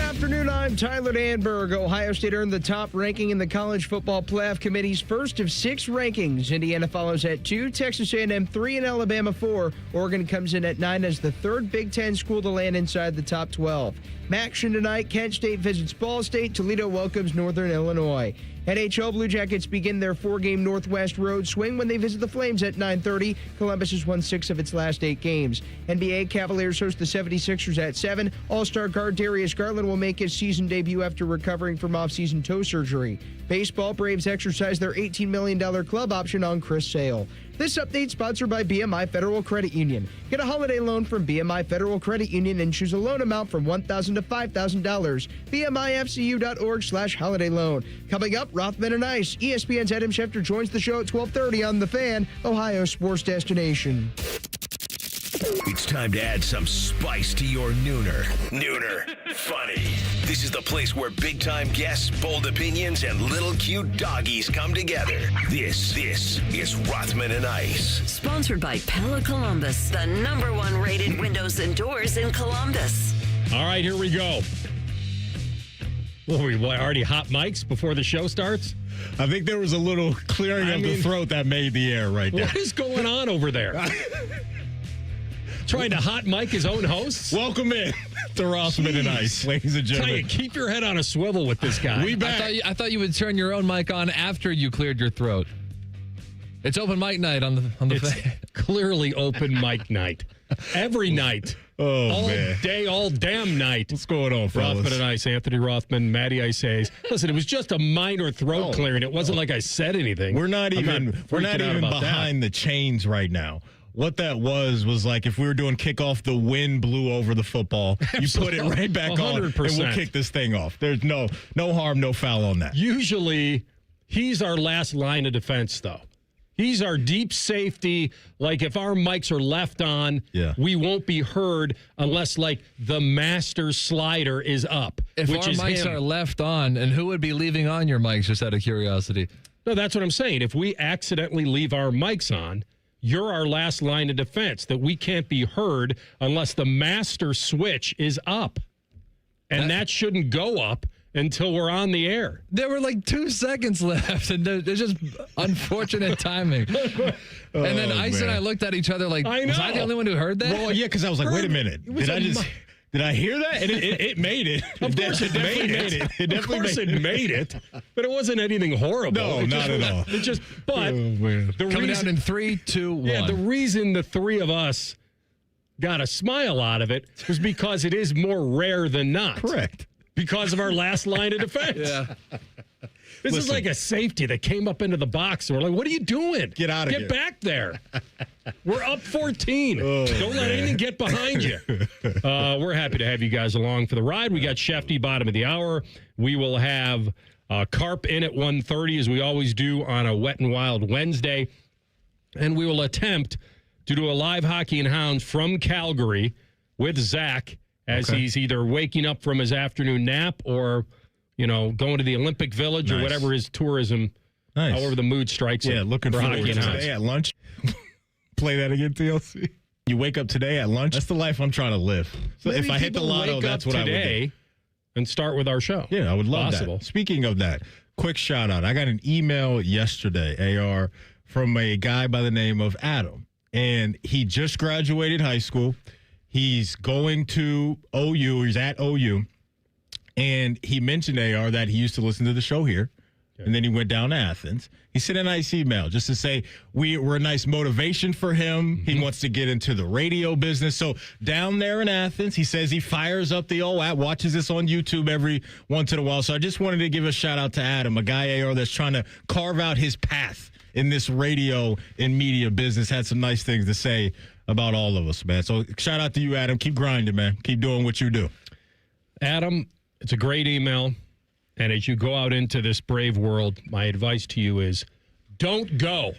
afternoon, I'm Tyler Danberg. Ohio State earned the top ranking in the College Football Playoff Committee's first of 6 rankings. Indiana follows at 2, Texas A&M 3, and Alabama 4. Oregon comes in at 9 as the third Big Ten school to land inside the top 12. Action tonight, Kent State visits Ball State, Toledo welcomes Northern Illinois. NHL Blue Jackets begin their 4-game Northwest road swing when they visit the Flames at 9:30. Columbus has won 6 of its last 8 games. NBA Cavaliers host the 76ers at 7. All-star guard Darius Garland will make his season debut after recovering from off-season toe surgery. Baseball, Braves exercise their $18 million club option on Chris Sale. This update sponsored by BMI Federal Credit Union. Get a holiday loan from BMI Federal Credit Union and choose a loan amount from $1,000 to $5,000. BMIFCU.org/holiday loan. Coming up, Rothman and Ice. ESPN's Adam Schefter joins the show at 12:30 on The Fan, Ohio sports destination. It's time to add some spice to your nooner. Nooner funny. This is the place where big-time guests, bold opinions, and little cute doggies come together. This is Rothman and Ice. Sponsored by Pella Columbus, the #1 rated windows and doors in Columbus. All right, here we go. Well, we already hot mics before the show starts? I think there was a little clearing of the throat that made the air right there. What is going on over there? Trying to hot mic his own hosts? Welcome in to Rothman and Ice, ladies and gentlemen. Tell you, keep your head on a swivel with this guy. We back. I thought you would turn your own mic on after you cleared your throat. It's open mic night on the It's fan. clearly open mic night. Every night. All day, all damn night. What's going on, fellas? Rothman and Ice, Anthony Rothman, Matty Ice Hayes. Listen, it was just a minor throat clearing. It wasn't like I said anything. We're not even behind the chains right now. What that was like if we were doing kickoff, the wind blew over the football. You put it right back 100%. On, and we'll kick this thing off. There's no harm, no foul on that. Usually, he's our last line of defense, though. He's our deep safety. Like, if our mics are left on, we won't be heard unless, like, the master slider is up. If our mics are left on, and who would be leaving on your mics, just out of curiosity? No, that's what I'm saying. If we accidentally leave our mics on, you're our last line of defense, that we can't be heard unless the master switch is up. And that shouldn't go up until we're on the air. There were like 2 seconds left, and there's just unfortunate timing. And then Ice and I looked at each other like, was I the only one who heard that? Well, yeah, because I was like, wait a minute. Did I hear that? And it made it. Of course it made it. Of course it made it. But it wasn't anything horrible. No, not at all. It just, but coming down in 3, 2, 1. Yeah, the reason the three of us got a smile out of it was because it is more rare than not. Correct. Because of our last line of defense. Yeah. This is like a safety that came up into the box. And we're like, what are you doing? Get out of here. Get back there. We're up 14. Don't let anything get behind you. We're happy to have you guys along for the ride. We got Schefty, bottom of the hour. We will have Carp in at 1:30, as we always do on a Wet and Wild Wednesday. And we will attempt to do a live Hockey and Hounds from Calgary with Zach as he's either waking up from his afternoon nap or, going to the Olympic Village or whatever his tourism, however the mood strikes him. Yeah, looking for forward Hockey to and Hounds. today at lunch. Play that again, TLC. You wake up today at lunch. That's the life I'm trying to live. So Maybe if I hit the lotto, that's what I would do. And start with our show. Yeah, I would love that. Speaking of that, quick shout out. I got an email yesterday, AR, from a guy by the name of Adam. And he just graduated high school. He's going to OU. He's at OU. And he mentioned, AR, that he used to listen to the show here. Okay. And then he went down to Athens. He sent a nice email just to say we're a nice motivation for him. Mm-hmm. He wants to get into the radio business. So down there in Athens, he says he fires up the old app, watches this on YouTube every once in a while. So I just wanted to give a shout out to Adam, a guy, AR, that's trying to carve out his path in this radio and media business. Had some nice things to say about all of us, man. So shout out to you, Adam. Keep grinding, man. Keep doing what you do. Adam, it's a great email. And as you go out into this brave world, my advice to you is don't go.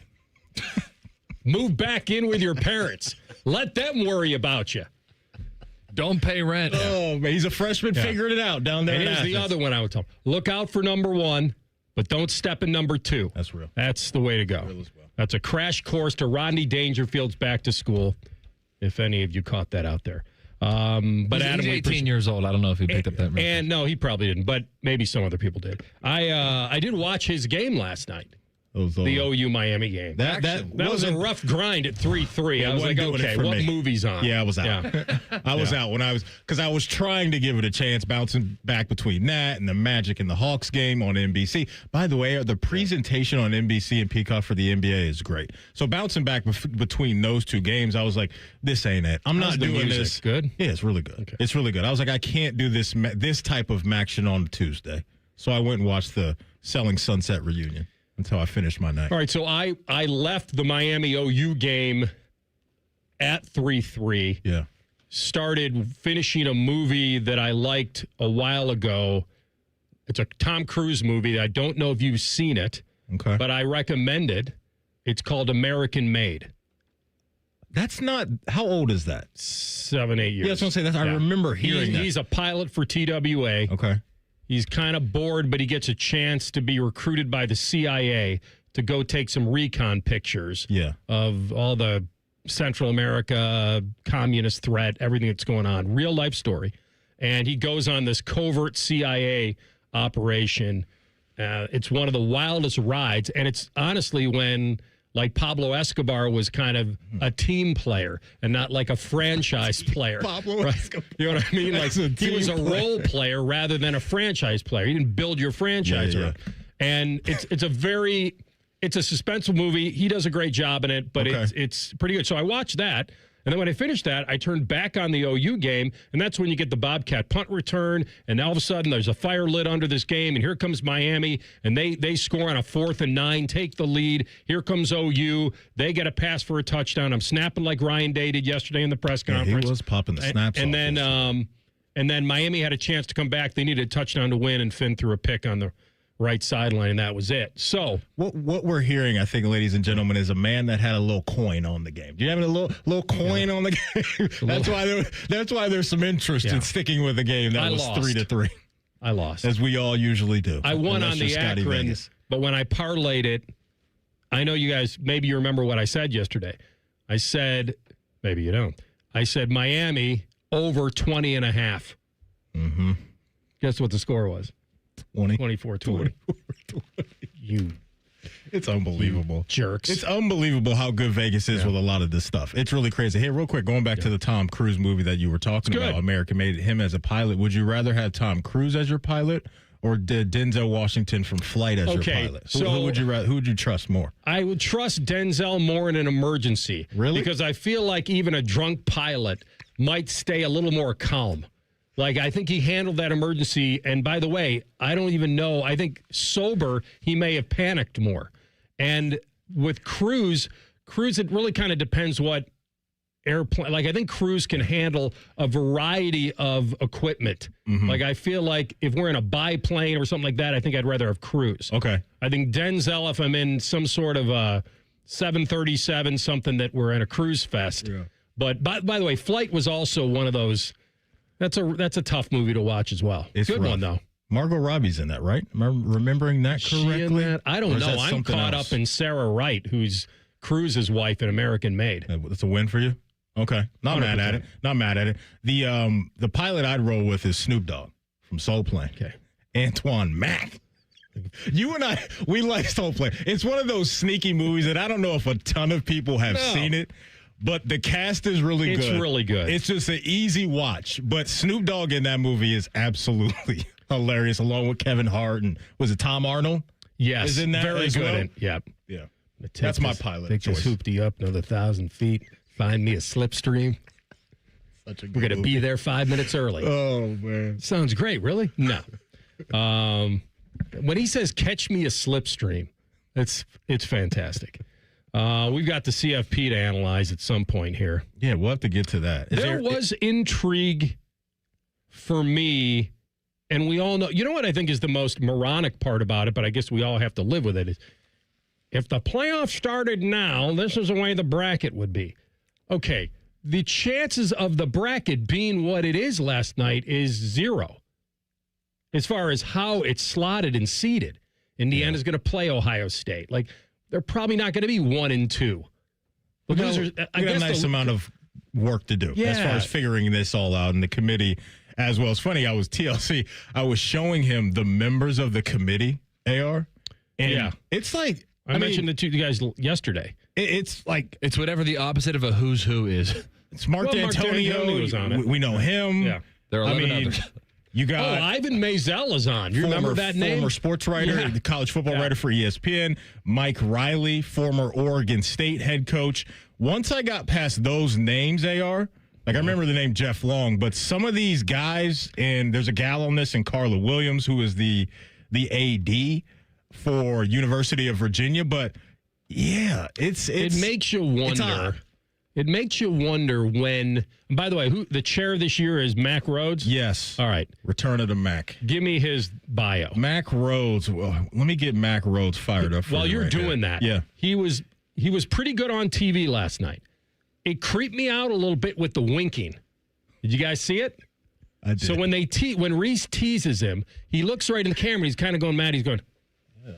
Move back in with your parents. Let them worry about you. Don't pay rent. Oh, man, he's a freshman figuring it out down there. And here's the other one I would tell him. Look out for number 1, but don't step in number 2. That's real. That's the way to go. Real as well. That's a crash course to Rodney Dangerfield's back to school, if any of you caught that out there. But He's 18 years old. I don't know if he picked up that reference. And no, he probably didn't, but maybe some other people did. I did watch his game last night. The OU Miami game. That was a rough grind at 3-3. I was like, okay, what movie's on? Yeah, I was out. Yeah. I was out because I was trying to give it a chance, bouncing back between that and the Magic and the Hawks game on NBC. By the way, the presentation on NBC and Peacock for the NBA is great. So bouncing back between those two games, I was like, this ain't it. I'm not doing this. Good? Yeah, it's really good. Okay. It's really good. I was like, I can't do this type of action on Tuesday. So I went and watched the Selling Sunset reunion until I finished my night. All right, so I left the Miami OU game at 3-3. Yeah. Started finishing a movie that I liked a while ago. It's a Tom Cruise movie. I don't know if you've seen it, okay, but I recommend it. It's called American Made. That's not, how old is that? 7, 8 years. Yeah, I was going to say that. I remember hearing that. He's a pilot for TWA. Okay. He's kind of bored, but he gets a chance to be recruited by the CIA to go take some recon pictures of all the Central America communist threat, everything that's going on. Real life story. And he goes on this covert CIA operation. It's one of the wildest rides. And it's honestly when, like, Pablo Escobar was kind of a team player and not like a franchise player. Pablo Escobar. You know what I mean? Like, he was a role player rather than a franchise player. You didn't build your franchise around. And it's a suspenseful movie. He does a great job in it, but it's pretty good. So I watched that. And then when I finished that, I turned back on the OU game, and that's when you get the Bobcat punt return, and all of a sudden there's a fire lit under this game, and here comes Miami, and they score on a 4th and 9, take the lead. Here comes OU. They get a pass for a touchdown. I'm snapping like Ryan Day did yesterday in the press conference. He was popping the snaps. And then Miami had a chance to come back. They needed a touchdown to win, and Finn threw a pick on the right sideline, and that was it. So what we're hearing, I think, ladies and gentlemen, is a man that had a little coin on the game. Do you have a little coin on the game? That's why there's some interest in sticking with the game. That was 3-3. I lost, as we all usually do. I won on the Akron, but when I parlayed it, I know you guys. Maybe you remember what I said yesterday. I said, maybe you don't. I said Miami over 20.5. Mm-hmm. Guess what the score was? 24-20. It's unbelievable. Jerks. It's unbelievable how good Vegas is with a lot of this stuff. It's really crazy. Hey, real quick, going back to the Tom Cruise movie that you were talking about, American Made, him as a pilot. Would you rather have Tom Cruise as your pilot or Denzel Washington from Flight as your pilot? So who would you trust more? I would trust Denzel more in an emergency. Really? Because I feel like even a drunk pilot might stay a little more calm. Like, I think he handled that emergency. And by the way, I don't even know. I think sober, he may have panicked more. And with Cruise, it really kind of depends what airplane. Like, I think Cruise can handle a variety of equipment. Mm-hmm. Like, I feel like if we're in a biplane or something like that, I think I'd rather have Cruise. Okay. I think Denzel, if I'm in some sort of a 737, something that we're in a cruise fest. Yeah. But by the way, Flight was also one of those. That's a tough movie to watch as well. It's good rough. One, though. Margot Robbie's in that, right? Am I remembering that correctly? I don't know. I'm caught up in Sarah Wright, who's Cruise's wife in American Made. That's a win for you? Okay. Not 100%. Mad at it. Not mad at it. The pilot I'd roll with is Snoop Dogg from Soul Plane. Okay. Antoine Mack. You and I, we like Soul Plane. It's one of those sneaky movies that I don't know if a ton of people have seen it. But the cast is really good. It's really good. It's just an easy watch. But Snoop Dogg in that movie is absolutely hilarious, along with Kevin Hart and was it Tom Arnold? Yes, is in that very as good. Well? Yeah. That's my pilot choice. Just hooped you up another 1,000 feet. Find me a slipstream. Such a good We're going to be there 5 minutes early. Oh man, sounds great. Really? No. When he says "catch me a slipstream," it's fantastic. We've got the CFP to analyze at some point here. Yeah, we'll have to get to that. There was intrigue for me, and we all know. You know what I think is the most moronic part about it, but I guess we all have to live with it, is if the playoff started now, this is the way the bracket would be. Okay, the chances of the bracket being what it is last night is 0 as far as how it's slotted and seeded. Indiana is going to play Ohio State. Like, they're probably not going to be 1 and 2. We got a nice amount of work to do as far as figuring this all out, and the committee as well. It's funny, I was showing him the members of the committee, AR, and it's like, I mentioned it to you guys yesterday. It's like, it's whatever the opposite of a who's who is. It's Mark D'Antonio. Was on it. We know him. Yeah. There are 11 others. You got Ivan Maisel is on. You remember that name? Former sports writer, the college football writer for ESPN. Mike Riley, former Oregon State head coach. Once I got past those names, AR, like I remember the name Jeff Long, but some of these guys, and there's a gal on this, and Carla Williams, who is the AD for University of Virginia. But yeah, it makes you wonder. It makes you wonder when. And by the way, who the chair this year is? Mac Rhodes. Yes. All right. Return of the Mac. Give me his bio. Mac Rhodes. Well, let me get Mac Rhodes fired up. While you're doing that, yeah, he was pretty good on TV last night. It creeped me out a little bit with the winking. Did you guys see it? I did. So when when Reese teases him, he looks right in the camera. He's kind of going mad. He's going. Yeah.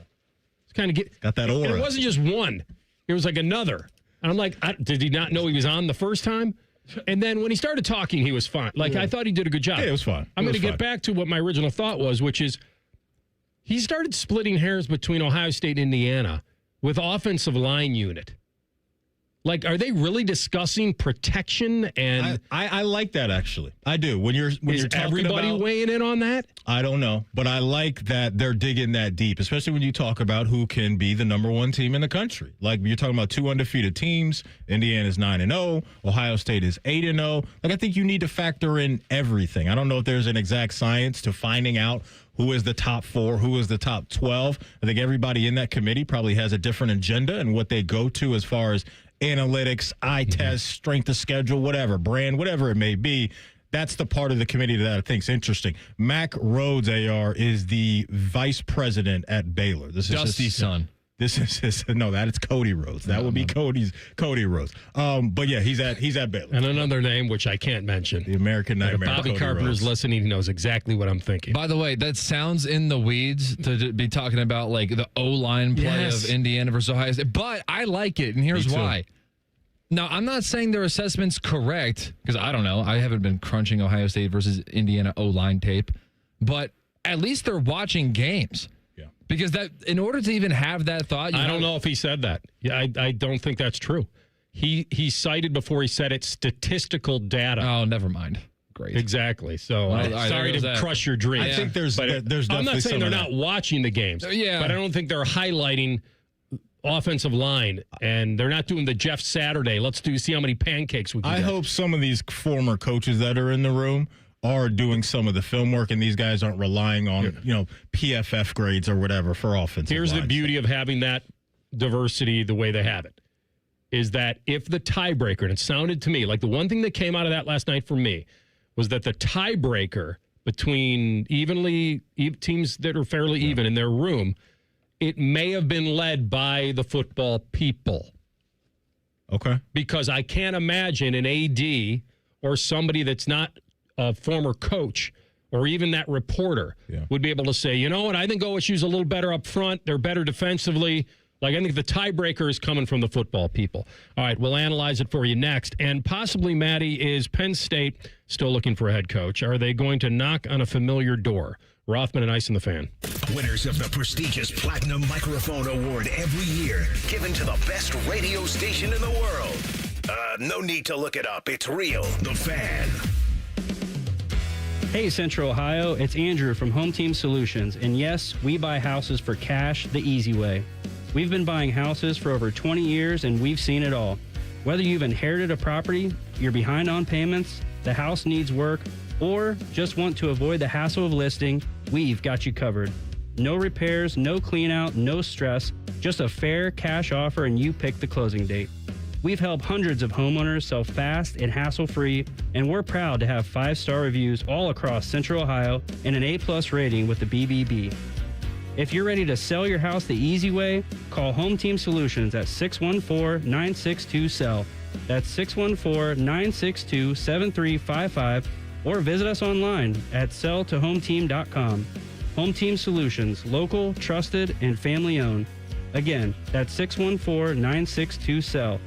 He's kind of got that aura. And it wasn't just one. It was like another. And I'm like, did he not know he was on the first time? And then when he started talking, he was fine. Like, I thought he did a good job. Yeah, it was fine. I'm going to get back to what my original thought was, which is he started splitting hairs between Ohio State and Indiana with offensive line unit. Like, are they really discussing protection? And I like that, actually. I do. When you're talking everybody weighing in on that? I don't know, but I like that they're digging that deep, especially when you talk about who can be the number one team in the country. Like, you're talking about two undefeated teams. Indiana's 9-0. Ohio State is 8-0. Like, I think you need to factor in everything. I don't know if there's an exact science to finding out who is the top 4, who is the top 12. I think everybody in that committee probably has a different agenda and what they go to as far as analytics, eye test, strength of schedule, whatever, brand, whatever it may be. That's the part of the committee that I think is interesting. Mac Rhodes, AR, is the vice president at Baylor. This is Dusty's son. This is his, no, that is Cody Rhodes. That would be Cody Rhodes. But yeah, he's at Baylor. And another name, which I can't mention. The American Nightmare. If Bobby Cody Carpenter's Rhodes. listening, he knows exactly what I'm thinking. By the way, that sounds in the weeds to be talking about like the O-line play of Indiana versus Ohio State. But I like it, and here's why. Now, I'm not saying their assessment's correct, because I don't know. I haven't been crunching Ohio State versus Indiana O-line tape. But at least they're watching games. Yeah. Because that, in order to even have that thought... I don't know if he said that. Yeah, I don't think that's true. He cited, before he said it, statistical data. Oh, never mind. Great. Exactly. So, sorry to crush your dreams. I think there's definitely I'm not saying they're not watching the games. Yeah. But I don't think they're highlighting offensive line, and they're not doing the Jeff Saturday. Let's see how many pancakes we can get. I hope some of these former coaches that are in the room are doing some of the film work, and these guys aren't relying on PFF grades or whatever for offensive Here's lines. the beauty of having that diversity the way they have it, is that if the tiebreaker, and it sounded to me like the one thing that came out of that last night for me was that the tiebreaker between teams that are fairly even in their room, it may have been led by the football people. Okay. Because I can't imagine an AD or somebody that's not a former coach or even that reporter would be able to say, you know what, I think OSU's a little better up front. They're better defensively. Like, I think the tiebreaker is coming from the football people. All right, we'll analyze it for you next. And possibly, Maddie, is Penn State still looking for a head coach? Are they going to knock on a familiar door? Rothman and Ice in the Fan. Winners of the prestigious Platinum Microphone Award every year, given to the best radio station in the world. No need to look it up. It's real. The Fan. Hey, Central Ohio, it's Andrew from Home Team Solutions. And yes, we buy houses for cash the easy way. We've been buying houses for over 20 years, and we've seen it all. Whether you've inherited a property, you're behind on payments, the house needs work, or just want to avoid the hassle of listing, we've got you covered. No repairs, no clean out, no stress, just a fair cash offer and you pick the closing date. We've helped hundreds of homeowners sell fast and hassle-free, and we're proud to have 5-star reviews all across Central Ohio and an A+ rating with the BBB. If you're ready to sell your house the easy way, call Home Team Solutions at 614-962-SELL. That's 614-962-7355. Or visit us online at selltohometeam.com. Home Team Solutions, local, trusted, and family owned. Again, that's 614-962-SELL.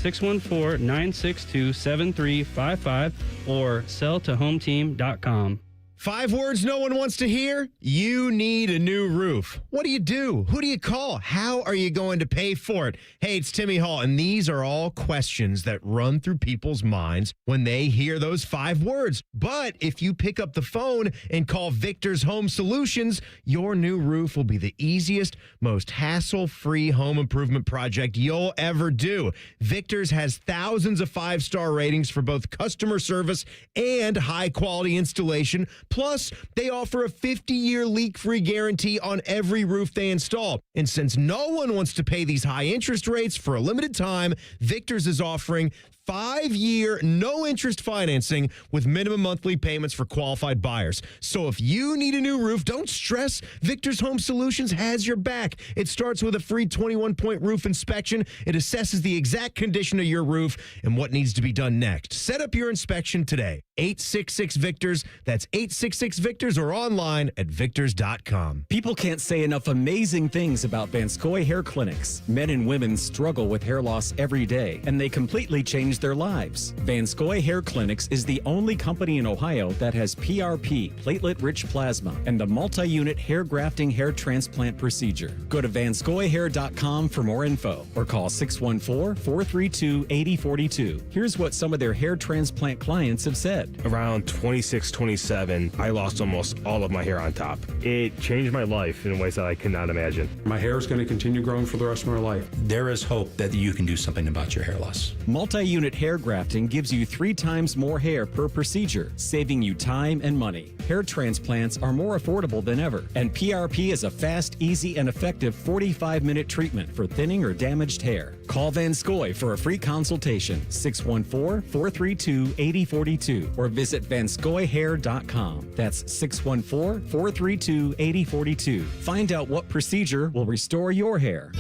614-962-7355 or selltohometeam.com. 5 words no one wants to hear. You need a new roof. What do you do? Who do you call? How are you going to pay for it? Hey, it's Timmy Hall, and these are all questions that run through people's minds when they hear those 5 words. But if you pick up the phone and call Victor's Home Solutions, your new roof will be the easiest, most hassle-free home improvement project you'll ever do. Victor's has thousands of 5-star ratings for both customer service and high-quality installation. Plus, they offer a 50-year leak-free guarantee on every roof they install. And since no one wants to pay these high interest rates for a limited time, Victor's is offering 5-year, no-interest financing with minimum monthly payments for qualified buyers. So if you need a new roof, don't stress. Victor's Home Solutions has your back. It starts with a free 21-point roof inspection. It assesses the exact condition of your roof and what needs to be done next. Set up your inspection today. 866-VICTORS. That's 866-VICTORS or online at victors.com. People can't say enough amazing things about Vanscoy Hair Clinics. Men and women struggle with hair loss every day, and they completely change their lives. Vanscoy Hair Clinics is the only company in Ohio that has PRP, platelet-rich plasma, and the multi-unit hair grafting hair transplant procedure. Go to vanscoyhair.com for more info or call 614-432-8042. Here's what some of their hair transplant clients have said. Around 26, 27, I lost almost all of my hair on top. It changed my life in ways that I could not imagine. My hair is going to continue growing for the rest of my life. There is hope that you can do something about your hair loss. Multi-unit hair grafting gives you 3 times more hair per procedure, saving you time and money. Hair transplants are more affordable than ever, and PRP is a fast, easy, and effective 45-minute treatment for thinning or damaged hair. Call Vanscoy for a free consultation, 614-432-8042, or visit vanscoyhair.com. That's 614-432-8042. Find out what procedure will restore your hair.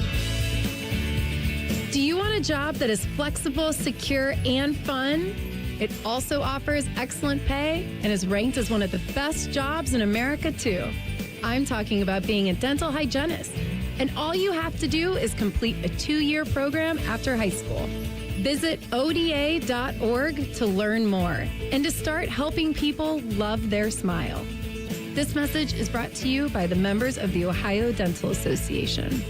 Do you want a job that is flexible, secure, and fun? It also offers excellent pay and is ranked as one of the best jobs in America, too. I'm talking about being a dental hygienist. And all you have to do is complete a 2-year program after high school. Visit ODA.org to learn more and to start helping people love their smile. This message is brought to you by the members of the Ohio Dental Association.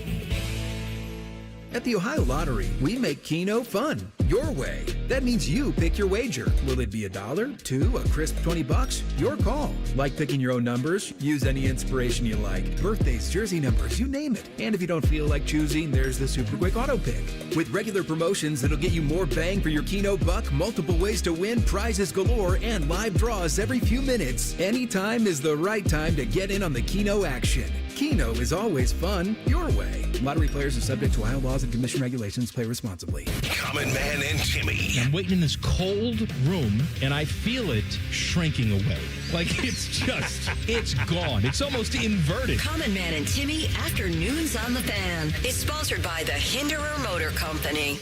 At the Ohio Lottery, we make Keno fun, your way. That means you pick your wager. Will it be $1, $2, a crisp $20? Your call. Like picking your own numbers, use any inspiration you like. Birthdays, jersey numbers, you name it. And if you don't feel like choosing, there's the Super Quick Auto Pick. With regular promotions that'll get you more bang for your Keno buck, multiple ways to win, prizes galore, and live draws every few minutes. Anytime is the right time to get in on the Keno action. Keno is always fun, your way. Lottery players are subject to Ohio laws and commission regulations. Play responsibly. Common Man and Timmy. I'm waiting in this cold room, and I feel it shrinking away. Like it's gone. It's almost inverted. Common Man and Timmy Afternoons on the Fan is sponsored by the Hinderer Motor Company.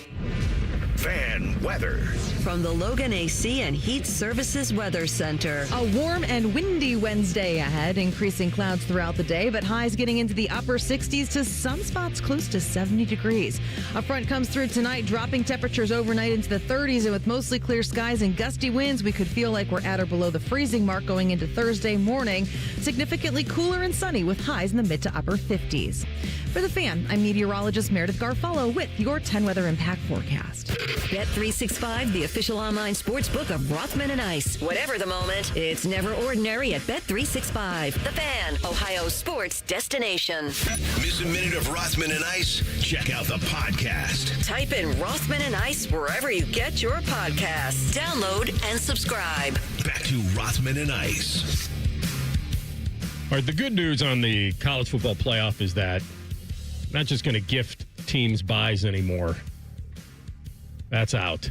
Fan weather. From the Logan AC and Heat Services Weather Center. A warm and windy Wednesday ahead, increasing clouds throughout the day, but highs getting into the upper 60s to some spots close to 70 degrees. A front comes through tonight, dropping temperatures overnight into the 30s, and with mostly clear skies and gusty winds, we could feel like we're at or below the freezing mark going into Thursday morning. Significantly cooler and sunny with highs in the mid to upper 50s. For the Fan, I'm meteorologist Meredith Garfalo with your 10 weather impact forecast. Bet365, the official online sports book of Rothman and Ice. Whatever the moment, it's never ordinary at Bet365. The Fan, Ohio's sports destination. Miss a minute of Rothman and Ice? Check out the podcast. Type in Rothman and Ice wherever you get your podcasts. Download and subscribe. Back to Rothman and Ice. All right, the good news on the college football playoff is that not just going to gift teams buys anymore. That's out.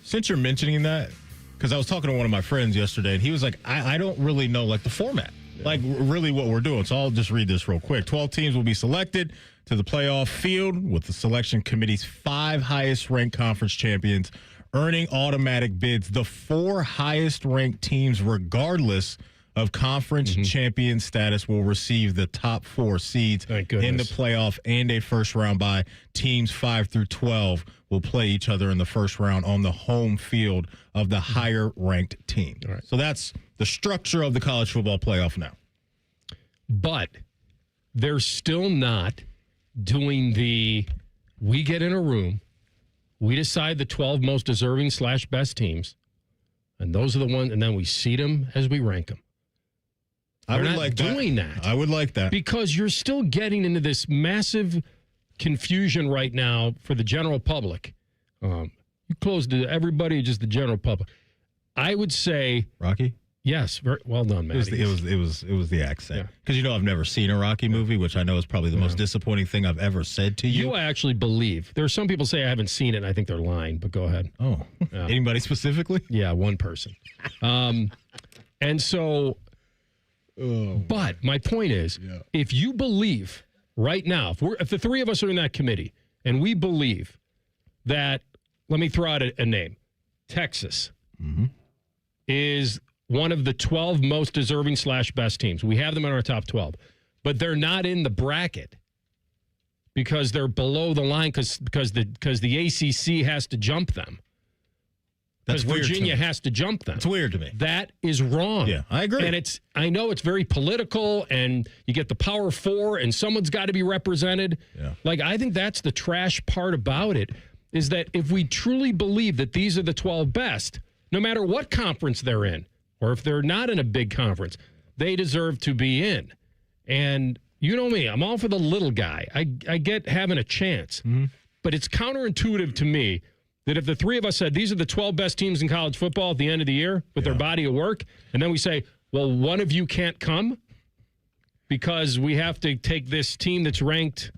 Since you're mentioning that, because I was talking to one of my friends yesterday, and he was like, I don't really know, like, the format, like, really what we're doing. So I'll just read this real quick. 12 teams will be selected to the playoff field with the selection committee's 5 highest-ranked conference champions earning automatic bids. The 4 highest-ranked teams, regardless of conference champion status will receive the top 4 seeds in the playoff and a first-round bye. Teams 5 through 12 will play each other in the first round on the home field of the higher-ranked team. All right. So that's the structure of the college football playoff now. But they're still not doing we get in a room, we decide the 12 most deserving / best teams, and those are the ones, and then we seed them as we rank them. I would not like doing that. I would like that. Because you're still getting into this massive confusion right now for the general public. You closed to everybody, just the general public. I would say, Rocky? Yes, very well done, Matt. It was the accent. Because I've never seen a Rocky movie, which I know is probably the most disappointing thing I've ever said to you. You actually believe. There are some people say I haven't seen it, and I think they're lying, but go ahead. Oh. Anybody specifically? Yeah, one person. And so, but my point is, if you believe right now, if the 3 of us are in that committee, and we believe that, let me throw out a name, Texas is one of the 12 most deserving / best teams. We have them in our top 12, but they're not in the bracket because they're below the line because the ACC has to jump them. Because Virginia has to jump them. It's weird to me. That is wrong. Yeah, I agree. And I know it's very political, and you get the Power 4, and someone's got to be represented. Yeah. Like, I think that's the trash part about it, is that if we truly believe that these are the 12 best, no matter what conference they're in, or if they're not in a big conference, they deserve to be in. And you know me, I'm all for the little guy. I get having a chance. But it's counterintuitive to me that if the 3 of us said these are the 12 best teams in college football at the end of the year with their body of work, and then we say, well, one of you can't come because we have to take this team that's ranked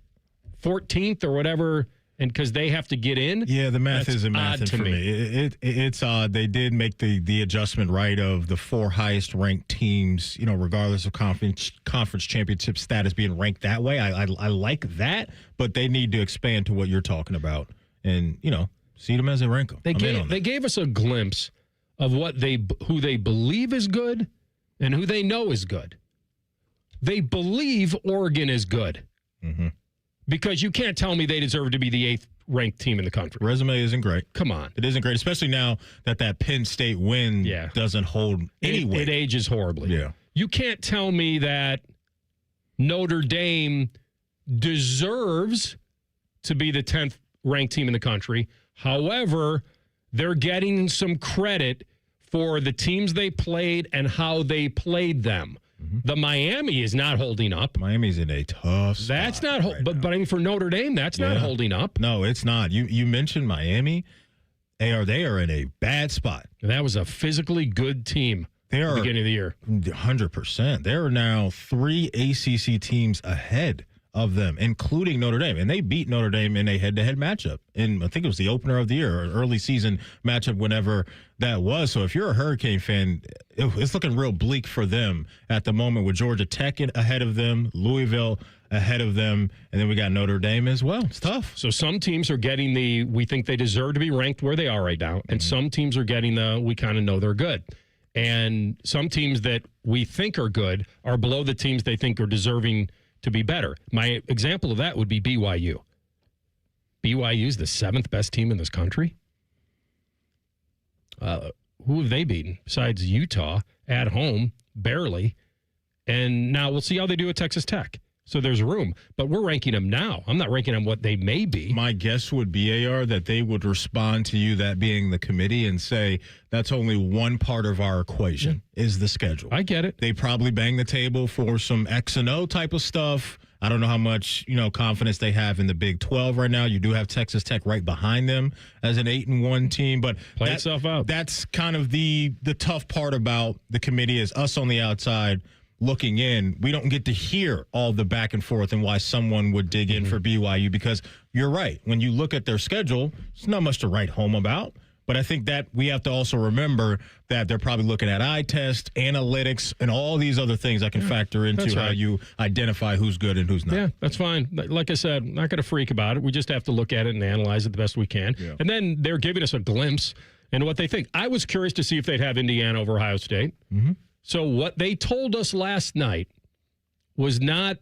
14th or whatever, and because they have to get in. Yeah, the math isn't mathing for me. It's odd. They did make the adjustment, right, of the 4 highest ranked teams, regardless of conference championship status being ranked that way. I like that, but they need to expand to what you're talking about and, see them as they rank them. They gave us a glimpse of who they believe is good and who they know is good. They believe Oregon is good. Because you can't tell me they deserve to be the 8th ranked team in the country. Resume isn't great. Come on. It isn't great, especially now that Penn State win doesn't hold any weight. It ages horribly. Yeah. You can't tell me that Notre Dame deserves to be the 10th ranked team in the country. However, they're getting some credit for the teams they played and how they played them. The Miami is not holding up. Miami's in a tough spot. That's not, but I mean for Notre Dame, that's not holding up. No, it's not. You mentioned Miami. They are in a bad spot. That was a physically good team at the beginning of the year. 100%. There are now 3 ACC teams ahead of them, including Notre Dame. And they beat Notre Dame in a head-to-head matchup. And I think it was the opener of the year, or an early season matchup, whenever that was. So if you're a Hurricane fan, it's looking real bleak for them at the moment, with Georgia Tech ahead of them, Louisville ahead of them, and then we got Notre Dame as well. It's tough. So some teams are getting we think they deserve to be ranked where they are right now, and some teams are getting we kind of know they're good. And some teams that we think are good are below the teams they think are deserving to be better. My example of that would be BYU. BYU is the 7th best team in this country. Who have they beaten besides Utah at home, barely? And now we'll see how they do at Texas Tech. So there's room, but we're ranking them now. I'm not ranking them what they may be. My guess would be, AR, that they would respond to you, that being the committee, and say that's only one part of our equation is the schedule. I get it. They probably bang the table for some X and O type of stuff. I don't know how much confidence they have in the Big 12 right now. You do have Texas Tech right behind them as an 8-1 team, but play itself out. That's kind of the tough part about the committee, is us on the outside looking in. We don't get to hear all the back and forth and why someone would dig in for BYU, because you're right. When you look at their schedule, it's not much to write home about. But I think that we have to also remember that they're probably looking at eye test, analytics, and all these other things that can factor into how you identify who's good and who's not. Yeah, that's fine. Like I said, not going to freak about it. We just have to look at it and analyze it the best we can. Yeah. And then they're giving us a glimpse into what they think. I was curious to see if they'd have Indiana over Ohio State. So what they told us last night was not,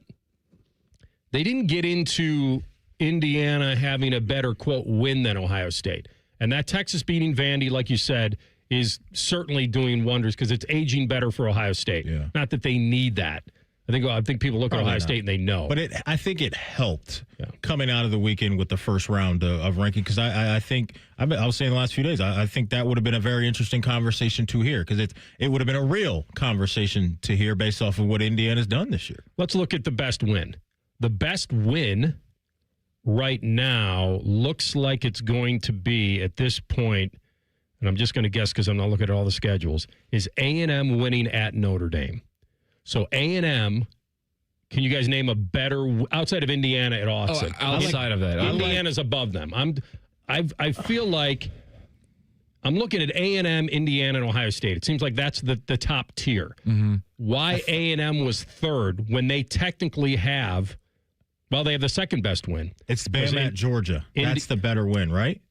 they didn't get into Indiana having a better, quote, win than Ohio State. And that Texas beating Vandy, like you said, is certainly doing wonders because it's aging better for Ohio State. Yeah. Not that they need that. I think people look at Ohio State and they know. But I think it helped coming out of the weekend with the first round of ranking because I think I was saying the last few days I think that would have been a very interesting conversation to hear because it would have been a real conversation to hear based off of what Indiana's done this year. Let's look at the best win. The best win right now looks like it's going to be at this point, and I'm just going to guess because I'm not looking at all the schedules, is A&M winning at Notre Dame. So A&M, can you guys name a better outside of Indiana at Austin? Outside of that, Indiana's above them. I feel like I'm looking at A&M, Indiana, and Ohio State. It seems like that's the top tier. Mm-hmm. Why A&M was third when they technically have, well, they have the second best win. It's Bama at Georgia. That's the better win, right?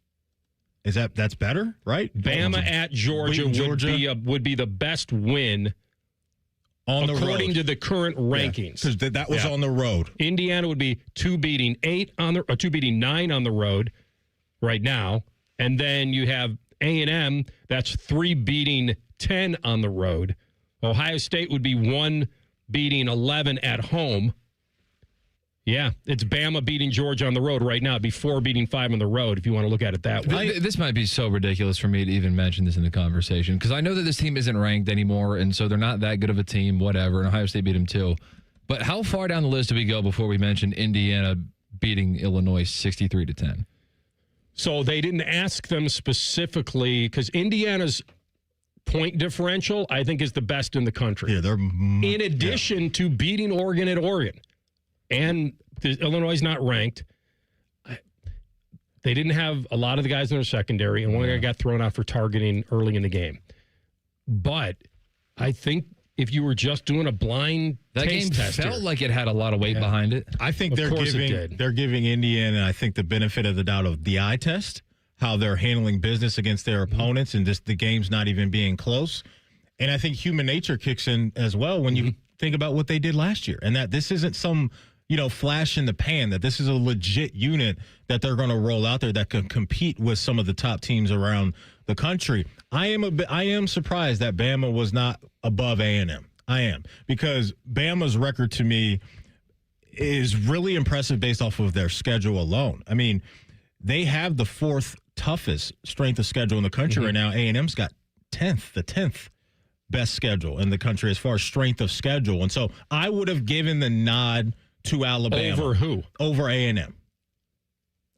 That's better, right? Bama at Georgia would be the best win. According to the current rankings, because that was on the road. Indiana would be 2 beating 9 on the road right now, and then you have A&M. That's 3 beating 10 on the road. Ohio State would be 1 beating 11 at home. Yeah, it's Bama beating Georgia on the road right now. It'd be 4 beating 5 on the road if you want to look at it that way. This might be so ridiculous for me to even mention this in the conversation because I know that this team isn't ranked anymore, and so they're not that good of a team, whatever, and Ohio State beat them too. But how far down the list do we go before we mention Indiana beating Illinois 63-10? So they didn't ask them specifically because Indiana's point differential, I think, is the best in the country. Yeah, they're in addition to beating Oregon at Oregon. And Illinois is not ranked. They didn't have a lot of the guys in their secondary, and one guy got thrown out for targeting early in the game. But I think if you were just doing a blind taste test, felt like it had a lot of weight behind it. I think they're giving Indiana, I think, the benefit of the doubt of the eye test, how they're handling business against their opponents, and just the game's not even being close. And I think human nature kicks in as well when you think about what they did last year, and that this isn't some flash in the pan, that this is a legit unit that they're going to roll out there that can compete with some of the top teams around the country. I am surprised that Bama was not above A&M. I am, because Bama's record to me is really impressive based off of their schedule alone. I mean, they have the 4th toughest strength of schedule in the country right now. A&M's got the 10th best schedule in the country as far as strength of schedule. And so I would have given the nod to Alabama. Over who? Over A&M.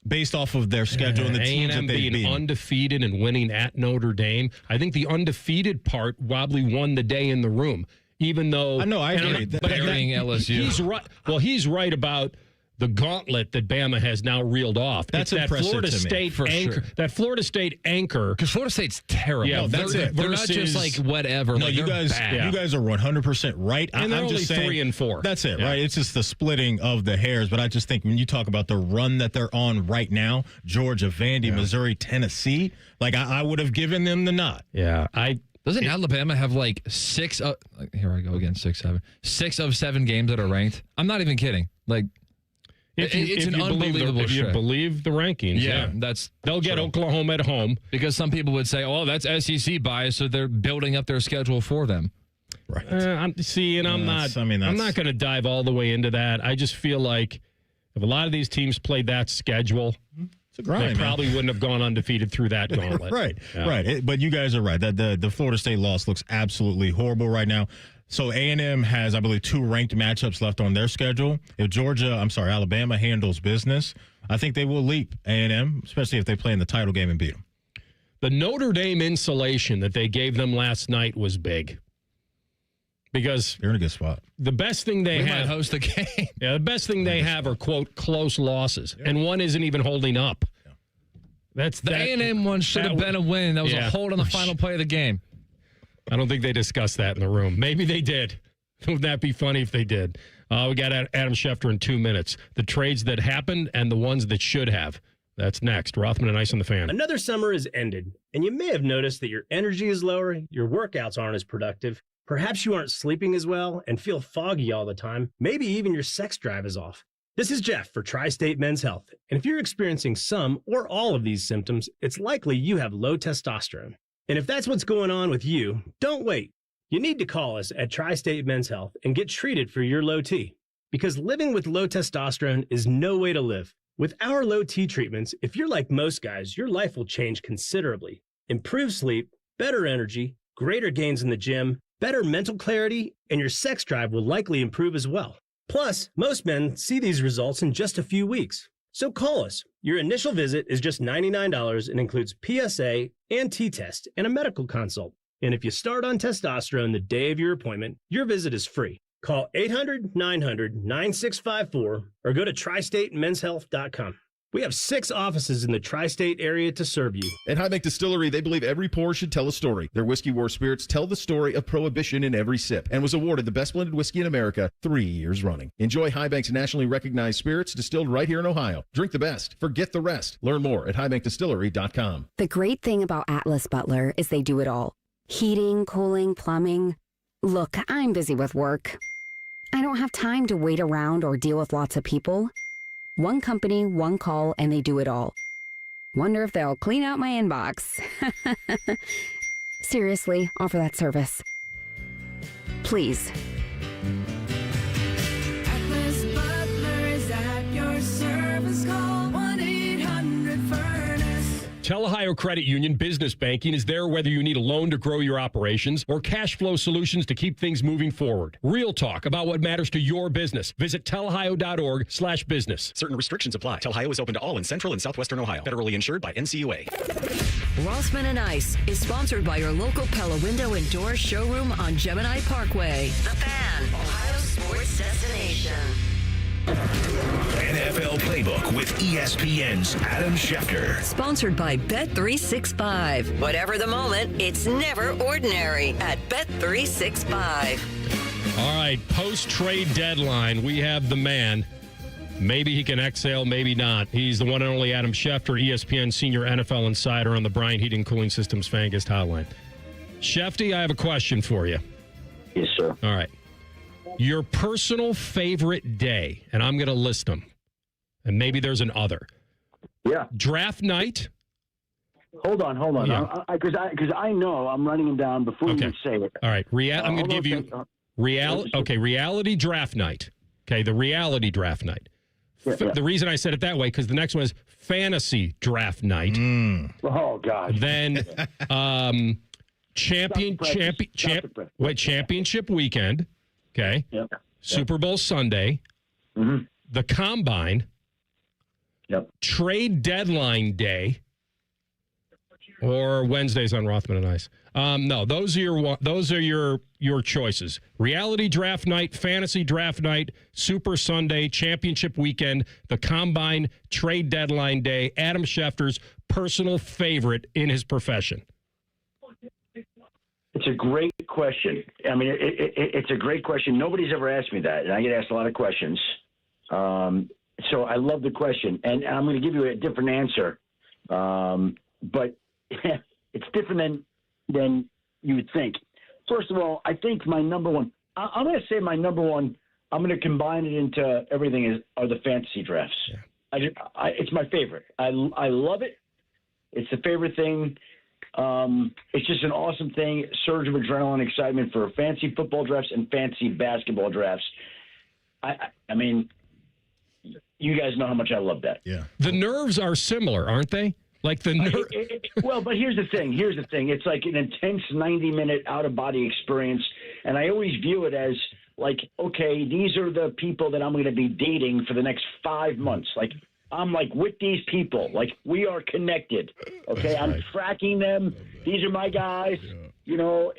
Based off of their schedule and the teams that they've beaten. Undefeated and winning at Notre Dame. I think the undefeated part probably won the day in the room. Even though... I agree. Burying LSU. He's right. Well, he's right about the gauntlet that Bama has now reeled off. That's that impressive Florida to me, State for anchor. sure. That Florida State anchor. Because Florida State's terrible. Yeah, that's it. They're not just like whatever. No, like, you guys are 100% right. And they're I'm only just saying, 3 and 4. That's it, right? It's just the splitting of the hairs. But I just think when you talk about the run that they're on right now, Georgia, Vandy, Missouri, Tennessee, like I would have given them the nod. Yeah, Doesn't Alabama have like 6? Here I go again. 6 of 7 games that are ranked. I'm not even kidding. Like. It's an unbelievable if you believe the rankings, they'll get Oklahoma at home because some people would say, "Oh, that's SEC bias," so they're building up their schedule for them. Right. I'm not going to dive all the way into that. I just feel like if a lot of these teams played that schedule, it's a grind, they probably wouldn't have gone undefeated through that gauntlet. Right. But you guys are right. The Florida State loss looks absolutely horrible right now. So A&M has, I believe, 2 ranked matchups left on their schedule. If Alabama handles business, I think they will leap A&M, especially if they play in the title game and beat them. The Notre Dame insulation that they gave them last night was big. Because they're in a good spot. The best thing they have... might host the game. Yeah, the best thing they have are, quote, close losses. Yeah. And one isn't even holding up. Yeah. The A&M one should have been a win. That was a hold on the final play of the game. I don't think they discussed that in the room. Maybe they did. Wouldn't that be funny if they did? We got Adam Schefter in 2 minutes. The trades that happened and the ones that should have. That's next. Rothman and Ice on the Fan. Another summer is ended, and you may have noticed that your energy is lower, your workouts aren't as productive. Perhaps you aren't sleeping as well and feel foggy all the time. Maybe even your sex drive is off. This is Jeff for Tri-State Men's Health. And if you're experiencing some or all of these symptoms, it's likely you have low testosterone. And if that's what's going on with you, don't wait. You need to call us at Tri-State Men's Health and get treated for your low T. Because living with low testosterone is no way to live. With our low T treatments, if you're like most guys, your life will change considerably. Improved sleep, better energy, greater gains in the gym, better mental clarity, and your sex drive will likely improve as well. Plus, most men see these results in just a few weeks. So call us. Your initial visit is just $99 and includes PSA and T-test and a medical consult. And if you start on testosterone the day of your appointment, your visit is free. Call 800-900-9654 or go to tristatemenshealth.com. We have 6 offices in the tri-state area to serve you. At High Bank Distillery, they believe every pour should tell a story. Their Whiskey War spirits tell the story of Prohibition in every sip and was awarded the best blended whiskey in America 3 years running. Enjoy High Bank's nationally recognized spirits distilled right here in Ohio. Drink the best. Forget the rest. Learn more at highbankdistillery.com. The great thing about Atlas Butler is they do it all. Heating, cooling, plumbing. Look, I'm busy with work. I don't have time to wait around or deal with lots of people. One company, one call, and they do it all. Wonder if they'll clean out my inbox. Seriously, offer that service. Please. Atlas Butler is at your service. Call 1-800-FURNACE. Tell Ohio Credit Union Business Banking is there whether you need a loan to grow your operations or cash flow solutions to keep things moving forward. Real talk about what matters to your business. Visit telohio.org/business. Certain restrictions apply. Telhio is open to all in Central and Southwestern Ohio. Federally insured by NCUA. Rothman and Ice is sponsored by your local Pella Window and Door showroom on Gemini Parkway. The Fan, Ohio sports destination. NFL Playbook with ESPN's Adam Schefter. Sponsored by Bet365. Whatever the moment, it's never ordinary at Bet365. All right, post-trade deadline, we have the man. Maybe he can exhale, maybe not. He's the one and only Adam Schefter, ESPN senior NFL insider on the Bryant Heating Cooling Systems Fan Guest Hotline. Shefty, I have a question for you. Yes, sir. All right. Your personal favorite day, and I'm going to list them, and maybe there's an other. Yeah. Draft night. Hold on. Yeah. Because I know I'm writing them down before you even say it. All right. I'm going to give you reality draft night. Okay, the reality draft night. Yeah. The reason I said it that way, because the next one is fantasy draft night. Oh, God. Then championship weekend. Okay. Yep. Super Bowl Sunday. Mm-hmm. The Combine. Yep. Trade deadline day. Or Wednesdays on Rothman and Ice. No, those are your choices. Reality draft night, fantasy draft night, Super Sunday, championship weekend, the Combine, trade deadline day. Adam Schefter's personal favorite in his profession. It's a great question. I mean, it's a great question. Nobody's ever asked me that, and I get asked a lot of questions. So I love the question, and I'm going to give you a different answer. But it's different than you would think. First of all, I think my number one, I'm going to say my number one, I'm going to combine it into everything are the fantasy drafts. Yeah. It's my favorite. I love it. It's the favorite thing. It's just an awesome thing. Surge of adrenaline, excitement for fantasy football drafts and fantasy basketball drafts. I mean, you guys know how much I love that. Yeah. The nerves are similar, aren't they? Like the well, but here's the thing. It's like an intense 90-minute out-of-body experience, and I always view it as like, okay, these are the people that I'm going to be dating for the next 5 months. Like, I'm like with these people. Like, we are connected. Okay, I'm tracking them. These are my guys. You know,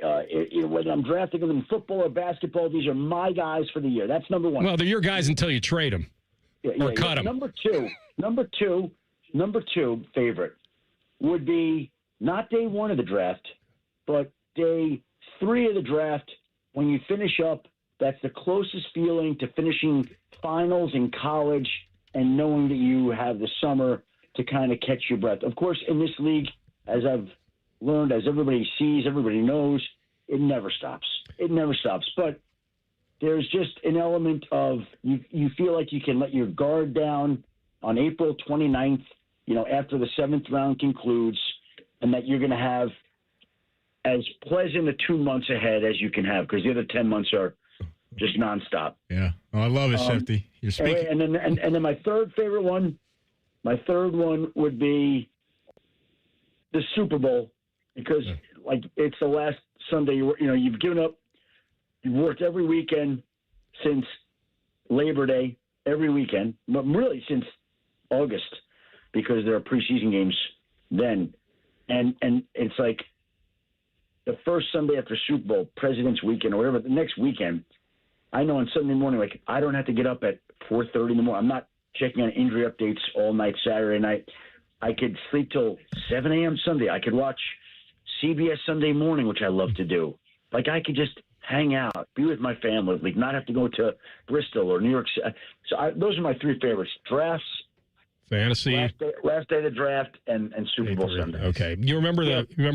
whether I'm drafting them in football or basketball, these are my guys for the year. That's number one. Well, they're your guys until you trade them or cut them. Number two favorite would be not day one of the draft, but day 3 of the draft. When you finish up, that's the closest feeling to finishing finals in college and knowing that you have the summer to kind of catch your breath. Of course, in this league, as I've learned, as everybody sees, everybody knows, it never stops. It never stops. But there's just an element of you feel like you can let your guard down on April 29th, after the 7th round concludes, and that you're going to have as pleasant a 2 months ahead as you can have, because the other 10 months are just nonstop. Yeah. Oh, I love it, Shefty. You're speaking. And then my third one would be the Super Bowl, because it's the last Sunday. You've given up. You've worked every weekend since Labor Day, every weekend, but really since August, because there are preseason games then, and it's like the first Sunday after Super Bowl, President's Weekend, or whatever, the next weekend. I know on Sunday morning, I don't have to get up at 4:30 in the morning. I'm not checking on injury updates all night Saturday night. I could sleep till 7 a.m. Sunday. I could watch CBS Sunday Morning, which I love to do. I could just hang out, be with my family, not have to go to Bristol or New York City. So those are my three favorites: drafts, fantasy, last day of the draft, and Super Bowl Sunday. Okay, you remember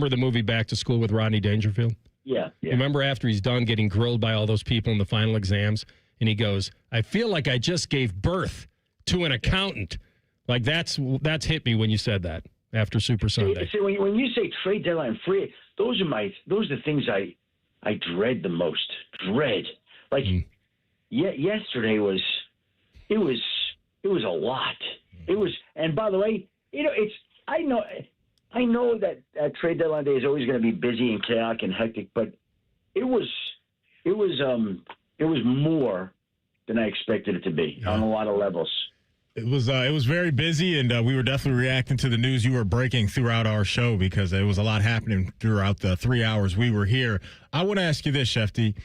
the movie Back to School with Rodney Dangerfield? Yeah. You remember after he's done getting grilled by all those people in the final exams, and he goes, "I feel like I just gave birth to an accountant." That's hit me when you said that after Super Sunday. See, when you say trade deadline free, those are the things I dread the most. Yesterday was a lot. It was, and by the way, I know that trade deadline day is always going to be busy and chaotic and hectic, but it was more than I expected it to be on a lot of levels. It was very busy, and we were definitely reacting to the news you were breaking throughout our show, because there was a lot happening throughout the 3 hours we were here. I want to ask you this, Shefty.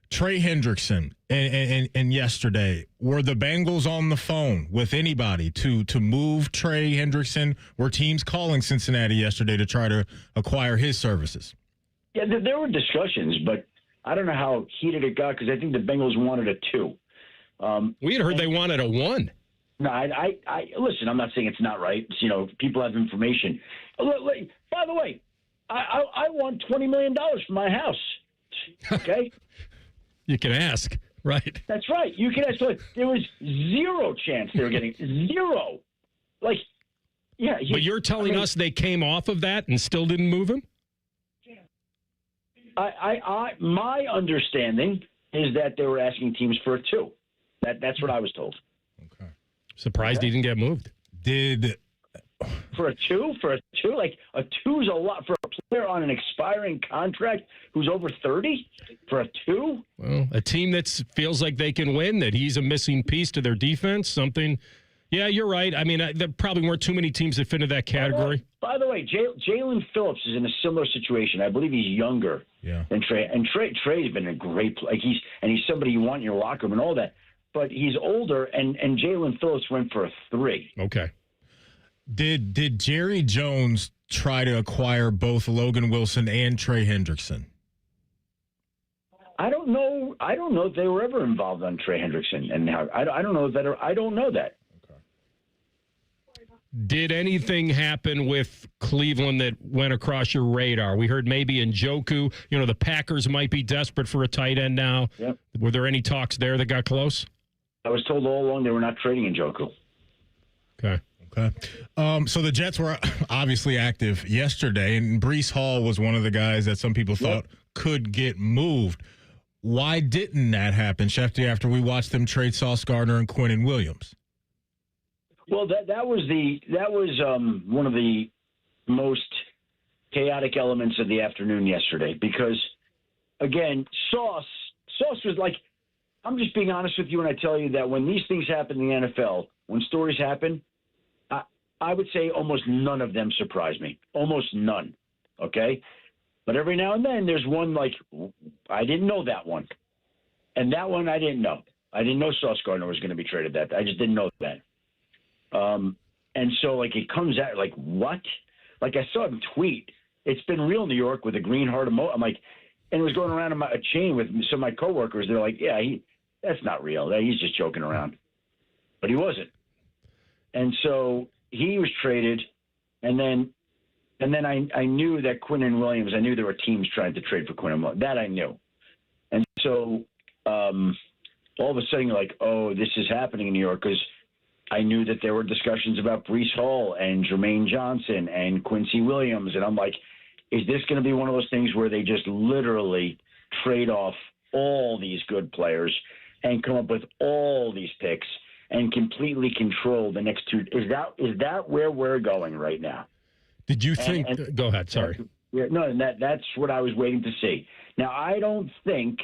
Trey Hendrickson and yesterday, were the Bengals on the phone with anybody to move Trey Hendrickson? Were teams calling Cincinnati yesterday to try to acquire his services? Yeah, there were discussions, but I don't know how heated it got, because I think the Bengals wanted a 2. We had heard they wanted a 1. No, I listen. I'm not saying it's not right. People have information. By the way, I want $20 million for my house. Okay. You can ask, right? That's right. You can ask. There was zero chance they were getting zero. But you're telling us they came off of that and still didn't move him? My understanding is that they were asking teams for a 2. That's what I was told. Surprised he didn't get moved. For a 2? A 2's a lot for a player on an expiring contract who's over 30? For a 2? Well, a team that feels like they can win, that he's a missing piece to their defense, something. Yeah, you're right. I mean, there probably weren't too many teams that fit into that category. By the way, Jalen Phillips is in a similar situation. I believe he's younger than Trey. And Trey's been a great player. He's somebody you want in your locker room and all that. But he's older, and Jalen Phillips went for a 3. Okay. Did Jerry Jones try to acquire both Logan Wilson and Trey Hendrickson? I don't know. I don't know if they were ever involved on Trey Hendrickson, and how. I don't know that. I don't know that. Okay. Did anything happen with Cleveland that went across your radar? We heard maybe Njoku. The Packers might be desperate for a tight end now. Yep. Were there any talks there that got close? I was told all along they were not trading Njoku. Okay. So the Jets were obviously active yesterday, and Breece Hall was one of the guys that some people thought could get moved. Why didn't that happen, Schefter, after we watched them trade Sauce Gardner and Quinnen Williams? Well, that was one of the most chaotic elements of the afternoon yesterday, because, again, Sauce was like, I'm just being honest with you when I tell you that when these things happen in the NFL, when stories happen, I would say almost none of them surprise me. Almost none. Okay? But every now and then there's one I didn't know that one. And that one I didn't know. I didn't know Sauce Gardner was going to be traded that. I just didn't know that. And so it comes out what? I saw him tweet. It's been real New York with a green heart emoji. I'm like, and it was going around a chain with some of my coworkers. They're like, yeah, that's not real. He's just joking around. But he wasn't. And so he was traded, and then I knew that Quinnen Williams, I knew there were teams trying to trade for Quinnen Williams. That I knew. So all of a sudden, you're like, oh, this is happening in New York, because I knew that there were discussions about Breece Hall and Jermaine Johnson and Quincy Williams. And I'm like, is this going to be one of those things where they just literally trade off all these good players and come up with all these picks and completely control the next two? Is that where we're going right now? Did you think? Go ahead. Sorry. Yeah, no, and that's what I was waiting to see. Now, I don't think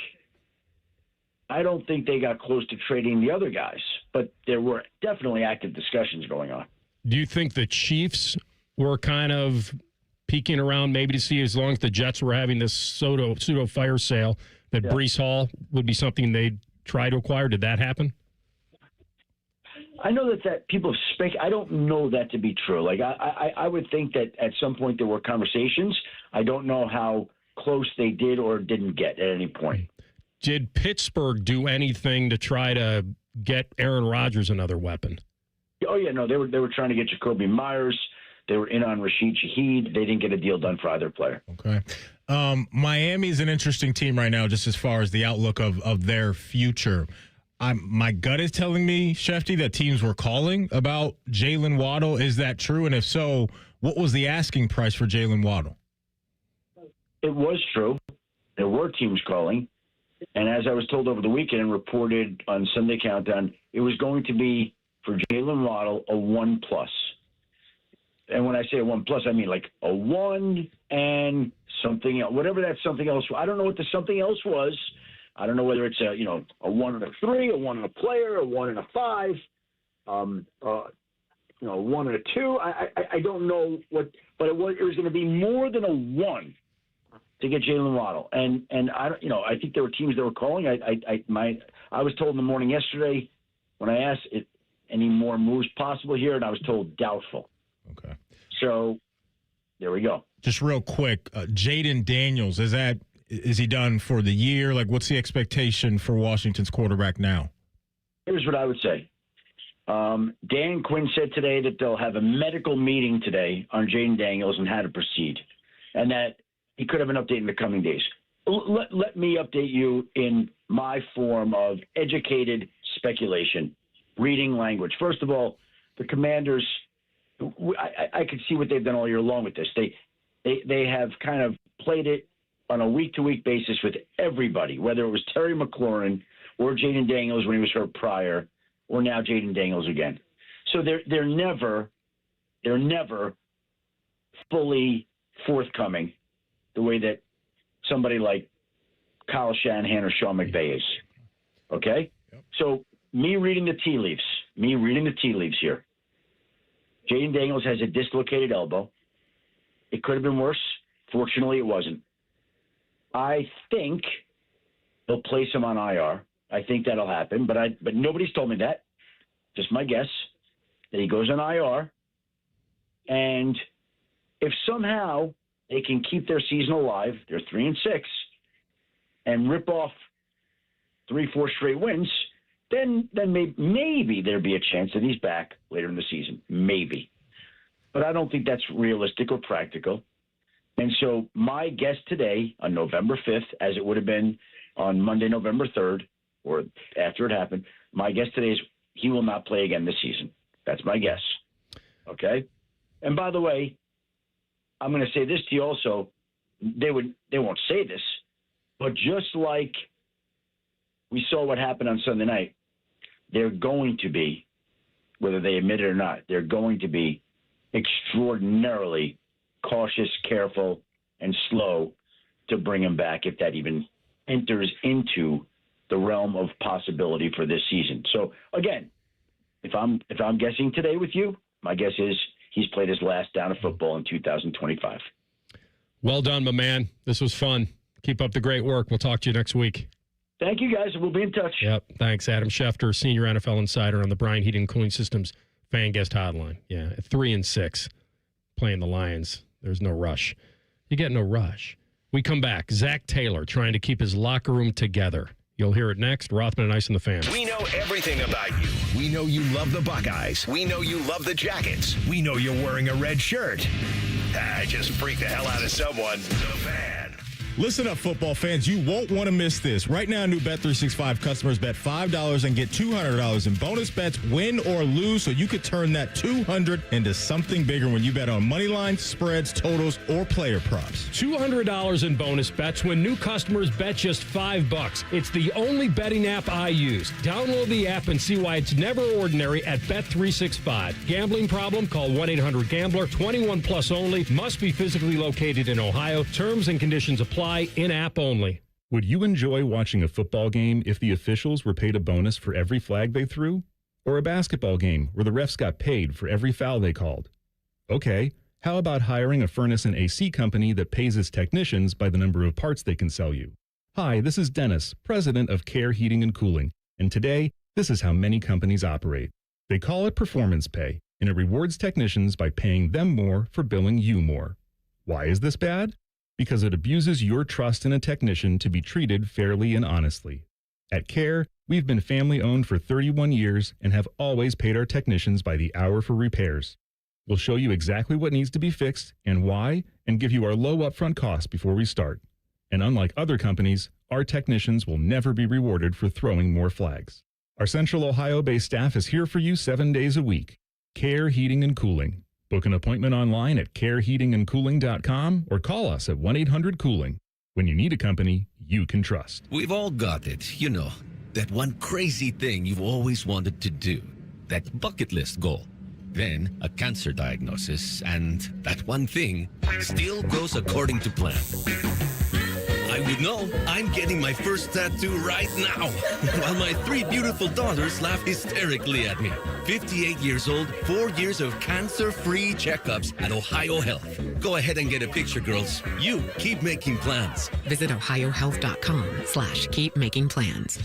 they got close to trading the other guys, but there were definitely active discussions going on. Do you think the Chiefs were kind of peeking around maybe to see, as long as the Jets were having this pseudo fire sale, that Breece Hall would be something they'd try to acquire? Did that happen? I know that people have I don't know that to be true. Like, I would think that at some point there were conversations. I don't know how close they did or didn't get at any point. Did Pittsburgh do anything to try to get Aaron Rodgers another weapon? Oh, yeah, no, they were trying to get Jacoby Myers. They were in on Rashid Shaheed. They didn't get a deal done for either player. Okay. Miami is an interesting team right now, just as far as the outlook of their future. My gut is telling me, Schefter, that teams were calling about Jalen Waddle. Is that true? And if so, what was the asking price for Jalen Waddle? It was true. There were teams calling. And as I was told over the weekend and reported on Sunday Countdown, it was going to be, for Jalen Waddle, a 1+. And when I say a 1+, I mean like a 1 and something else, whatever that something else. I don't know what the something else was. I don't know whether it's a 1 and a 3, a 1 and a player, a 1 and a 5, a 1 and a 2. I don't know what, but it was going to be more than a 1 to get Jalen Waddle. And I think there were teams that were calling. I was told in the morning yesterday when I asked if any more moves possible here, and I was told doubtful. Okay. So there we go. Just real quick, Jaden Daniels, is he done for the year? Like, what's the expectation for Washington's quarterback now? Here's what I would say. Dan Quinn said today that they'll have a medical meeting today on Jaden Daniels and how to proceed, and that he could have an update in the coming days. Let me update you in my form of educated speculation, reading language. First of all, the Commanders, I could see what they've done all year long with this. They have kind of played it on a week-to-week basis with everybody, whether it was Terry McLaurin or Jaden Daniels when he was hurt prior, or now Jaden Daniels again. So they're never fully forthcoming the way that somebody like Kyle Shanahan or Sean McVay is. Okay? Yep. So me reading the tea leaves here. Jaden Daniels has a dislocated elbow. It could have been worse. Fortunately, it wasn't. I think they'll place him on IR. I think that'll happen, but nobody's told me that. Just my guess that he goes on IR. And if somehow they can keep their season alive, they're 3-6, and rip off 3-4 straight wins, then maybe there'd be a chance that he's back later in the season. Maybe. But I don't think that's realistic or practical. And so my guess today on November 5th, as it would have been on Monday, November 3rd, or after it happened, my guess today is he will not play again this season. That's my guess. Okay? And by the way, I'm going to say this to you also. They won't say this, but just like we saw what happened on Sunday night, they're going to be, whether they admit it or not, they're going to be extraordinarily cautious, careful, and slow to bring him back if that even enters into the realm of possibility for this season. So again, if I'm guessing today with you, my guess is he's played his last down of football in 2025. Well done, my man. This was fun. Keep up the great work. We'll talk to you next week. Thank you, guys. We'll be in touch. Yep. Thanks, Adam Schefter, senior NFL insider on the Bryant Heating and Cooling Systems fan guest hotline. Yeah, at 3-6, playing the Lions. There's no rush. You get no rush. We come back. Zac Taylor trying to keep his locker room together. You'll hear it next. Rothman and Ice and the Fan. We know everything about you. We know you love the Buckeyes. We know you love the Jackets. We know you're wearing a red shirt. I just freaked the hell out of someone. The Fan. Listen up, football fans. You won't want to miss this. Right now, new Bet365 customers bet $5 and get $200 in bonus bets, win or lose, so you could turn that $200 into something bigger when you bet on money lines, spreads, totals, or player props. $200 in bonus bets when new customers bet just $5. It's the only betting app I use. Download the app and see why it's never ordinary at Bet365. Gambling problem? Call 1-800-GAMBLER. 21 plus only. Must be physically located in Ohio. Terms and conditions apply. In-app only. Would you enjoy watching a football game if the officials were paid a bonus for every flag they threw? Or a basketball game where the refs got paid for every foul they called? Okay, how about hiring a furnace and AC company that pays its technicians by the number of parts they can sell you? Hi, this is Dennis, president of Care Heating and Cooling, and today, this is how many companies operate. They call it performance pay, and it rewards technicians by paying them more for billing you more. Why is this bad? Because it abuses your trust in a technician to be treated fairly and honestly. At Care, we've been family-owned for 31 years and have always paid our technicians by the hour for repairs. We'll show you exactly what needs to be fixed and why, and give you our low upfront costs before we start. And unlike other companies, our technicians will never be rewarded for throwing more flags. Our Central Ohio-based staff is here for you 7 days a week. Care Heating and Cooling. Book an appointment online at careheatingandcooling.com or call us at 1-800-COOLING. When you need a company you can trust. We've all got it, you know, that one crazy thing you've always wanted to do, that bucket list goal. Then a cancer diagnosis, and that one thing still goes according to plan. I would know. I'm getting my first tattoo right now, while my 3 beautiful daughters laugh hysterically at me. 58 years old, 4 years of cancer-free checkups at Ohio Health. Go ahead and get a picture, girls. You keep making plans. Visit ohiohealth.com/keep making plans.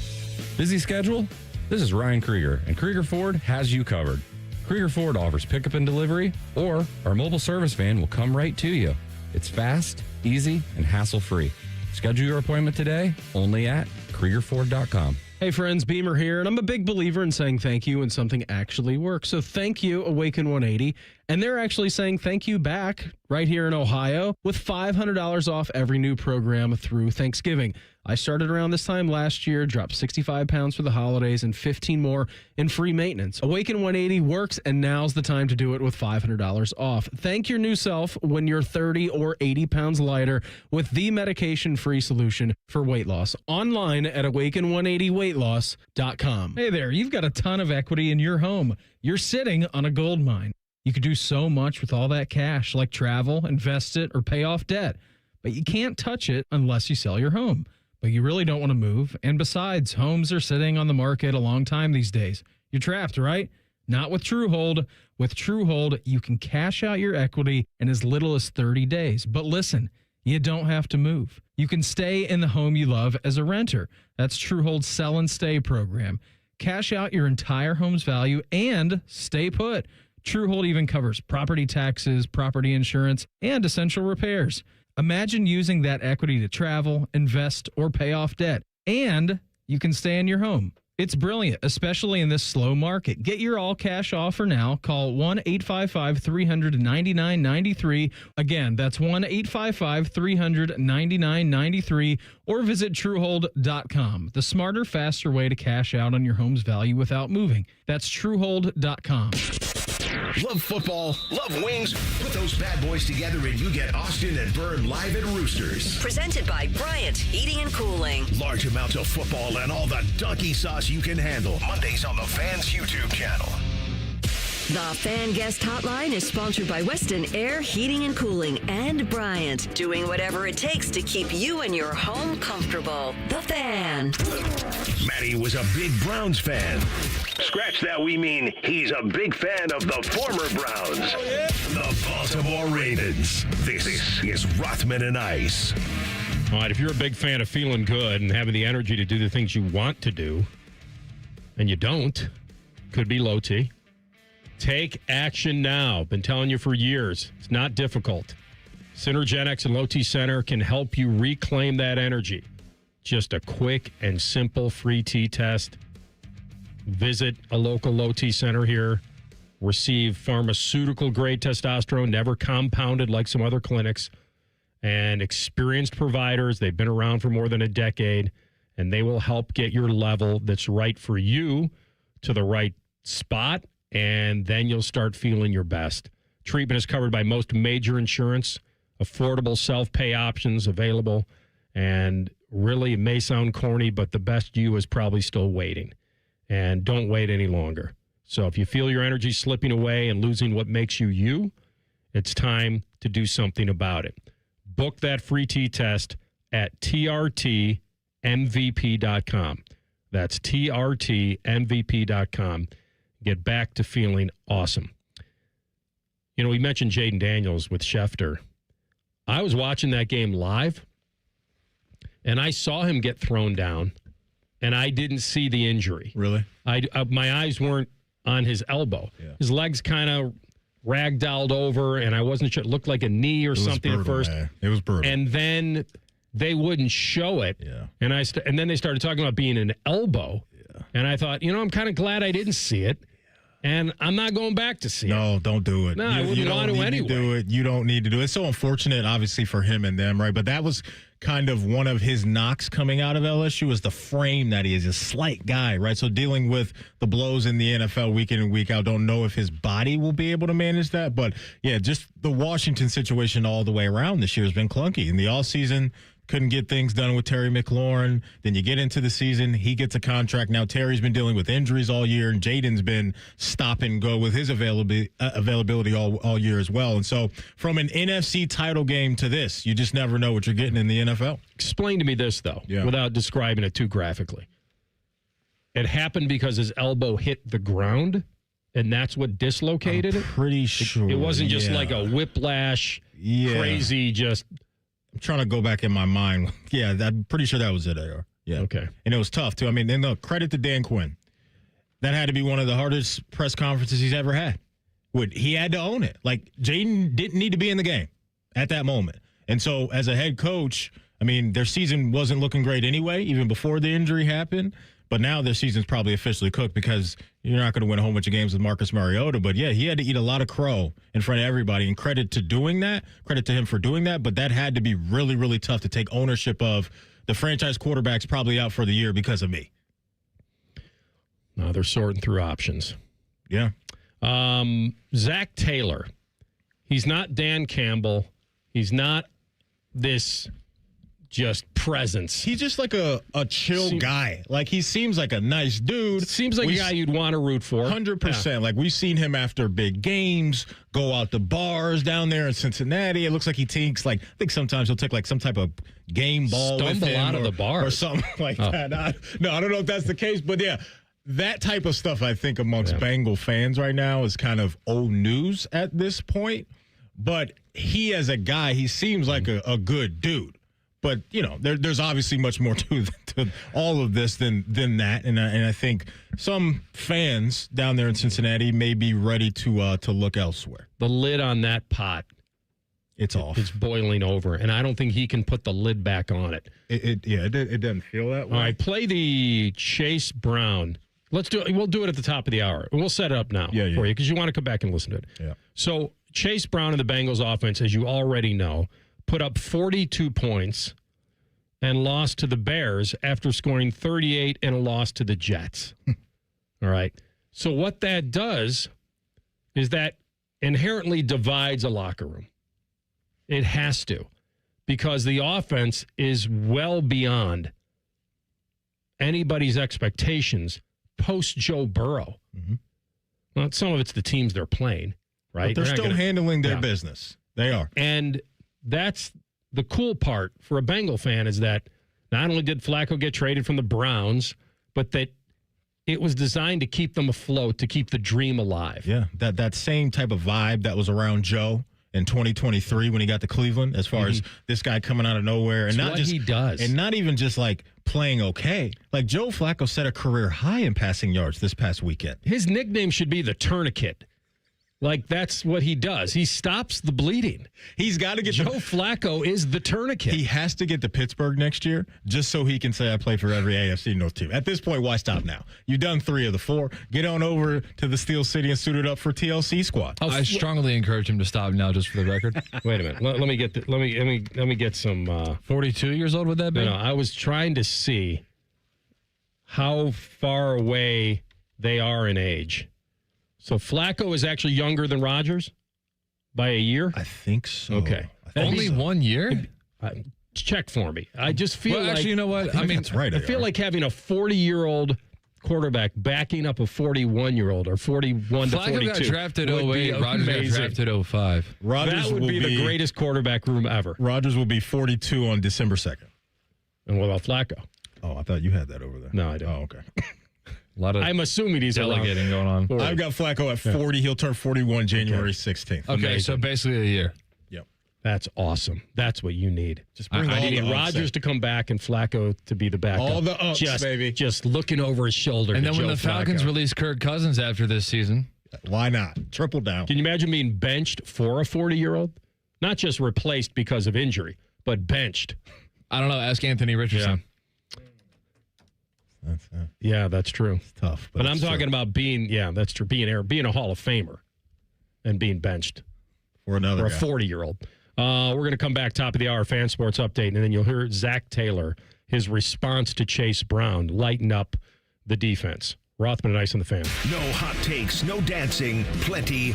Busy schedule? This is Ryan Krieger, and Krieger Ford has you covered. Krieger Ford offers pickup and delivery, or our mobile service van will come right to you. It's fast, easy, and hassle-free. Schedule your appointment today only at KriegerFord.com. Hey friends, Beamer here, and I'm a big believer in saying thank you when something actually works. So thank you, Awaken 180. And they're actually saying thank you back right here in Ohio with $500 off every new program through Thanksgiving. I started around this time last year, dropped 65 pounds for the holidays and 15 more in free maintenance. Awaken 180 works, and now's the time to do it with $500 off. Thank your new self when you're 30 or 80 pounds lighter with the medication-free solution for weight loss. Online at awaken180weightloss.com. Hey there, you've got a ton of equity in your home. You're sitting on a gold mine. You could do so much with all that cash, like travel, invest it, or pay off debt. But you can't touch it unless you sell your home. But you really don't want to move. And besides, homes are sitting on the market a long time these days. You're trapped, right? Not with TrueHold. With TrueHold, you can cash out your equity in as little as 30 days. But listen, you don't have to move. You can stay in the home you love as a renter. That's TrueHold's Sell and Stay program. Cash out your entire home's value and stay put. TrueHold even covers property taxes, property insurance, and essential repairs. Imagine using that equity to travel, invest, or pay off debt, and you can stay in your home. It's brilliant, especially in this slow market. Get your all-cash offer now. Call 1-855-300-9993. Again, that's 1-855-300-9993, or visit TrueHold.com. The smarter, faster way to cash out on your home's value without moving. That's TrueHold.com. Love football, love wings. Put those bad boys together and you get Austin and Byrne live at Roosters. Presented by Bryant Heating and Cooling. Large amounts of football and all the donkey sauce you can handle. Mondays on the Fans YouTube channel. The Fan Guest Hotline is sponsored by Weston Air Heating and Cooling and Bryant, doing whatever it takes to keep you and your home comfortable. The Fan. Matty was a big Browns fan. Scratch that, we mean he's a big fan of the former Browns. Oh, yeah? The Baltimore Ravens. This is Rothman and Ice. All right, if you're a big fan of feeling good and having the energy to do the things you want to do, and you don't, could be low T. Take action now. Been telling you for years. It's not difficult. Synergenics and Low T Center can help you reclaim that energy. Just a quick and simple free T test. Visit a local Low T Center here. Receive pharmaceutical-grade testosterone, never compounded like some other clinics. and experienced providers. They've been around for more than a decade, and they will help get your level that's right for you to the right spot, and then you'll start feeling your best. Treatment is covered by most major insurance, affordable self-pay options available, and really, it may sound corny, but the best you is probably still waiting. And don't wait any longer. So if you feel your energy slipping away and losing what makes you you, it's time to do something about it. Book that free T-test at trtmvp.com. That's trtmvp.com. Get back to feeling awesome. You know, we mentioned Jaden Daniels with Schefter. I was watching that game live, and I saw him get thrown down, and I didn't see the injury. Really? My eyes weren't on his elbow. Yeah. His legs kind of ragdolled over, and I wasn't sure. It looked like a knee or something brutal, at first. Man. It was brutal. And then they wouldn't show it. Yeah. And and then they started talking about being an elbow. Yeah. And I thought, I'm kind of glad I didn't see it. And I'm not going back to see it. No, don't do it. No, I wouldn't want to anyway. Do it. You don't need to do it. It's so unfortunate, obviously, for him and them, right? But that was kind of one of his knocks coming out of LSU was the frame that he is, a slight guy, right? So dealing with the blows in the NFL week in and week out, don't know if his body will be able to manage that. But, yeah, just the Washington situation all the way around this year has been clunky. In the offseason, couldn't get things done with Terry McLaurin. Then you get into the season, he gets a contract. Now Terry's been dealing with injuries all year, and Jaden's been stop and go with his availability all year as well. And so from an NFC title game to this, you just never know what you're getting in the NFL. Explain to me this, though, without describing it too graphically. It happened because his elbow hit the ground, and that's what dislocated it? Pretty sure. It wasn't just like a whiplash, crazy just... I'm trying to go back in my mind. Yeah, I'm pretty sure that was it, AR. Yeah. Okay. And it was tough, too. I mean, and look, credit to Dan Quinn. That had to be one of the hardest press conferences he's ever had. He had to own it. Like, Jaden didn't need to be in the game at that moment. And so, as a head coach, I mean, their season wasn't looking great anyway, even before the injury happened. But now their season's probably officially cooked because you're not going to win a whole bunch of games with Marcus Mariota. But, yeah, he had to eat a lot of crow in front of everybody. And credit to him for doing that. But that had to be really, really tough to take ownership of. The franchise quarterback's probably out for the year because of me. No, they're sorting through options. Yeah. Zac Taylor. He's not Dan Campbell. He's not this just presence. He's just like a chill guy. Like, he seems like a nice dude. Seems like a guy you'd want to root for. 100%. Yeah. Like, we've seen him after big games, go out to bars down there in Cincinnati. It looks like he takes, I think sometimes he'll take, some type of game ball Stumble with him out of the bar. Or something like that. I don't know if that's the case, but yeah. That type of stuff, I think, amongst Bengal fans right now is kind of old news at this point. But he, as a guy, he seems like a good dude. But, there's obviously much more to all of this than that. And I think some fans down there in Cincinnati may be ready to look elsewhere. The lid on that pot. It's off. It's boiling over. And I don't think he can put the lid back on it. It doesn't feel that way. All right, play the Chase Brown. Let's do it. We'll do it at the top of the hour. We'll set it up now for you because you want to come back and listen to it. Yeah. So Chase Brown and the Bengals offense, as you already know, put up 42 points and lost to the Bears after scoring 38 in a loss to the Jets. All right. So what that does is that inherently divides a locker room. It has to, because the offense is well beyond anybody's expectations post Joe Burrow. Mm-hmm. Well, some of it's the teams they're playing, right? But they're still handling their business. They are. And that's the cool part for a Bengal fan, is that not only did Flacco get traded from the Browns, but that it was designed to keep them afloat, to keep the dream alive. Yeah, that same type of vibe that was around Joe in 2023 when he got to Cleveland, as far as this guy coming out of nowhere. And not just he does. And not even just playing okay. Like, Joe Flacco set a career high in passing yards this past weekend. His nickname should be the Tourniquet. Like, that's what he does. He stops the bleeding. He's got to get Joe Flacco is the tourniquet. He has to get to Pittsburgh next year just so he can say I play for every AFC North team. At this point, why stop now? You've done 3 of the 4. Get on over to the Steel City and suit it up for TLC squad. I strongly encourage him to stop now, just for the record. Wait a minute. Let me get some. 42 years old would that be? No, I was trying to see how far away they are in age. So Flacco is actually younger than Rodgers by a year? I think so. Okay. Only 1 year? Check for me. I just feel like... Actually, you know what? I mean, that's right. I feel like having a 40-year-old quarterback backing up a 41-year-old or 41 to 42. Flacco got drafted 08. Rodgers got drafted 05. That would be the greatest quarterback room ever. Rodgers will be 42 on December 2nd. And what about Flacco? Oh, I thought you had that over there. No, I don't. Oh, okay. A lot of I'm assuming he's delegating going on. 40. I've got Flacco at 40. He'll turn 41 January 16th. Okay, Amazing. so basically a year. Yep. That's awesome. That's what you need. Just bring I need Rodgers to come back and Flacco to be the backup. All the ups, baby. Just looking over his shoulder. And to then when Joe the Falcons Flacco. release Kirk Cousins after this season. Why not? Triple down. Can you imagine being benched for a 40-year-old? Not just replaced because of injury, but benched. I don't know. Ask Anthony Richardson. Yeah, that's true. It's tough. But I'm it's talking true. about being, that's true, being a Hall of Famer and being benched for another for a 40-year-old. We're going to come back top of the hour, fan sports update, and then you'll hear Zac Taylor, his response to Chase Brown, lighten up the defense. Rothman and Ice on the Fan. No hot takes, no dancing, plenty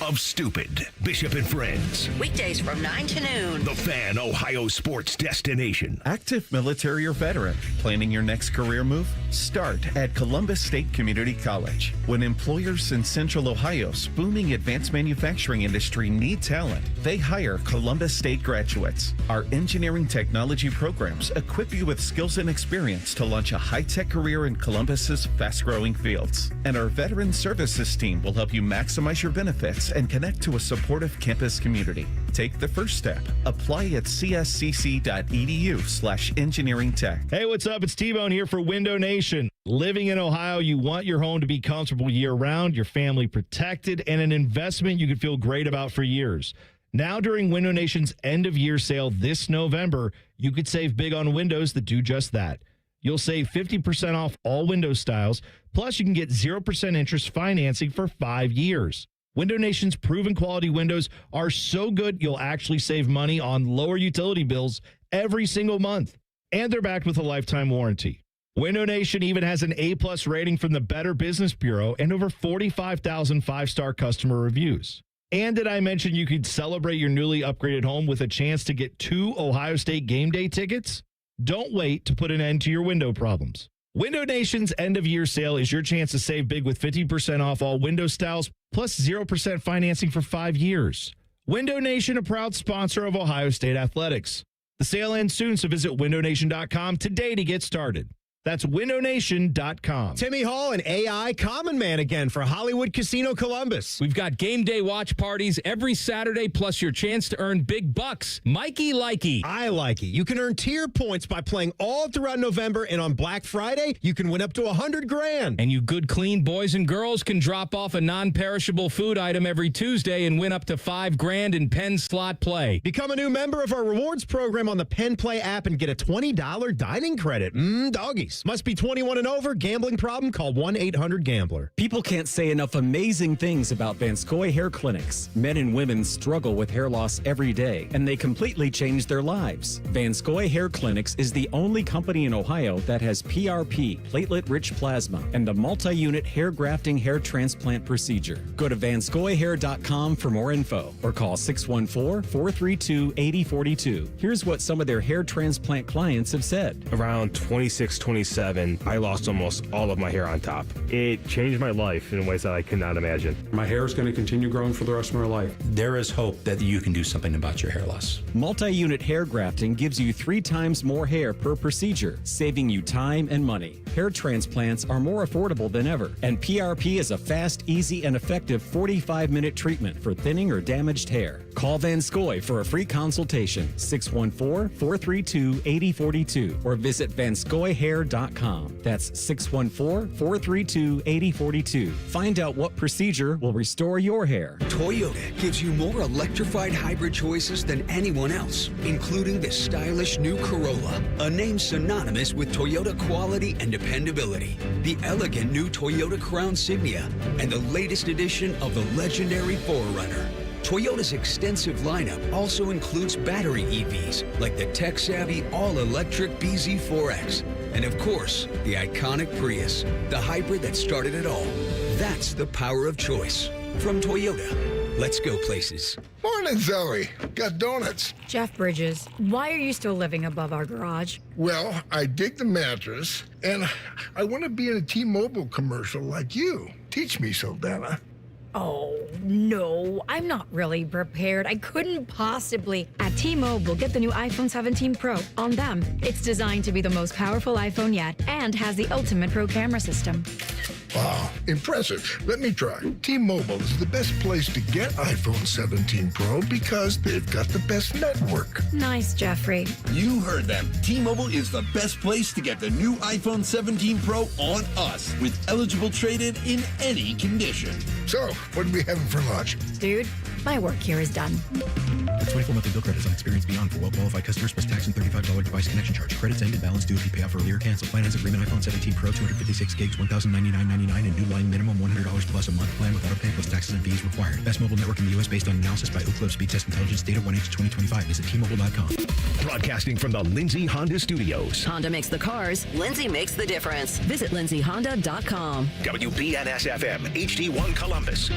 of stupid. Bishop and Friends. Weekdays from 9 to noon. The Fan, Ohio sports destination. Active military or veteran, planning your next career move? Start at Columbus State Community College. When employers in Central Ohio's booming advanced manufacturing industry need talent, they hire Columbus State graduates. Our engineering technology programs equip you with skills and experience to launch a high-tech career in Columbus's fast-growing fields. And our veteran services team will help you maximize your benefits and connect to a supportive campus community. Take the first step. Apply at cscc.edu/engineering tech. Hey, what's up? It's T-Bone here for Window Nation. Living in Ohio, you want your home to be comfortable year-round, your family protected, and an investment you can feel great about for years. Now, during Window Nation's end-of-year sale this November, you could save big on windows that do just that. You'll save 50% off all window styles, plus you can get 0% interest financing for 5 years. Window Nation's proven quality windows are so good you'll actually save money on lower utility bills every single month. And they're backed with a lifetime warranty. Window Nation even has an A-plus rating from the Better Business Bureau and over 45,000 five-star customer reviews. And did I mention you could celebrate your newly upgraded home with a chance to get 2 Ohio State game day tickets? Don't wait to put an end to your window problems. Window Nation's end-of-year sale is your chance to save big with 50% off all window styles, plus 0% financing for 5 years. Window Nation, a proud sponsor of Ohio State Athletics. The sale ends soon, so visit windownation.com today to get started. That's windownation.com. Timmy Hall and AI Common Man again for Hollywood Casino Columbus. We've got game day watch parties every Saturday, plus your chance to earn big bucks. Mikey Likey. I like it. You can earn tier points by playing all throughout November, and on Black Friday, you can win up to $100,000. And you good, clean boys and girls can drop off a non-perishable food item every Tuesday and win up to $5,000 in Penn slot play. Become a new member of our rewards program on the Penn Play app and get a $20 dining credit. Doggies. Must be 21 and over. Gambling problem? Call 1-800-GAMBLER. People can't say enough amazing things about Vanscoy Hair Clinics. Men and women struggle with hair loss every day, and they completely change their lives. Vanscoy Hair Clinics is the only company in Ohio that has PRP, platelet-rich plasma, and the multi-unit hair grafting hair transplant procedure. Go to vanscoyhair.com for more info, or call 614-432-8042. Here's what some of their hair transplant clients have said. Around 26-27, I lost almost all of my hair on top. It changed my life in ways that I could not imagine. My hair is going to continue growing for the rest of my life. There is hope that you can do something about your hair loss. Multi-unit hair grafting gives you 3 times more hair per procedure, saving you time and money. Hair transplants are more affordable than ever, and PRP is a fast, easy, and effective 45-minute treatment for thinning or damaged hair. Call Vanscoy for a free consultation, 614-432-8042, or visit vanscoyhair.com. That's 614-432-8042. Find out what procedure will restore your hair. Toyota gives you more electrified hybrid choices than anyone else, including the stylish new Corolla, a name synonymous with Toyota quality and dependability, the elegant new Toyota Crown Signia, and the latest edition of the legendary 4Runner. Toyota's extensive lineup also includes battery EVs like the tech-savvy all-electric BZ4X, and of course, the iconic Prius, the hybrid that started it all. That's the power of choice. From Toyota, let's go places. Morning, Zoe. Got donuts. Jeff Bridges, why are you still living above our garage? Well, I dig the mattress, and I want to be in a T-Mobile commercial like you. Teach me, Saldana. Oh, no, I'm not really prepared. I couldn't possibly. At T-Mobile, get the new iPhone 17 Pro. On them, it's designed to be the most powerful iPhone yet and has the ultimate pro camera system. Wow, impressive. Let me try. T-Mobile is the best place to get iPhone 17 Pro because they've got the best network. Nice, Jeffrey. You heard them. T-Mobile is the best place to get the new iPhone 17 Pro on us with eligible trade-in in any condition. So, what are we having for lunch? Dude, my work here is done. 24 monthly bill credits on experience beyond for well-qualified customers plus tax and $35 device connection charge. Credits end and balance due if you pay off earlier or cancel. Finance agreement iPhone 17 Pro 256 gigs, $1,099.99 and new line minimum $100 plus a month plan without a pay plus taxes and fees required. Best mobile network in the U.S. based on analysis by Oak Cliff Speed Test Intelligence data 1H2025. Visit T-Mobile.com. Broadcasting from the Lindsay Honda Studios. Honda makes the cars. Lindsay makes the difference. Visit lindsayhonda.com. WBNS-FM, HD1 Columbus.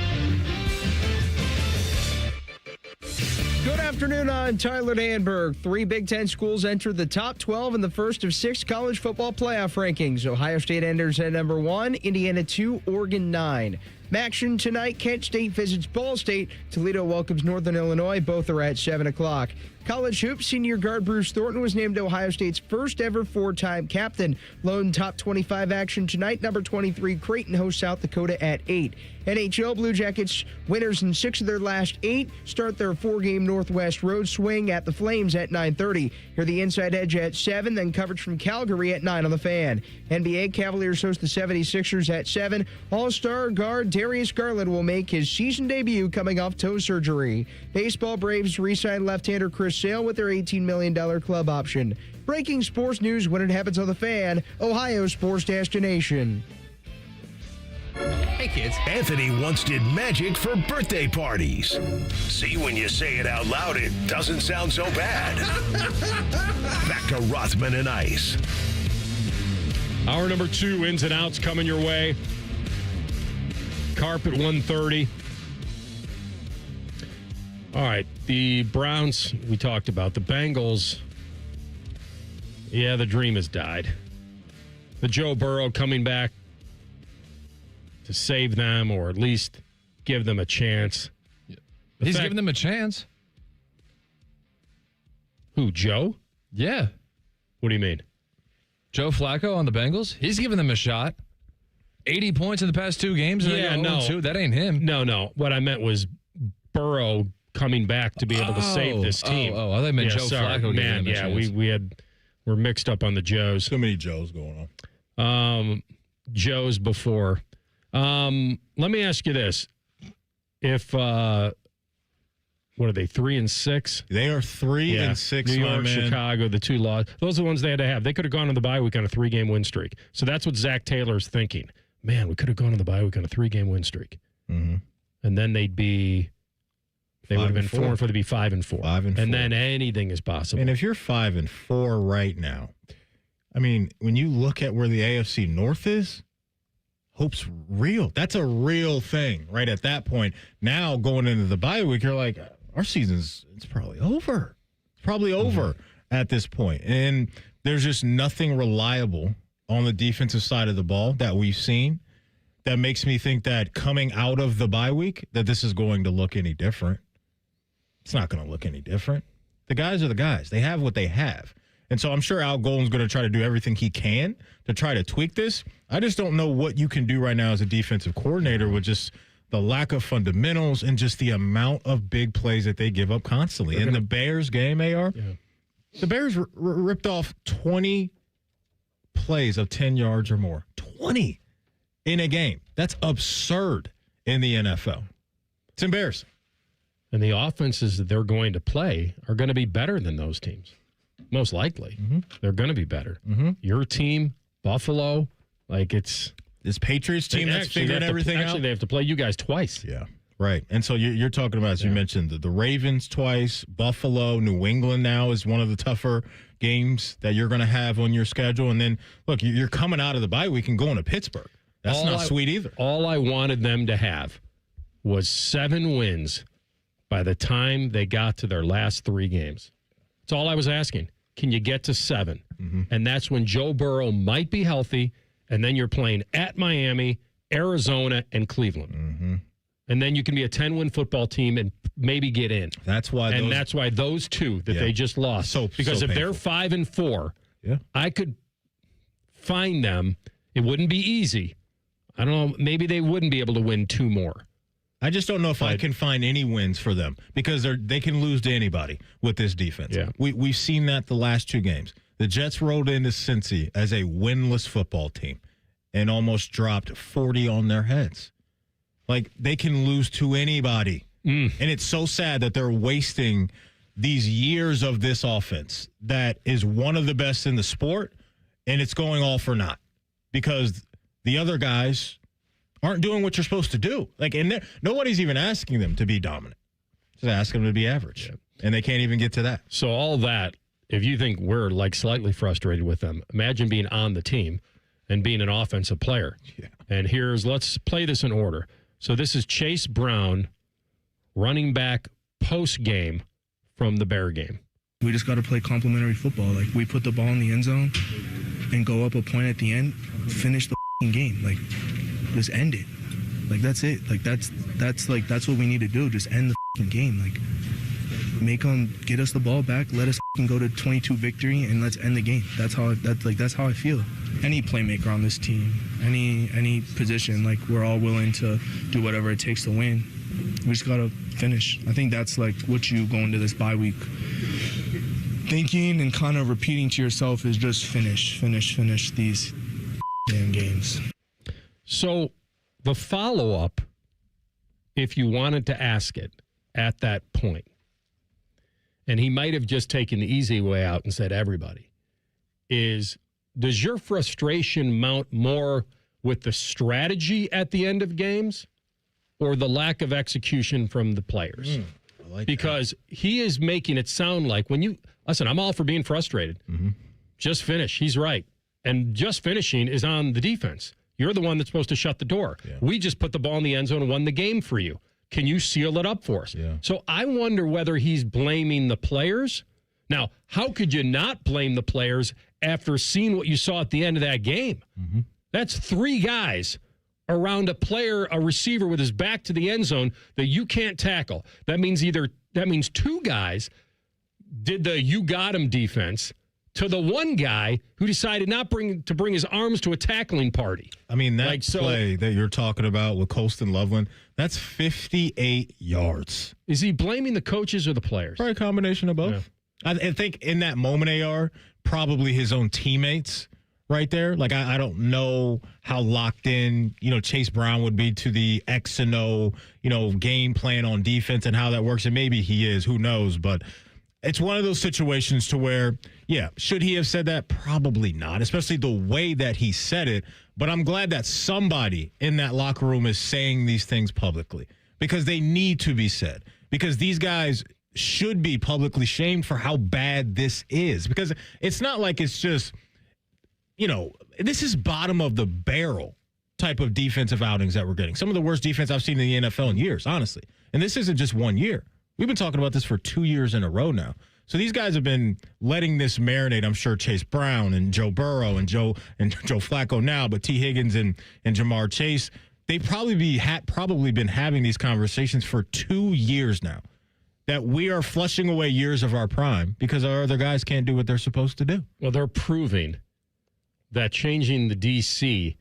Good afternoon, I'm Tyler Danberg. 3 Big Ten schools entered the top 12 in the first of 6 college football playoff rankings. Ohio State enters at number 1, Indiana 2, Oregon 9. Action tonight, Kent State visits Ball State. Toledo welcomes Northern Illinois. Both are at 7 o'clock. College hoops, senior guard Bruce Thornton was named Ohio State's first ever 4-time captain. Lone top 25 action tonight. Number 23, Creighton hosts South Dakota at 8. NHL Blue Jackets, winners in 6 of their last 8, start their 4-game Northwest road swing at the Flames at 9:30. Hear the Inside Edge at 7, then coverage from Calgary at 9 on the Fan. NBA Cavaliers host the 76ers at 7. All-star guard Darius Garland will make his season debut coming off toe surgery. Baseball Braves re-sign left-hander Chris Sale with their $18 million club option. Breaking sports news when it happens on the Fan, Ohio sports destination. Hey, kids. Anthony once did magic for birthday parties. See, when you say it out loud, it doesn't sound so bad. Back to Rothman and Ice. Hour number 2, ins and outs coming your way. Carp at 1:30. All right, the Browns, we talked about. The Bengals, yeah, the dream has died. The Joe Burrow coming back to save them or at least give them a chance. He's giving them a chance. Who, Joe? Yeah. What do you mean? Joe Flacco on the Bengals? He's giving them a shot. 80 points in the past 2 games. Yeah, no. 0-2. That ain't him. No. What I meant was Burrow coming back to be able to save this team. I thought you meant Joe Flacco. Man, yeah, we're mixed up on the Joes. So many Joes going on. Joes before. Let me ask you this. If, what are they, 3-6? They are 3-6. New York, Chicago, the 2 losses. Those are the ones they had to have. They could have gone on the bye week on a 3-game win streak. So that's what Zac Taylor's thinking. Man, we could have gone on the bye week on a 3-game win streak. Mm-hmm. And then they would have been 4 for to be 5-4. 5-4. And then anything is possible. And if you're 5-4 right now, I mean, when you look at where the AFC North is, hope's real. That's a real thing right at that point. Now going into the bye week, you're like, our it's probably over. It's probably over at this point. And there's just nothing reliable on the defensive side of the ball that we've seen that makes me think that coming out of the bye week that this is going to look any different. It's not going to look any different. The guys are the guys. They have what they have. And so I'm sure Al Golden's going to try to do everything he can to try to tweak this. I just don't know what you can do right now as a defensive coordinator with just the lack of fundamentals and just the amount of big plays that they give up constantly. In the Bears game, AR, the Bears ripped off 20 plays of 10 yards or more. 20 in a game. That's absurd in the NFL. It's embarrassing. And the offenses that they're going to play are going to be better than those teams. Most likely. They're going to be better. Your team, Buffalo, it's this Patriots team that's figuring everything out. Actually, they have to play you guys twice. Yeah, right. And so you're talking about, as you mentioned, the Ravens twice, Buffalo, New England now is one of the tougher games that you're going to have on your schedule. And then, look, you're coming out of the bye week and going to Pittsburgh. That's not sweet either. All I wanted them to have was 7 wins by the time they got to their last 3 games. That's all I was asking. Can you get to 7? And that's when Joe Burrow might be healthy, and then you're playing at Miami, Arizona, and Cleveland. And then you can be a 10-win football team and maybe get in. That's why those 2 that they just lost. Because if they're 5-4, I could find them. It wouldn't be easy. I don't know. Maybe they wouldn't be able to win 2 more. I just don't know if I can find any wins for them because they can lose to anybody with this defense. Yeah. We've seen that the last 2 games. The Jets rolled into Cincy as a winless football team and almost dropped 40 on their heads. They can lose to anybody. And it's so sad that they're wasting these years of this offense that is one of the best in the sport, and it's going all for naught because the other guys aren't doing what you're supposed to do. And nobody's even asking them to be dominant. Just asking them to be average. And they can't even get to that. So all that, if you think we're slightly frustrated with them, imagine being on the team and being an offensive player. And let's play this in order. So this is Chase Brown, running back post-game from the Bear game. We just got to play complimentary football. We put the ball in the end zone and go up a point at the end, finish the game. Just end it. That's it. That's what we need to do. Just end the game. Make them get us the ball back. Let us go to 22 victory and let's end the game. That's how I feel. Any playmaker on this team, any position, we're all willing to do whatever it takes to win. We just gotta finish. I think that's what you go into this bye week thinking and kind of repeating to yourself is just finish these damn games. So the follow-up, if you wanted to ask it at that point, and he might have just taken the easy way out and said everybody, does your frustration mount more with the strategy at the end of games or the lack of execution from the players? Because he is making it sound like listen, I'm all for being frustrated. Just finish. He's right. And just finishing is on the defense. You're the one that's supposed to shut the door. We just put the ball in the end zone and won the game for you. Can you seal it up for us? So I wonder whether he's blaming the players. Now, how could you not blame the players after seeing what you saw at the end of that game? That's 3 guys around a receiver with his back to the end zone that you can't tackle. That means 2 guys did the you got him defense to the 1 guy who decided not to bring his arms to a tackling party. I mean, that play that you're talking about with Colston Loveland, that's 58 yards. Is he blaming the coaches or the players? Probably a combination of both. I think in that moment, AR, probably his own teammates right there. I don't know how locked in, Chase Brown would be to the X and O, game plan on defense and how that works. And maybe he is, who knows, but it's one of those situations to where, should he have said that? Probably not, especially the way that he said it. But I'm glad that somebody in that locker room is saying these things publicly because they need to be said. Because these guys should be publicly shamed for how bad this is. Because it's not like it's just, this is bottom of the barrel type of defensive outings that we're getting. Some of the worst defense I've seen in the NFL in years, honestly. And this isn't just 1 year. We've been talking about this for 2 years in a row now. So these guys have been letting this marinate. I'm sure Chase Brown and Joe Burrow and Joe Flacco now, but T. Higgins and Jamar Chase, they've probably been having these conversations for 2 years now. that we are flushing away years of our prime because our other guys can't do what they're supposed to do. Well, they're proving that changing the DC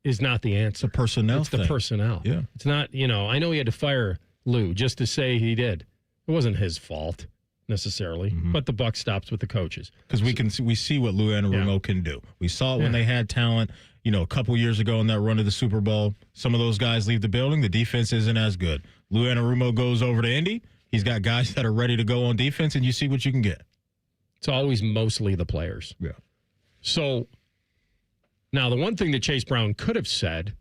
is not the answer. The personnel It's thing. the personnel. Yeah. It's not, I know he had to fire Lou just to say he did. It wasn't his fault necessarily, but the buck stops with the coaches. Because we see what Lou Anarumo can do. We saw it when they had talent, a couple years ago in that run to the Super Bowl. Some of those guys leave the building. The defense isn't as good. Lou Anarumo goes over to Indy. He's got guys that are ready to go on defense, and you see what you can get. It's always mostly the players. Yeah. So now the one thing that Chase Brown could have said,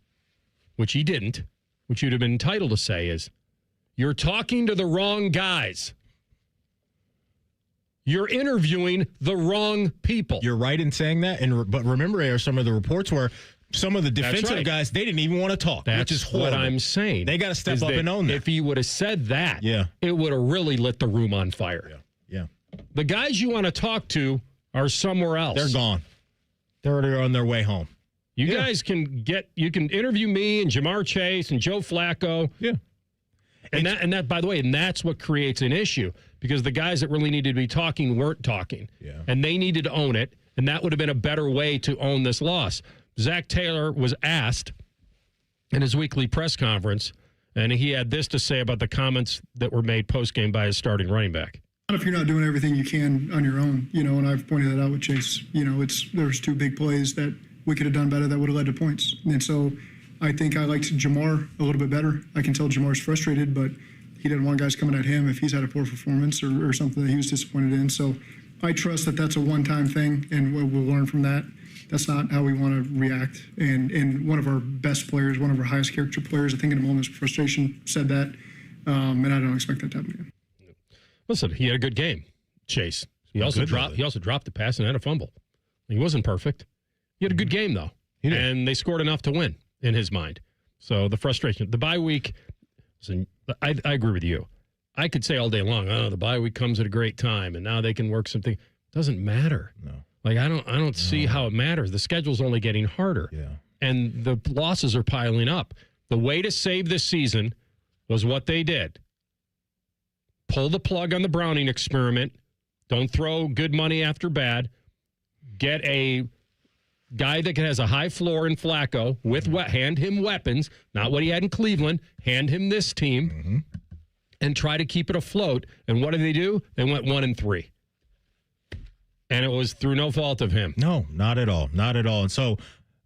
which he didn't, which you'd have been entitled to say is, you're talking to the wrong guys. You're interviewing the wrong people. You're right in saying that. But remember, some of the reports were some of the defensive guys, they didn't even want to talk, which is horrible. What I'm saying. They got to step up and own that. If he would have said that, yeah, it would have really lit the room on fire. Yeah. The guys you want to talk to are somewhere else. They're gone. They're already on their way home. You guys can interview me and Jamar Chase and Joe Flacco. Yeah. And that, by the way, and that's what creates an issue because the guys that really needed to be talking weren't talking. Yeah. And they needed to own it. And that would have been a better way to own this loss. Zac Taylor was asked in his weekly press conference, and he had this to say about the comments that were made post-game by his starting running back. If you're not doing everything you can on your own, and I've pointed that out with Chase, there's two big plays that we could have done better that would have led to points. And so I think I liked Jamar a little bit better. I can tell Jamar's frustrated, but he didn't want guys coming at him if he's had a poor performance or something that he was disappointed in. So I trust that that's a one-time thing, and we'll learn from that. That's not how we want to react. And one of our best players, one of our highest character players, I think in a moment of frustration said that, and I don't expect that to happen again. Listen, he had a good game, Chase. He also dropped the pass and had a fumble. He wasn't perfect. He had a good game, though. And they scored enough to win, in his mind. So the frustration. The bye week, listen, I agree with you. I could say all day long, the bye week comes at a great time, and now they can work something. Doesn't matter. No. Like, I don't see how it matters. The schedule's only getting harder. Yeah. And the losses are piling up. The way to save this season was what they did. Pull the plug on the Browning experiment. Don't throw good money after bad. Get a guy that has a high floor in Flacco hand him weapons, not what he had in Cleveland, hand him this team, and try to keep it afloat. And what did they do? They went 1-3. And it was through no fault of him. No, not at all. Not at all. And so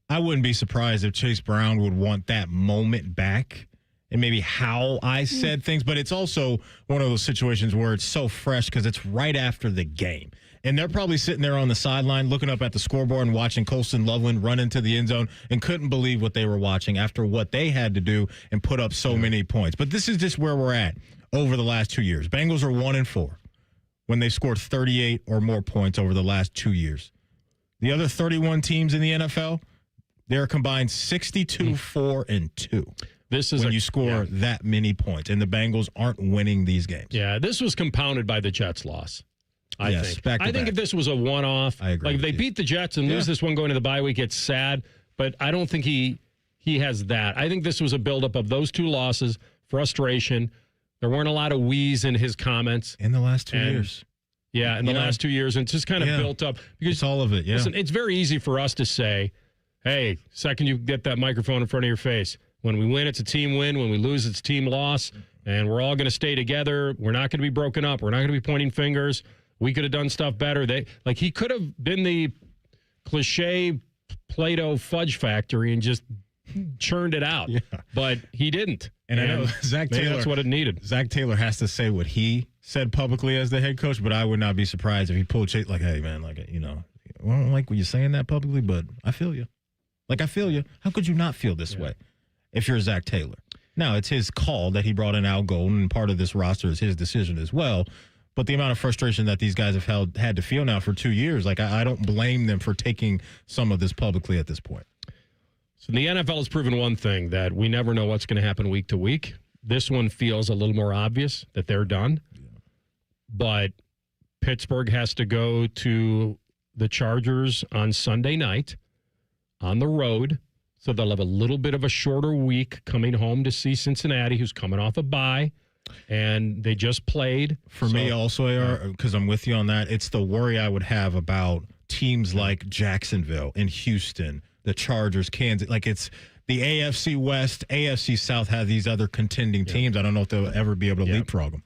I wouldn't be surprised if Chase Brown would want that moment back and maybe how I said things. But it's also one of those situations where it's so fresh because it's right after the game. And they're probably sitting there on the sideline looking up at the scoreboard and watching Colston Loveland run into the end zone and couldn't believe what they were watching after what they had to do and put up so many points. But this is just where we're at over the last 2 years. Bengals are 1-4 when they've scored 38 or more points over the last 2 years. The other 31 teams in the NFL, they're combined 62-4-2. This is when you score that many points, and the Bengals aren't winning these games. Yeah, this was compounded by the Jets' loss. I think if this was a one-off, like if they beat the Jets and lose this one going to the bye week, it's sad. But I don't think he has that. I think this was a buildup of those two losses, frustration. There weren't a lot of wheeze in his comments in the last 2 years. Yeah, in the last 2 years, and it's just kind of built up because it's all of it. Yeah, listen, it's very easy for us to say, "Hey, second you get that microphone in front of your face. When we win, it's a team win. When we lose, it's a team loss. And we're all going to stay together. We're not going to be broken up. We're not going to be pointing fingers. We could have done stuff better." He could have been the cliche Play-Doh fudge factory and just churned it out. Yeah. But he didn't. And I know Zac Taylor, that's what it needed. Zac Taylor has to say what he said publicly as the head coach, but I would not be surprised if he pulled Chase like, "Hey, man, I don't like when you're saying that publicly, but I feel you. I feel you. How could you not feel this way if you're Zac Taylor?" Now, it's his call that he brought in Al Golden, and part of this roster is his decision as well. But the amount of frustration that these guys have had to feel now for 2 years, I don't blame them for taking some of this publicly at this point. So the NFL has proven one thing, that we never know what's going to happen week to week. This one feels a little more obvious that they're done. Yeah. But Pittsburgh has to go to the Chargers on Sunday night on the road. So they'll have a little bit of a shorter week coming home to see Cincinnati, who's coming off a bye. and they just played. For me also, because I'm with you on that, it's the worry I would have about teams like Jacksonville and Houston, the Chargers, Kansas. Like, it's the AFC West, AFC South have these other contending teams. I don't know if they'll ever be able to leapfrog them.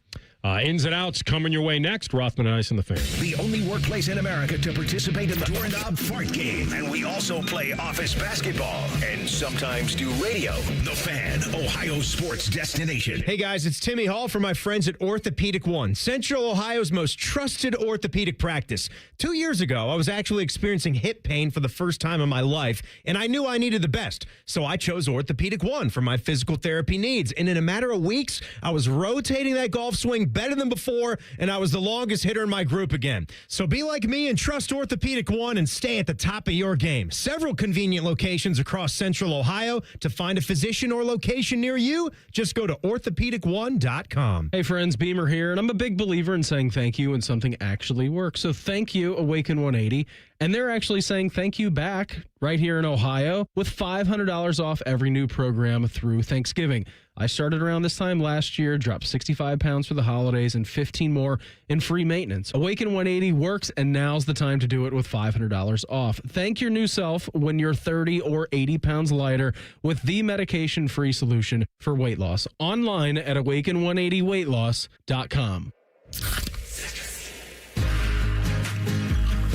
Ins and outs coming your way next. Rothman and Ice and the Fan. The only workplace in America to participate in the Doorknob Fart Game. And we also play office basketball and sometimes do radio. The Fan, Ohio sports destination. Hey guys, it's Timmy Hall from my friends at Orthopedic One, Central Ohio's most trusted orthopedic practice. 2 years ago, I was actually experiencing hip pain for the first time in my life, and I knew I needed the best. So I chose Orthopedic One for my physical therapy needs. And in a matter of weeks, I was rotating that golf swing better than before, and I was the longest hitter in my group again. So be like me and trust Orthopedic One and stay at the top of your game. Several convenient locations across Central Ohio. To find a physician or location near you, just go to orthopedic1.com. Hey friends, Beamer here, and I'm a big believer in saying thank you when something actually works. So thank you, Awaken 180. And they're actually saying thank you back right here in Ohio with $500 off every new program through Thanksgiving. I started around this time last year, dropped 65 pounds for the holidays, and 15 more in free maintenance. Awaken 180 works, and now's the time to do it with $500 off. Thank your new self when you're 30 or 80 pounds lighter with the medication-free solution for weight loss. Online at awaken180weightloss.com.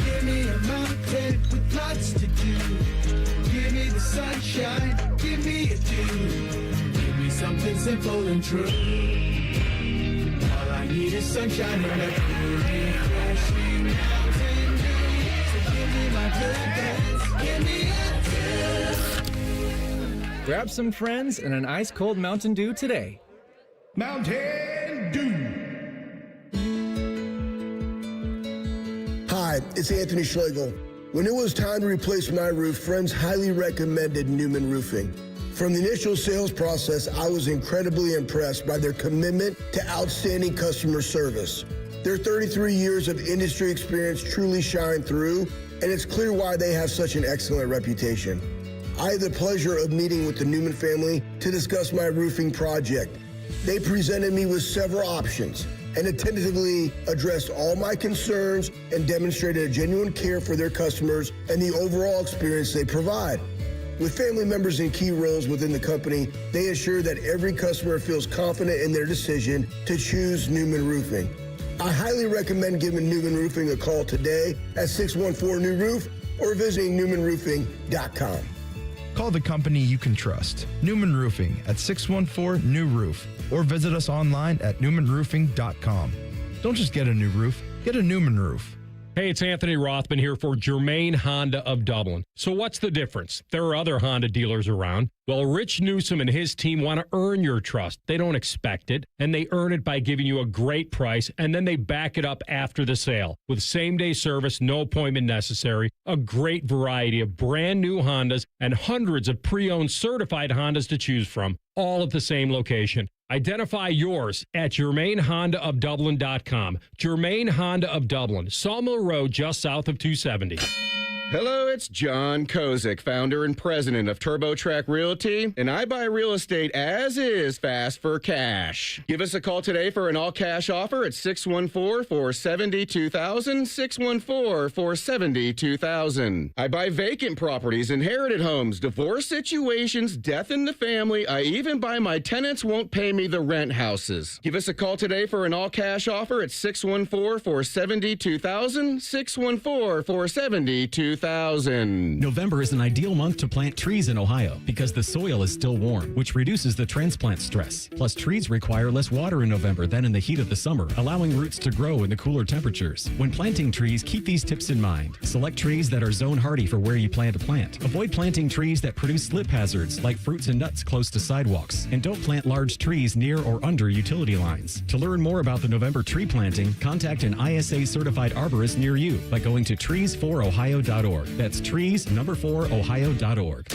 Give me a mountain with lots to do. Give me the sunshine, give me a dew. Give me something simple and true. All I need is sunshine and a cool, refreshing mountain dew. So give me my goodness, give me a dew. Grab some friends and an ice cold Mountain Dew today. Mountain Dew. Hi, it's Anthony Schlegel. When it was time to replace my roof, friends highly recommended Newman Roofing. From the initial sales process, I was incredibly impressed by their commitment to outstanding customer service. Their 33 years of industry experience truly shine through, and it's clear why they have such an excellent reputation. I had the pleasure of meeting with the Newman family to discuss my roofing project. They presented me with several options and attentively addressed all my concerns and demonstrated a genuine care for their customers and the overall experience they provide. With family members in key roles within the company, they ensure that every customer feels confident in their decision to choose Newman Roofing. I highly recommend giving Newman Roofing a call today at 614-NEW-ROOF or visiting newmanroofing.com. Call the company you can trust, Newman Roofing, at 614-NEW-ROOF, or visit us online at newmanroofing.com. Don't just get a new roof, get a Newman roof. Hey, it's Anthony Rothman here for Germain Honda of Dublin. So what's the difference? There are other Honda dealers around. Well, Rich Newsom and his team want to earn your trust. They don't expect it, and they earn it by giving you a great price, and then they back it up after the sale. With same-day service, no appointment necessary, a great variety of brand new Hondas, and hundreds of pre-owned certified Hondas to choose from, all at the same location. Identify yours at GermainHondaofDublin.com. Germain Honda of Dublin, Sawmill Road, just south of 270. Hello, it's John Kozik, founder and president of TurboTrack Realty, and I buy real estate as is fast for cash. Give us a call today for an all-cash offer at 614-470-2000, 614-470-2000. I buy vacant properties, inherited homes, divorce situations, death in the family. I even buy my tenants won't pay me the rent houses. Give us a call today for an all-cash offer at 614-470-2000, 614-470-2000. November is an ideal month to plant trees in Ohio because the soil is still warm, which reduces the transplant stress. Plus, trees require less water in November than in the heat of the summer, allowing roots to grow in the cooler temperatures. When planting trees, keep these tips in mind. Select trees that are zone hardy for where you plan to plant. Avoid planting trees that produce slip hazards like fruits and nuts close to sidewalks. And don't plant large trees near or under utility lines. To learn more about the November tree planting, contact an ISA certified arborist near you by going to trees4ohio.org. That's trees4ohio.org.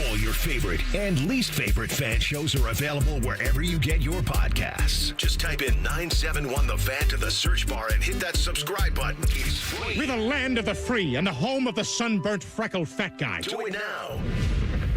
All your favorite and least favorite fan shows are available wherever you get your podcasts. Just type in 971 The Fan to the search bar and hit that subscribe button. It's free. We're the land of the free and the home of the sunburnt, freckled fat guy. Do it now.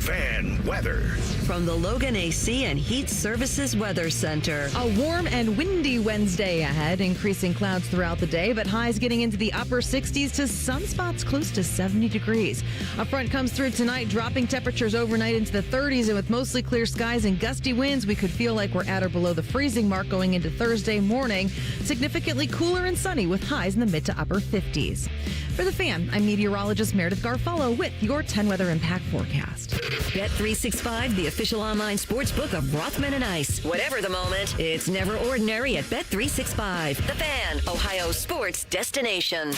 Fan weather. From the Logan AC and Heat Services Weather Center. A warm and windy Wednesday ahead, increasing clouds throughout the day, but highs getting into the upper 60s to some spots close to 70 degrees. A front comes through tonight, dropping temperatures overnight into the 30s, and with mostly clear skies and gusty winds, we could feel like we're at or below the freezing mark going into Thursday morning. Significantly cooler and sunny with highs in the mid to upper 50s. For the Fan, I'm meteorologist Meredith Garfolo with your 10 weather impact forecast. Bet365, the official online sports book of Rothman and Ice. Whatever the moment, it's never ordinary at Bet365. The Fan, Ohio sports destination.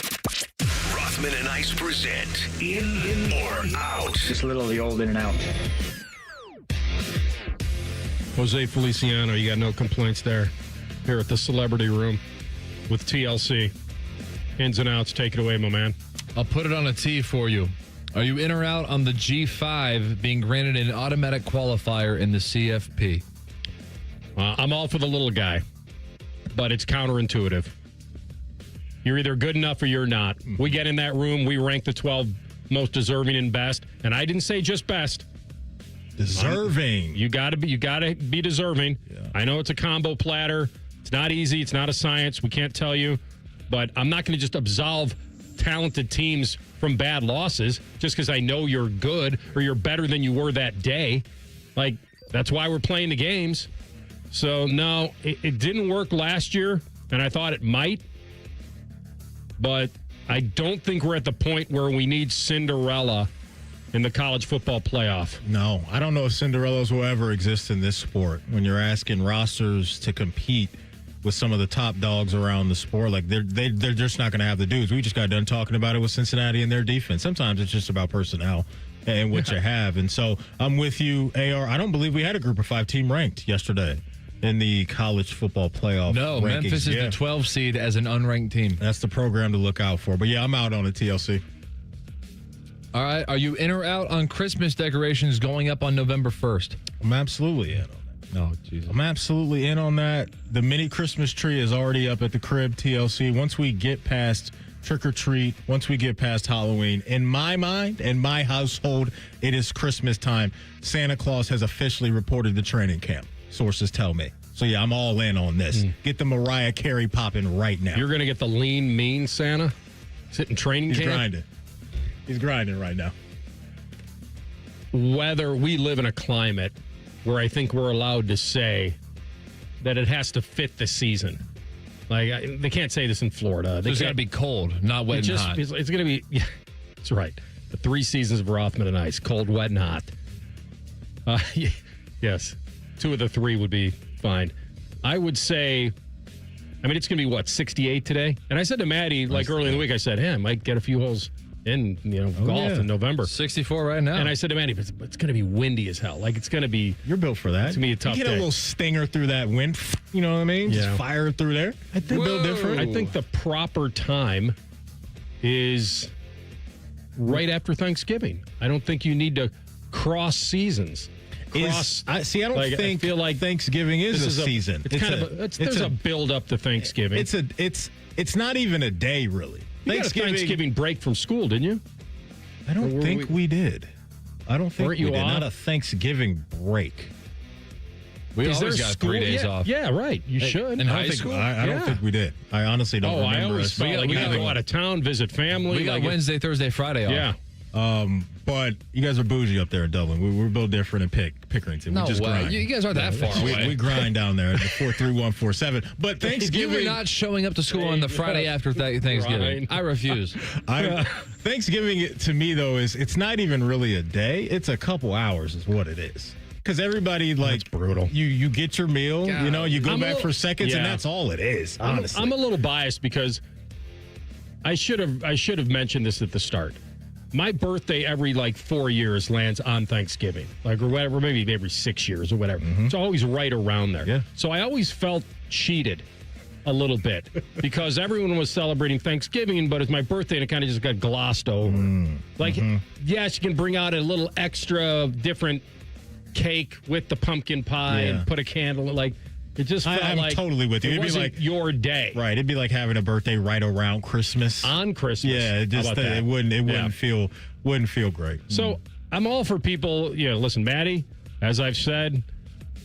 Rothman and Ice present In or Out. Just a little of the old in and out. Jose Feliciano, you got no complaints there. Here at the Celebrity Room with TLC. Ins and outs, take it away, my man. I'll put it on a tee for you. Are you in or out on the G5 being granted an automatic qualifier in the CFP? I'm all for the little guy, but it's counterintuitive. You're either good enough or you're not. We get in that room, we rank the 12 most deserving and best, and I didn't say just best. Deserving. You gotta be deserving. Yeah. I know it's a combo platter. It's not easy. It's not a science. We can't tell you. But I'm not going to just absolve talented teams from bad losses just because I know you're good or you're better than you were that day. Like, that's why we're playing the games. So, no, it didn't work last year, and I thought it might. But I don't think we're at the point where we need Cinderella in the college football playoff. No, I don't know if Cinderellas will ever exist in this sport. When you're asking rosters to compete with some of the top dogs around the sport, like they're just not going to have the dudes. We just got done talking about it with Cincinnati and their defense. Sometimes it's just about personnel and what you have. And so I'm with you, AR. I don't believe we had a group of 5 team ranked yesterday in the college football playoff. No, rankings. Memphis is the 12 seed as an unranked team. That's the program to look out for. But yeah, I'm out on the TLC. All right. Are you in or out on Christmas decorations going up on November 1st? I'm absolutely in on that. Oh, Jesus. I'm absolutely in on that. The mini Christmas tree is already up at the crib, TLC. Once we get past trick or treat, once we get past Halloween, in my mind, in my household, it is Christmas time. Santa Claus has officially reported the training camp, sources tell me. So, yeah, I'm all in on this. Get the Mariah Carey popping right now. You're going to get the lean, mean Santa sitting training camp? He's grinding. He's grinding right now. Whether we live in a climate where I think we're allowed to say that it has to fit the season. Like, they can't say this in Florida. So it's got to be cold, not wet and hot. It's going to be, yeah, that's right. The 3 seasons of Rothman and Ice, cold, wet, and hot. Yes, 2 of the 3 would be fine. I would say, I mean, it's going to be, what, 68 today? And I said to Maddie, like early in the week, I said, hey, I might get a few holes in, golf in November. 64 right now. And I said to Manny, but it's going to be windy as hell. Like, it's going to be... You're built for that. It's going to be a tough day. You get a little stinger through that wind, you know what I mean? Yeah. Just fire through there. I think built different. I think the proper time is right after Thanksgiving. I don't think you need to cross seasons. I feel like Thanksgiving is a season. There's a build up to Thanksgiving. It's not even a day, really. You got a Thanksgiving break from school, didn't you? I don't think we did. I don't think we did. Off? Not a Thanksgiving break. We always got 3 days off. Yeah, right. You should. In high school? I don't think we did. I honestly don't remember. I always felt like you got to go out of town, visit family. We got Wednesday, Thursday, Friday off. Yeah. But you guys are bougie up there in Dublin. We're built different in Pickerington. No we just way. grind. You guys aren't that far away. We grind down there at the 43147. But Thanksgiving, you were not showing up to school on the Friday after Thanksgiving. I refuse. Thanksgiving to me though it's not even really a day. It's a couple hours is what it is. Because everybody that's brutal. You get your meal. God. You go back for seconds, and that's all it is. Honestly, I'm a little biased because I should have mentioned this at the start. My birthday every 4 years lands on Thanksgiving, or whatever, maybe every 6 years or whatever. It's always right around there. Yeah. So I always felt cheated a little bit because everyone was celebrating Thanksgiving, but it's my birthday and it kind of just got glossed over. Yes, you can bring out a little extra different cake with the pumpkin pie and put a candle. It just felt I'm totally with you. It'd be like your day, right? It'd be like having a birthday right around Christmas. On Christmas, yeah. It just it wouldn't feel great. So I'm all for people. Listen, Maddie, as I've said,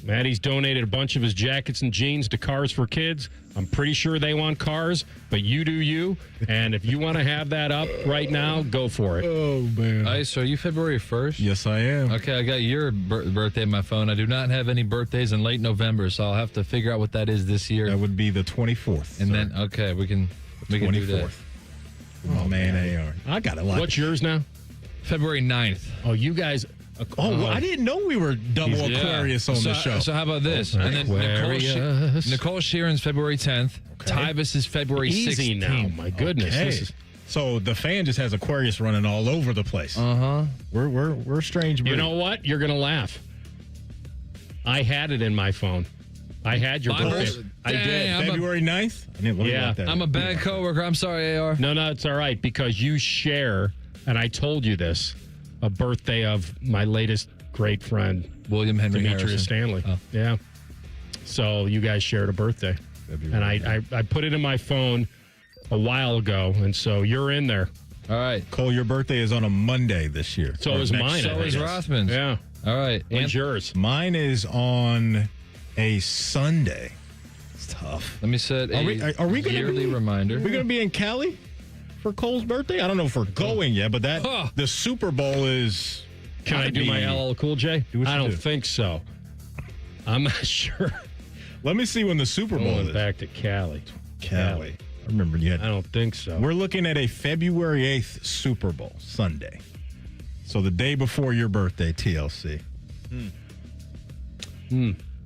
Maddie's donated a bunch of his jackets and jeans to Cars for Kids. I'm pretty sure they want cars, but you do you. And if you want to have that up right now, go for it. Oh, man. Ice, are you February 1st? Yes, I am. Okay, I got your birthday in my phone. I do not have any birthdays in late November, so I'll have to figure out what that is this year. That would be the 24th. And then, okay, we can do that. Oh, man, AR. I got it. What's yours now? February 9th. Oh, you guys... well, I didn't know we were double Aquarius on the show. So how about this? Okay. And then Nicole Sheeran's February 10th. Okay. Tyvus is February 16th. Easy now. My goodness. Okay. So the fan just has Aquarius running all over the place. Uh-huh. We're strange. You know what? You're going to laugh. I had it in my phone. I had your birthday. I did. February 9th? I didn't look at that. I'm a bad coworker. I'm sorry, AR. No, it's all right because you share, and I told you this, a birthday of my latest great friend, William Henry Demetrius Harrison. Stanley. Oh. Yeah. So you guys shared a birthday. And I put it in my phone a while ago, and so you're in there. All right. Cole, your birthday is on a Monday this year. So is mine. So is Rothman's. Yeah. All right. When's yours? Mine is on a Sunday. It's tough. Let me set Are we gonna yearly reminder. We're going to be in Cali for Cole's birthday? I don't know if we're going yet, but the Super Bowl is... Can I do my LL Cool J? I don't think so. I'm not sure. Let me see when the Super Bowl is. Back to Cali. I remember you had... I don't think so. We're looking at a February 8th Super Bowl, Sunday. So the day before your birthday, TLC.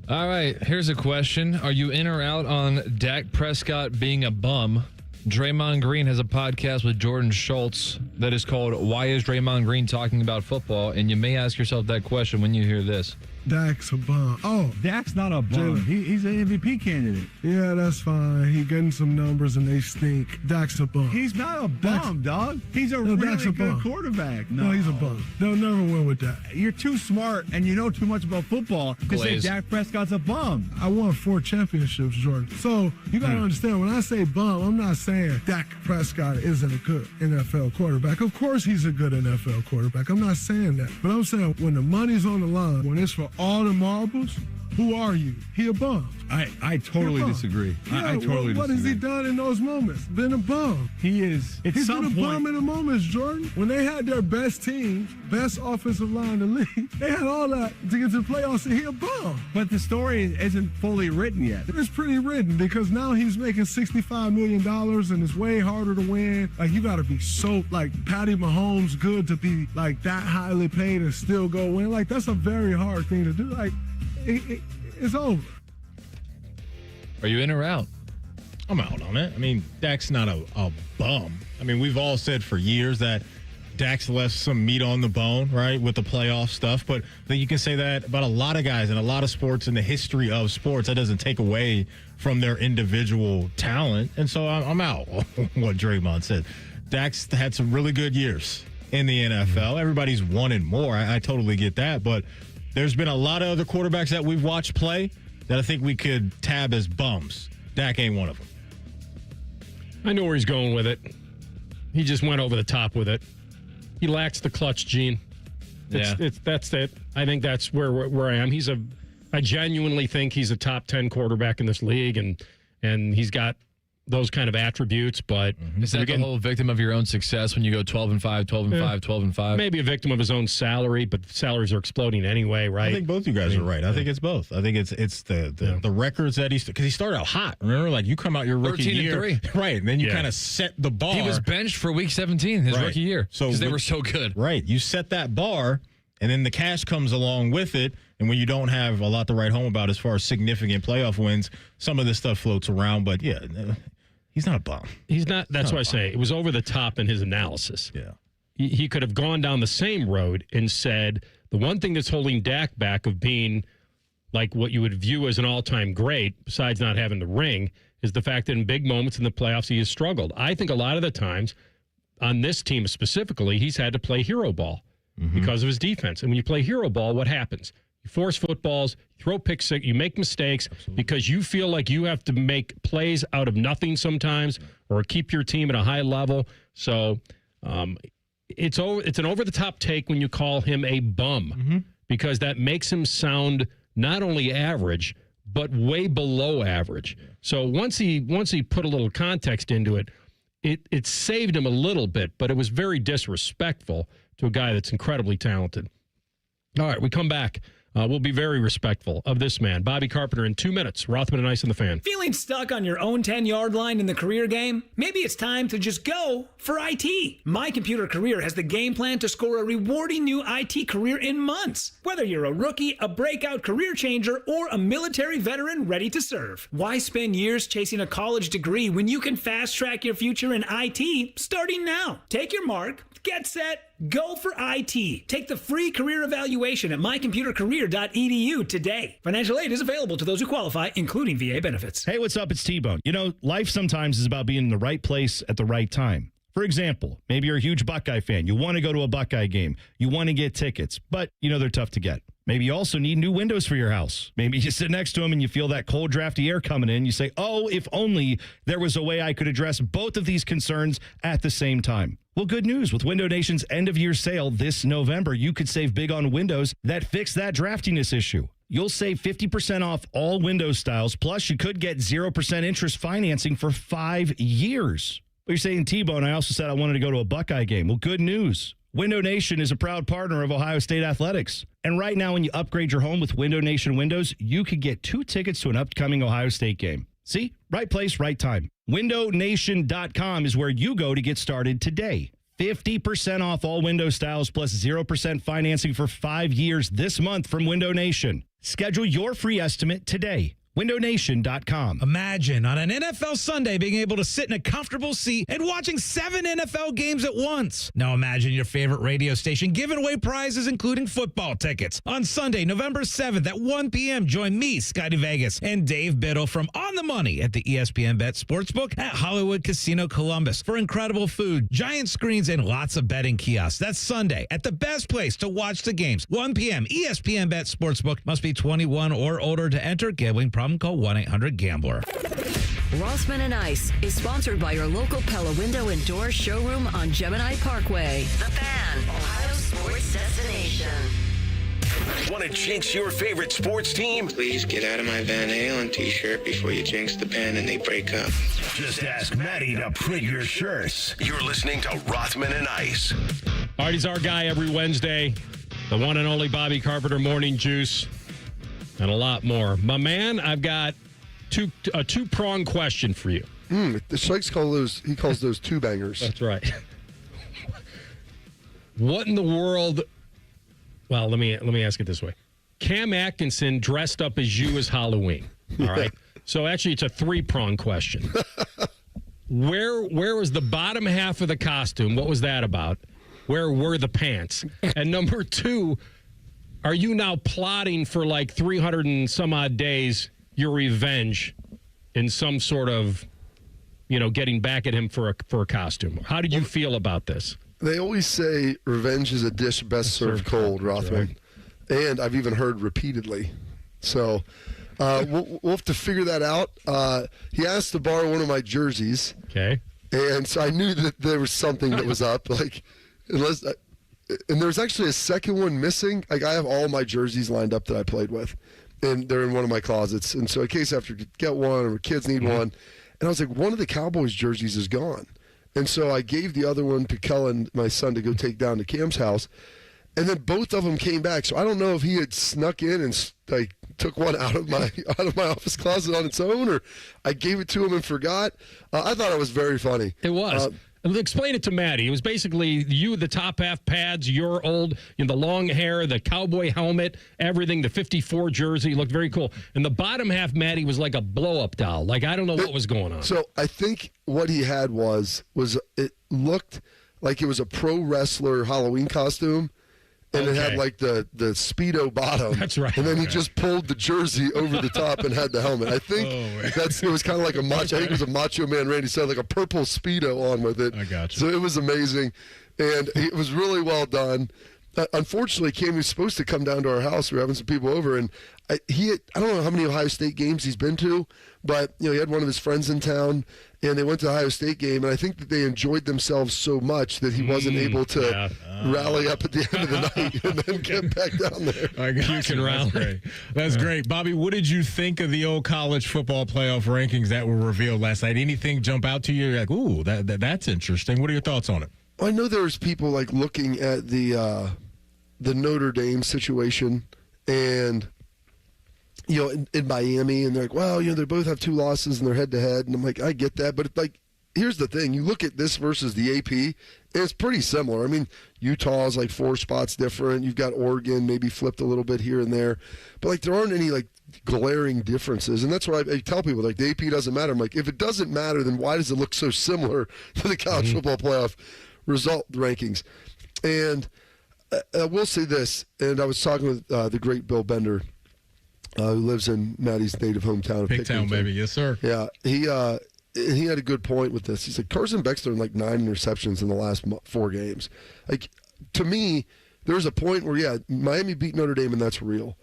All right, here's a question. Are you in or out on Dak Prescott being a bum? Draymond Green has a podcast with Jordan Schultz that is called Why is Draymond Green Talking About Football? And you may ask yourself that question when you hear this. Dak's a bum. Oh, Dak's not a bum. He's an MVP candidate. Yeah, that's fine. He getting some numbers and they stink. Dak's a bum. He's not a bum, dog. He's a Dak's really a good bum. quarterback. No, he's a bum. They'll never win with that. You're too smart and you know too much about football to say Dak Prescott's a bum. I won 4 championships, Jordan. So you got to understand, when I say bum, I'm not saying Dak Prescott isn't a good NFL quarterback. Of course he's a good NFL quarterback. I'm not saying that. But I'm saying when the money's on the line, when it's for all the marbles, who are you? He a bum. I totally disagree. Yeah, I totally disagree. What has he done in those moments? Been a bum. He is. He's been a bum in the moments, Jordan. When they had their best team, best offensive line in the league, they had all that to get to the playoffs, and he a bum. But the story isn't fully written yet. It's pretty written because now he's making $65 million and it's way harder to win. Like, you got to be so, like, Patty Mahomes good to be, like, that highly paid and still go win. Like, that's a very hard thing to do. Like, it's over. Are you in or out? I'm out on it. I mean, Dak's not a bum. I mean, we've all said for years that Dak's left some meat on the bone, right, with the playoff stuff. But I think you can say that about a lot of guys in a lot of sports in the history of sports. That doesn't take away from their individual talent. And so I'm out on what Draymond said. Dak's had some really good years in the NFL. Everybody's wanted more. I totally get that. But there's been a lot of other quarterbacks that we've watched play that I think we could tab as bums. Dak ain't one of them. I know where he's going with it. He just went over the top with it. He lacks the clutch gene. That's it. I think that's where I am. I genuinely think he's a top 10 quarterback in this league, and he's got those kind of attributes, but is that the whole victim of your own success when you go 12-5, 12-5, 12-5? Maybe a victim of his own salary, but salaries are exploding anyway, right? I think both you guys are right. I think it's both. I think it's the records that because he started out hot. Remember, like you come out your rookie year, 13-3. right? And then you kind of set the bar. He was benched for week 17 his rookie year because they were so good. Right, you set that bar, and then the cash comes along with it. And when you don't have a lot to write home about as far as significant playoff wins, some of this stuff floats around. But yeah. He's not a bum. He's not. That's why I say it was over the top in his analysis. Yeah. He could have gone down the same road and said the one thing that's holding Dak back of being like what you would view as an all-time great, besides not having the ring, is the fact that in big moments in the playoffs he has struggled. I think a lot of the times on this team specifically, he's had to play hero ball because of his defense. And when you play hero ball, what happens? You force footballs, you throw pick six, you make mistakes because you feel like you have to make plays out of nothing sometimes or keep your team at a high level. So it's an over-the-top take when you call him a bum because that makes him sound not only average, but way below average. So once he put a little context into it, it saved him a little bit, but it was very disrespectful to a guy that's incredibly talented. All right, we come back. We'll be very respectful of this man. Bobby Carpenter in 2 minutes. Rothman and Ice and the Fan. Feeling stuck on your own 10-yard line in the career game? Maybe it's time to just go for IT. My Computer Career has the game plan to score a rewarding new IT career in months. Whether you're a rookie, a breakout career changer, or a military veteran ready to serve. Why spend years chasing a college degree when you can fast-track your future in IT starting now? Take your mark, get set, go for IT. Take the free career evaluation at mycomputercareer.edu today. Financial aid is available to those who qualify, including VA benefits. Hey, what's up? It's T-Bone. You know, life sometimes is about being in the right place at the right time. For example, maybe you're a huge Buckeye fan. You want to go to a Buckeye game. You want to get tickets, but you know they're tough to get. Maybe you also need new windows for your house. Maybe you sit next to them and you feel that cold, drafty air coming in. You say, oh, if only there was a way I could address both of these concerns at the same time. Well, good news. With Window Nation's end-of-year sale this November, you could save big on windows that fix that draftiness issue. You'll save 50% off all window styles, plus you could get 0% interest financing for 5 years. But you're saying, T-Bone, I also said I wanted to go to a Buckeye game. Well, good news. Window Nation is a proud partner of Ohio State Athletics. And right now, when you upgrade your home with Window Nation windows, you could get 2 tickets to an upcoming Ohio State game. See? Right place, right time. WindowNation.com is where you go to get started today. 50% off all window styles plus 0% financing for 5 years this month from Window Nation. Schedule your free estimate today. WindowNation.com. Imagine on an NFL Sunday being able to sit in a comfortable seat and watching 7 NFL games at once. Now imagine your favorite radio station giving away prizes, including football tickets. On Sunday, November 7th at 1 p.m., join me, Scotty Vegas, and Dave Biddle from On the Money at the ESPN Bet Sportsbook at Hollywood Casino Columbus for incredible food, giant screens, and lots of betting kiosks. That's Sunday at the best place to watch the games. 1 p.m., ESPN Bet Sportsbook. Must be 21 or older to enter. Gambling problem? Call 1-800-GAMBLER. Rothman and Ice is sponsored by your local Pella Window and Door showroom on Gemini Parkway. The Fan, Ohio sports destination. Want to jinx your favorite sports team? Please get out of my Van Halen t-shirt before you jinx the band and they break up. Just ask Maddie to print your shirts. You're listening to Rothman and Ice. All right, he's our guy every Wednesday. The one and only Bobby Carpenter Morning Juice. And a lot more. My man, I've got a two-pronged question for you. The Shikes calls those two bangers. That's right. What in the world? Well, let me ask it this way. Cam Atkinson dressed up as you as Halloween. All right. So actually, it's a three-pronged question. Where was the bottom half of the costume? What was that about? Where were the pants? And number two, are you now plotting for like 300 and some odd days your revenge in some sort of, getting back at him for a costume? How did you feel about this? They always say revenge is a dish best served cold, Rothman. Right. And I've even heard repeatedly. So we'll have to figure that out. He asked to borrow one of my jerseys. Okay. And so I knew that there was something that was up. And there's actually a second one missing. Like, I have all my jerseys lined up that I played with, and they're in one of my closets. And so in case I have to get one or kids need one, and I was like, one of the Cowboys jerseys is gone. And so I gave the other one to Kellen, my son, to go take down to Cam's house. And then both of them came back. So I don't know if he had snuck in and took one out of my office closet on its own, or I gave it to him and forgot. I thought it was very funny. It was. Explain it to Maddie. It was basically you, the top half pads, your old, the long hair, the cowboy helmet, everything, the 54 jersey looked very cool. And the bottom half, Maddie, was like a blow-up doll. Like, I don't know what was going on. So I think what he had was it looked like it was a pro wrestler Halloween costume. And it had like the Speedo bottom. That's right. And then he just pulled the jersey over the top and had the helmet. I think it was kind of like I think it was a Macho Man Randy said, like a purple Speedo on with it. I got you. So it was amazing. And it was really well done. Unfortunately, Cam was supposed to come down to our house. We were having some people over, and I don't know how many Ohio State games he's been to, but he had one of his friends in town, and they went to the Ohio State game, and I think that they enjoyed themselves so much that he wasn't able to rally up at the end of the night and then get back down there. You can rally. That's great. That's great. Bobby, what did you think of the old college football playoff rankings that were revealed last night? Anything jump out to you? You're like, ooh, that's interesting. What are your thoughts on it? I know there's people looking at the Notre Dame situation and in Miami, and they're like, well, they both have 2 losses and they're head-to-head. And I'm like, I get that. But, here's the thing. You look at this versus the AP, and it's pretty similar. I mean, Utah's 4 spots different. You've got Oregon maybe flipped a little bit here and there. But, there aren't any, glaring differences. And that's what I tell people. The AP doesn't matter. I'm like, if it doesn't matter, then why does it look so similar to the college football playoff result rankings? And I will say this, and I was talking with the great Bill Bender, who lives in Maddie's native hometown of Big town, baby. Yes, sir. Yeah. He had a good point with this. He said, Carson Beck's thrown 9 interceptions in the last 4 games. To me, there was a point where, Miami beat Notre Dame, and that's real.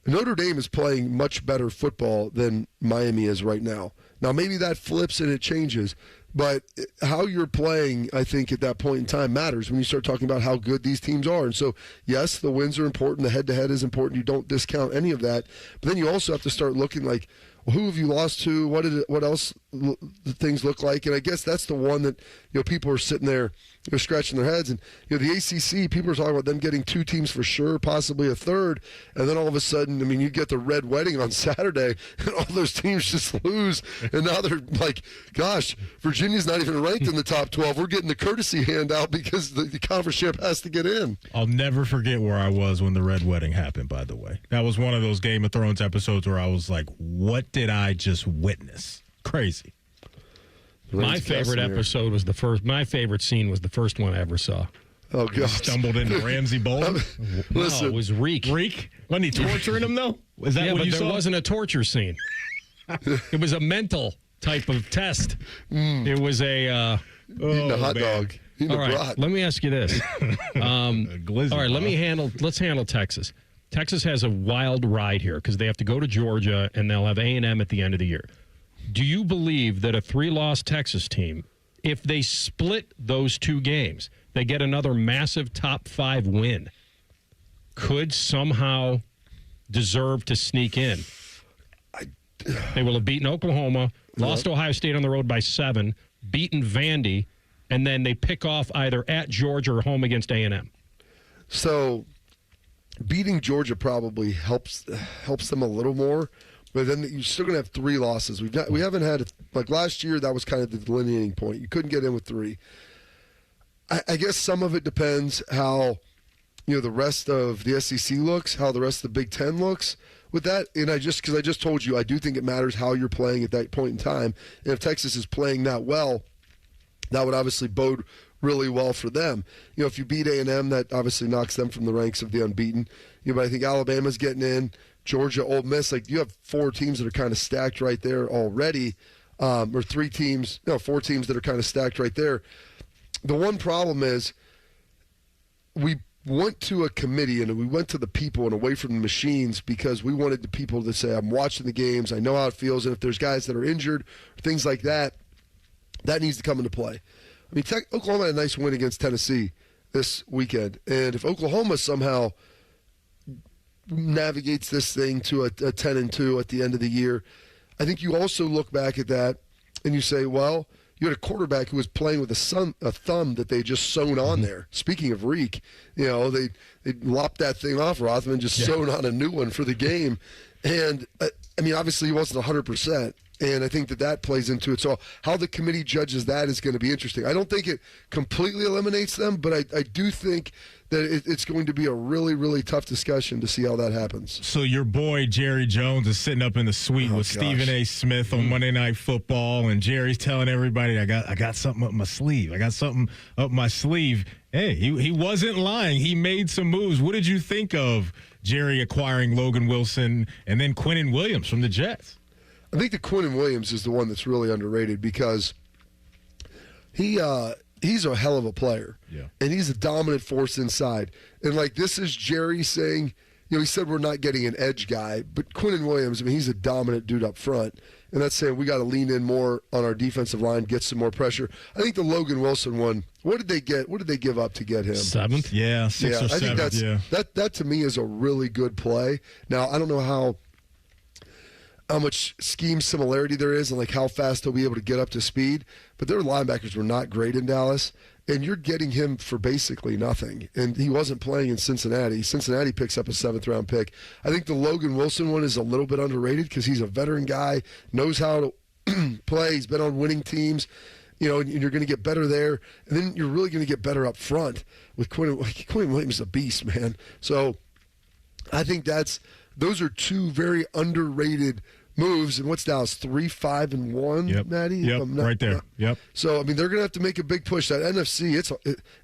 Notre Dame is playing much better football than Miami is right now. Now, maybe that flips and it changes, but how you're playing, I think, at that point in time matters when you start talking about how good these teams are. And so, yes, the wins are important. The head-to-head is important. You don't discount any of that. But then you also have to start looking who have you lost to? What else the things look like? And I guess that's the one that people are sitting there scratching their heads. And the ACC, people are talking about them getting 2 teams for sure, possibly a third. And then all of a sudden, you get the Red Wedding on Saturday, and all those teams just lose. And now they're like, gosh, Virginia's not even ranked in the top 12. We're getting the courtesy handout because the conference champ has to get in. I'll never forget where I was when the Red Wedding happened, by the way. That was one of those Game of Thrones episodes where I was like, what did I just witness? Crazy. My favorite episode was my favorite scene was the first one I ever saw. Oh, God. Stumbled into Ramsey Bolton. Listen. No, it was Reek. Reek? Wasn't he torturing him, though? Was that what you saw? There wasn't a torture scene. It was a mental type of test. It was a... eating a hot dog. All right, let me ask you this. All right, let's handle Texas. Texas has a wild ride here because they have to go to Georgia, and they'll have A&M at the end of the year. Do you believe that a 3-loss Texas team, if they split those 2 games, they get another massive top 5 win, could somehow deserve to sneak in? They will have beaten Oklahoma, lost to Ohio State on the road by 7, beaten Vandy, and then they pick off either at Georgia or home against A&M. So beating Georgia probably helps them a little more. But then you're still going to have 3 losses. We haven't had, last year, that was kind of the delineating point. You couldn't get in with 3. I guess some of it depends how, the rest of the SEC looks, how the rest of the Big Ten looks with that. And because I just told you, I do think it matters how you're playing at that point in time. And if Texas is playing that well, that would obviously bode really well for them. If you beat A&M, that obviously knocks them from the ranks of the unbeaten. But I think Alabama's getting in. Georgia, Ole Miss, you have 4 teams that are kind of stacked right there already, or 4 teams that are kind of stacked right there. The one problem is we went to a committee and we went to the people and away from the machines because we wanted the people to say, I'm watching the games, I know how it feels, and if there's guys that are injured, or things like that, that needs to come into play. Oklahoma had a nice win against Tennessee this weekend, and if Oklahoma somehow navigates this thing to a 10-2 at the end of the year, I think you also look back at that and you say, well, you had a quarterback who was playing with a thumb that they just sewn on there. Speaking of Reek, they lopped that thing off Rothman, just sewn on a new one for the game. And, obviously he wasn't 100%. And I think that plays into it. So how the committee judges that is going to be interesting. I don't think it completely eliminates them, but I do think that it's going to be a really, really tough discussion to see how that happens. So your boy Jerry Jones is sitting up in the suite with Stephen A. Smith on Monday Night Football, and Jerry's telling everybody, I got something up my sleeve. I got something up my sleeve. Hey, he wasn't lying. He made some moves. What did you think of Jerry acquiring Logan Wilson and then Quinnen Williams from the Jets? I think the Quinnen Williams is the one that's really underrated because he's a hell of a player. Yeah. And he's a dominant force inside. And this is Jerry saying, he said we're not getting an edge guy, but Quinnen Williams, I mean, he's a dominant dude up front. And that's saying we got to lean in more on our defensive line, get some more pressure. I think the Logan Wilson one, what did they get? What did they give up to get him? 7th? Yeah, 6th or 7th. I think that to me is a really good play. Now, I don't know how much scheme similarity there is and like how fast they'll be able to get up to speed, but their linebackers were not great in Dallas. And you're getting him for basically nothing. And he wasn't playing in Cincinnati. Cincinnati picks up a 7th-round pick. I think the Logan Wilson one is a little bit underrated because he's a veteran guy, knows how to play. He's been on winning teams, and you're going to get better there. And then you're really going to get better up front with Quinnen Williams is a beast, man. So I think those are two very underrated moves. And what's Dallas, 3-5-1, yep. Maddie? Yep, right there. Yep. So, I mean, they're going to have to make a big push. That NFC,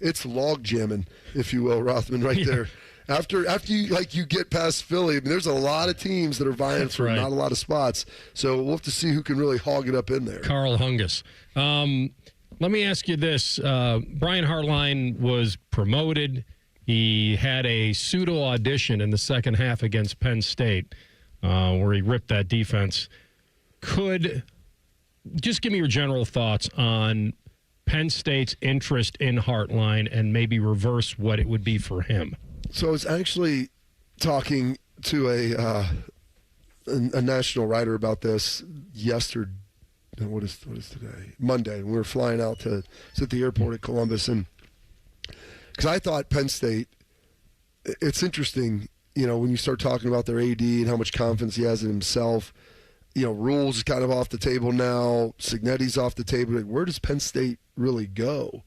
it's log jamming, if you will, Rothman, right there. After you get past Philly, I mean, there's a lot of teams that are vying for not a lot of spots. So we'll have to see who can really hog it up in there. Carl Hungus. Let me ask you this. Brian Hartline was promoted. He had a pseudo audition in the second half against Penn State. Where he ripped that defense. Just give me your general thoughts on Penn State's interest in Hartline and maybe reverse what it would be for him. So I was actually talking to a national writer about this yesterday. What is today? Monday. We were flying out to sit at the airport at Columbus, and because I thought Penn State, it's interesting. When you start talking about their AD and how much confidence he has in himself, Rules is kind of off the table now. Signetti's off the table. Like, where does Penn State really go?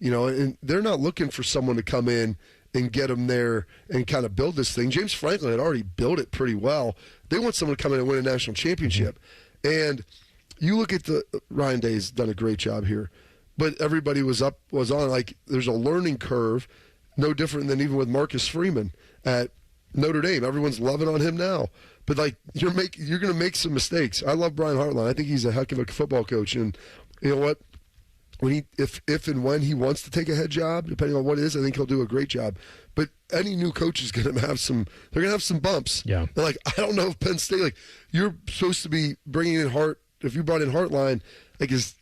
And they're not looking for someone to come in and get them there and kind of build this thing. James Franklin had already built it pretty well. They want someone to come in and win a national championship. And you look at Ryan Day's done a great job here, but everybody was on. Like, there's a learning curve, no different than even with Marcus Freeman at Notre Dame. Everyone's loving on him now, but like you're going to make some mistakes. I love Brian Hartline. I think he's a heck of a football coach, and you know what? When if and when he wants to take a head job, depending on what it is, I think he'll do a great job. But any new coach is going to have some. They're going to have some bumps. Yeah. And like I don't know if Penn State, like you're supposed to be bringing in If you brought in Hartline, like he's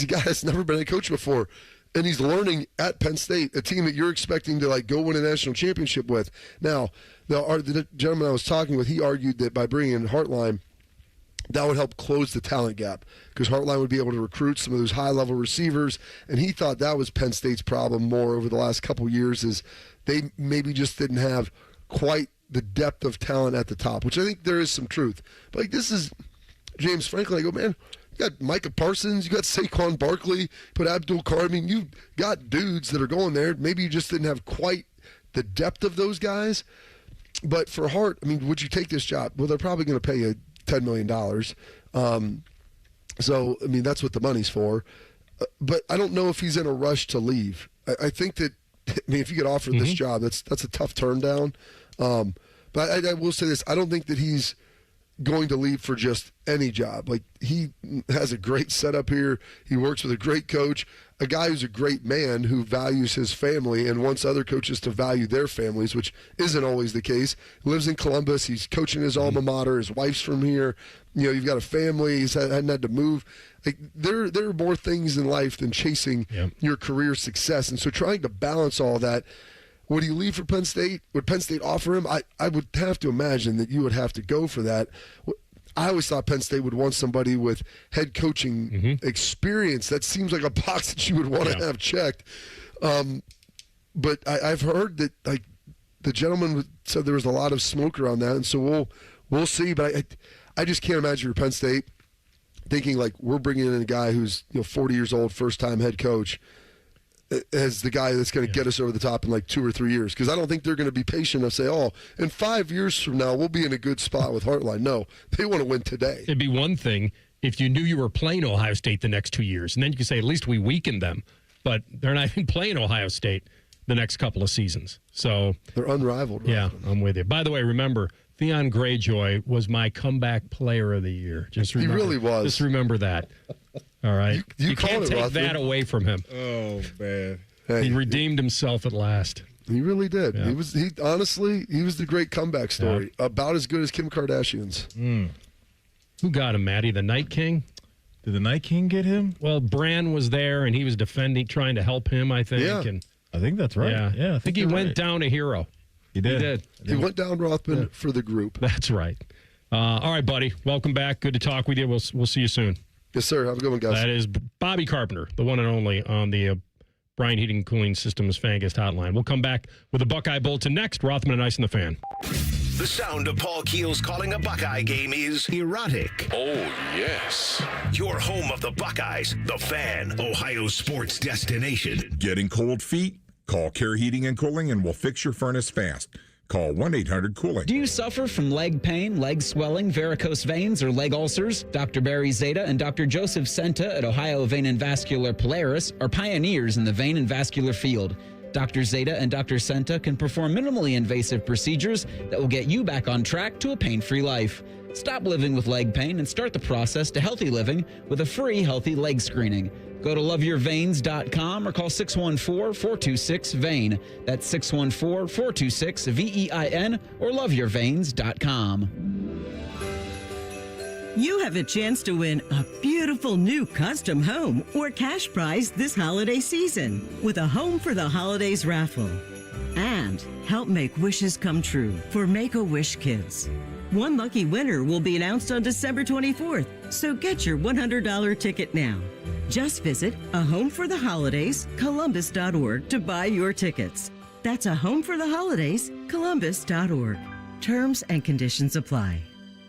a guy that's never been a coach before. And he's learning at Penn State, a team that you're expecting to like go win a national championship with. Now, the gentleman I was talking with, he argued that by bringing in Hartline, that would help close the talent gap because Hartline would be able to recruit some of those high-level receivers. And he thought that was Penn State's problem more over the last couple years is they maybe just didn't have quite the depth of talent at the top, which I think there is some truth. But like this is James Franklin. I go, man. You got Micah Parsons, you got Saquon Barkley, put Abdul Carr. I mean, you got dudes that are going there. Maybe you just didn't have quite the depth of those guys. But for Hart, I mean, would you take this job? Well, they're probably going to pay you $10 million. So, I mean, that's what the money's for. But I don't know if he's in a rush to leave. I think that, I mean, if you get offered this job, that's a tough turn down. But I will say this. I don't think that he's going to leave for just any job. Like, he has a great setup here. He works with a great coach, a guy who's a great man who values his family and wants other coaches to value their families, which isn't always the case. He lives in Columbus. He's coaching his alma mater. His wife's from here. You've got a family. He's hadn't had to move. Like, there are more things in life than chasing your career success. And so trying to balance all that. Would he leave for Penn State? Would Penn State offer him? I would have to imagine that you would have to go for that. I always thought Penn State would want somebody with head coaching experience. That seems like a box that you would want to have checked. But I've heard that like the gentleman said there was a lot of smoke around that, and so we'll see. But I just can't imagine for Penn State thinking like we're bringing in a guy who's 40 years old, first time head coach, as the guy that's going to get us over the top in like 2 or 3 years. Because I don't think they're going to be patient and say, oh, in 5 years from now, we'll be in a good spot with Hartline. No, they want to win today. It'd be one thing if you knew you were playing Ohio State the next 2 years, and then you could say, at least we weakened them. But they're not even playing Ohio State the next couple of seasons. So they're unrivaled. Yeah, I'm with you. By the way, remember, Theon Greyjoy was my comeback player of the year. Just remember, he really was. Just remember that. All right. You can't take that away from him. Oh, man. Hey, he redeemed himself at last. He really did. Yeah. He was the great comeback story. About as good as Kim Kardashian's. Who got him, Maddie? The Night King? Did the Night King get him? Well, Bran was there, and he was trying to help him, I think. Yeah. And I think that's right. Yeah, I think he went down a hero. He did. He went down Rothman for the group. That's right. All right, buddy. Welcome back. Good to talk with you. We'll see you soon. Yes, sir. Have a good one, guys. That is Bobby Carpenter, the one and only on the Bryant Heating and Cooling Systems Fan Guest Hotline. We'll come back with a Buckeye Bulletin next. Rothman and Ice and the Fan. The sound of Paul Keels calling a Buckeye game is erotic. Oh, yes. Your home of the Buckeyes, the Fan, Ohio sports destination. Getting cold feet? Call Care Heating and Cooling and we'll fix your furnace fast. Call 1-800-COOLING. Do you suffer from leg pain, leg swelling, varicose veins, or leg ulcers? Dr. Barry Zeta and Dr. Joseph Senta at Ohio Vein and Vascular Polaris are pioneers in the vein and vascular field. Dr. Zeta and Dr. Senta can perform minimally invasive procedures that will get you back on track to a pain-free life. Stop living with leg pain and start the process to healthy living with a free healthy leg screening. Go to loveyourveins.com or call 614-426-VEIN. That's 614-426-VEIN or loveyourveins.com. You have a chance to win a beautiful new custom home or cash prize this holiday season with a Home for the Holidays raffle. And help make wishes come true for Make-A-Wish Kids. One lucky winner will be announced on December 24th, so get your $100 ticket now. Just visit A Home for the Holidays, Columbus.org to buy your tickets. That's A Home for the Holidays, Columbus.org. Terms and conditions apply.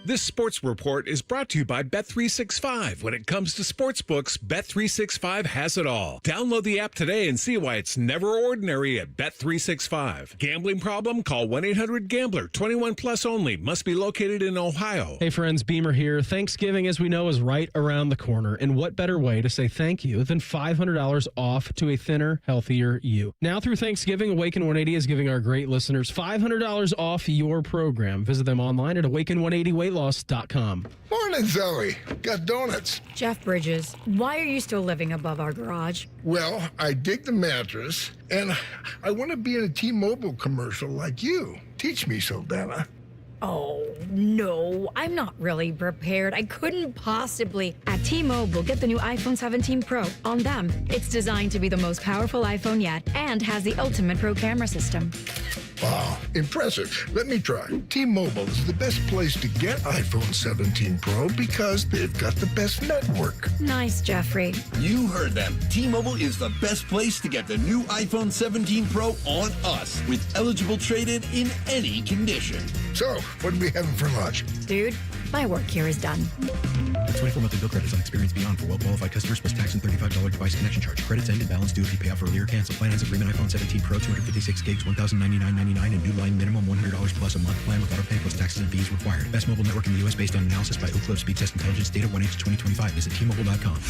This sports report is brought to you by Bet365. When it comes to sportsbooks, Bet365 has it all. Download the app today and see why it's never ordinary at Bet365. Gambling problem? Call 1-800-GAMBLER. 21 plus only. Must be located in Ohio. Hey friends, Beamer here. Thanksgiving, as we know, is right around the corner. And what better way to say thank you than $500 off to a thinner, healthier you? Now through Thanksgiving, Awaken 180 is giving our great listeners $500 off your program. Visit them online at awaken180weightloss.com. Morning, Zoe. Got donuts. Jeff Bridges, why are you still living above our garage? Well, I dig the mattress, and I want to be in a T-Mobile commercial like you. Teach me, Saldana. Oh, no, I'm not really prepared. I couldn't possibly. At T-Mobile, get the new iPhone 17 Pro. On them, it's designed to be the most powerful iPhone yet and has the ultimate pro camera system. Wow, impressive. Let me try. T-Mobile is the best place to get iPhone 17 Pro because they've got the best network. Nice, Jeffrey. You heard them. T-Mobile is the best place to get the new iPhone 17 Pro on us with eligible trade-in in any condition. So, what are we having for lunch? Dude, my work here is done. 24 monthly bill credits on experience beyond for well-qualified customers plus tax and $35 device connection charge. Credits end and balance due if you pay off earlier. Cancel finance agreement iPhone 17 Pro 256 gigs $1,099.99 and new line minimum $100 plus a month plan with auto pay plus taxes and fees required. Best mobile network in the U.S. based on analysis by Ookla Speed Test Intelligence data 1H2025. Visit T-Mobile.com.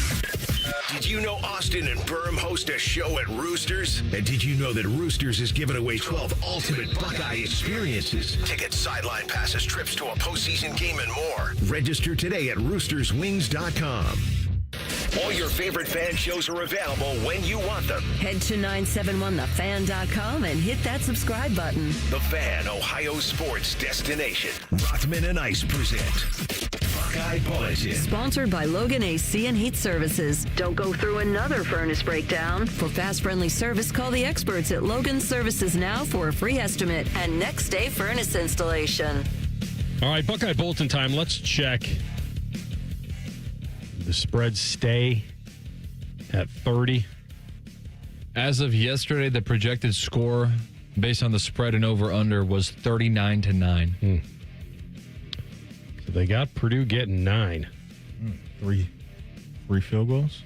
Did you know Austin and Berm host a show at Roosters? And did you know that Roosters is giving away 12 ultimate Buckeye experiences? Tickets, sideline passes, trips to a postseason game, and more. Register today at roosterswings.com. All your favorite fan shows are available when you want them. Head to 971thefan.com and hit that subscribe button. The Fan, Ohio sports destination. Rothman and Ice present Buckeye Bulletin. Sponsored by Logan AC and Heat Services. Don't go through another furnace breakdown. For fast, friendly service, call the experts at Logan Services now for a free estimate and next day furnace installation. All right, Buckeye Bulletin time. Let's check. The spreads stay at 30. As of yesterday, the projected score based on the spread and over-under was 39-9. So they got Purdue getting 9. Three field goals?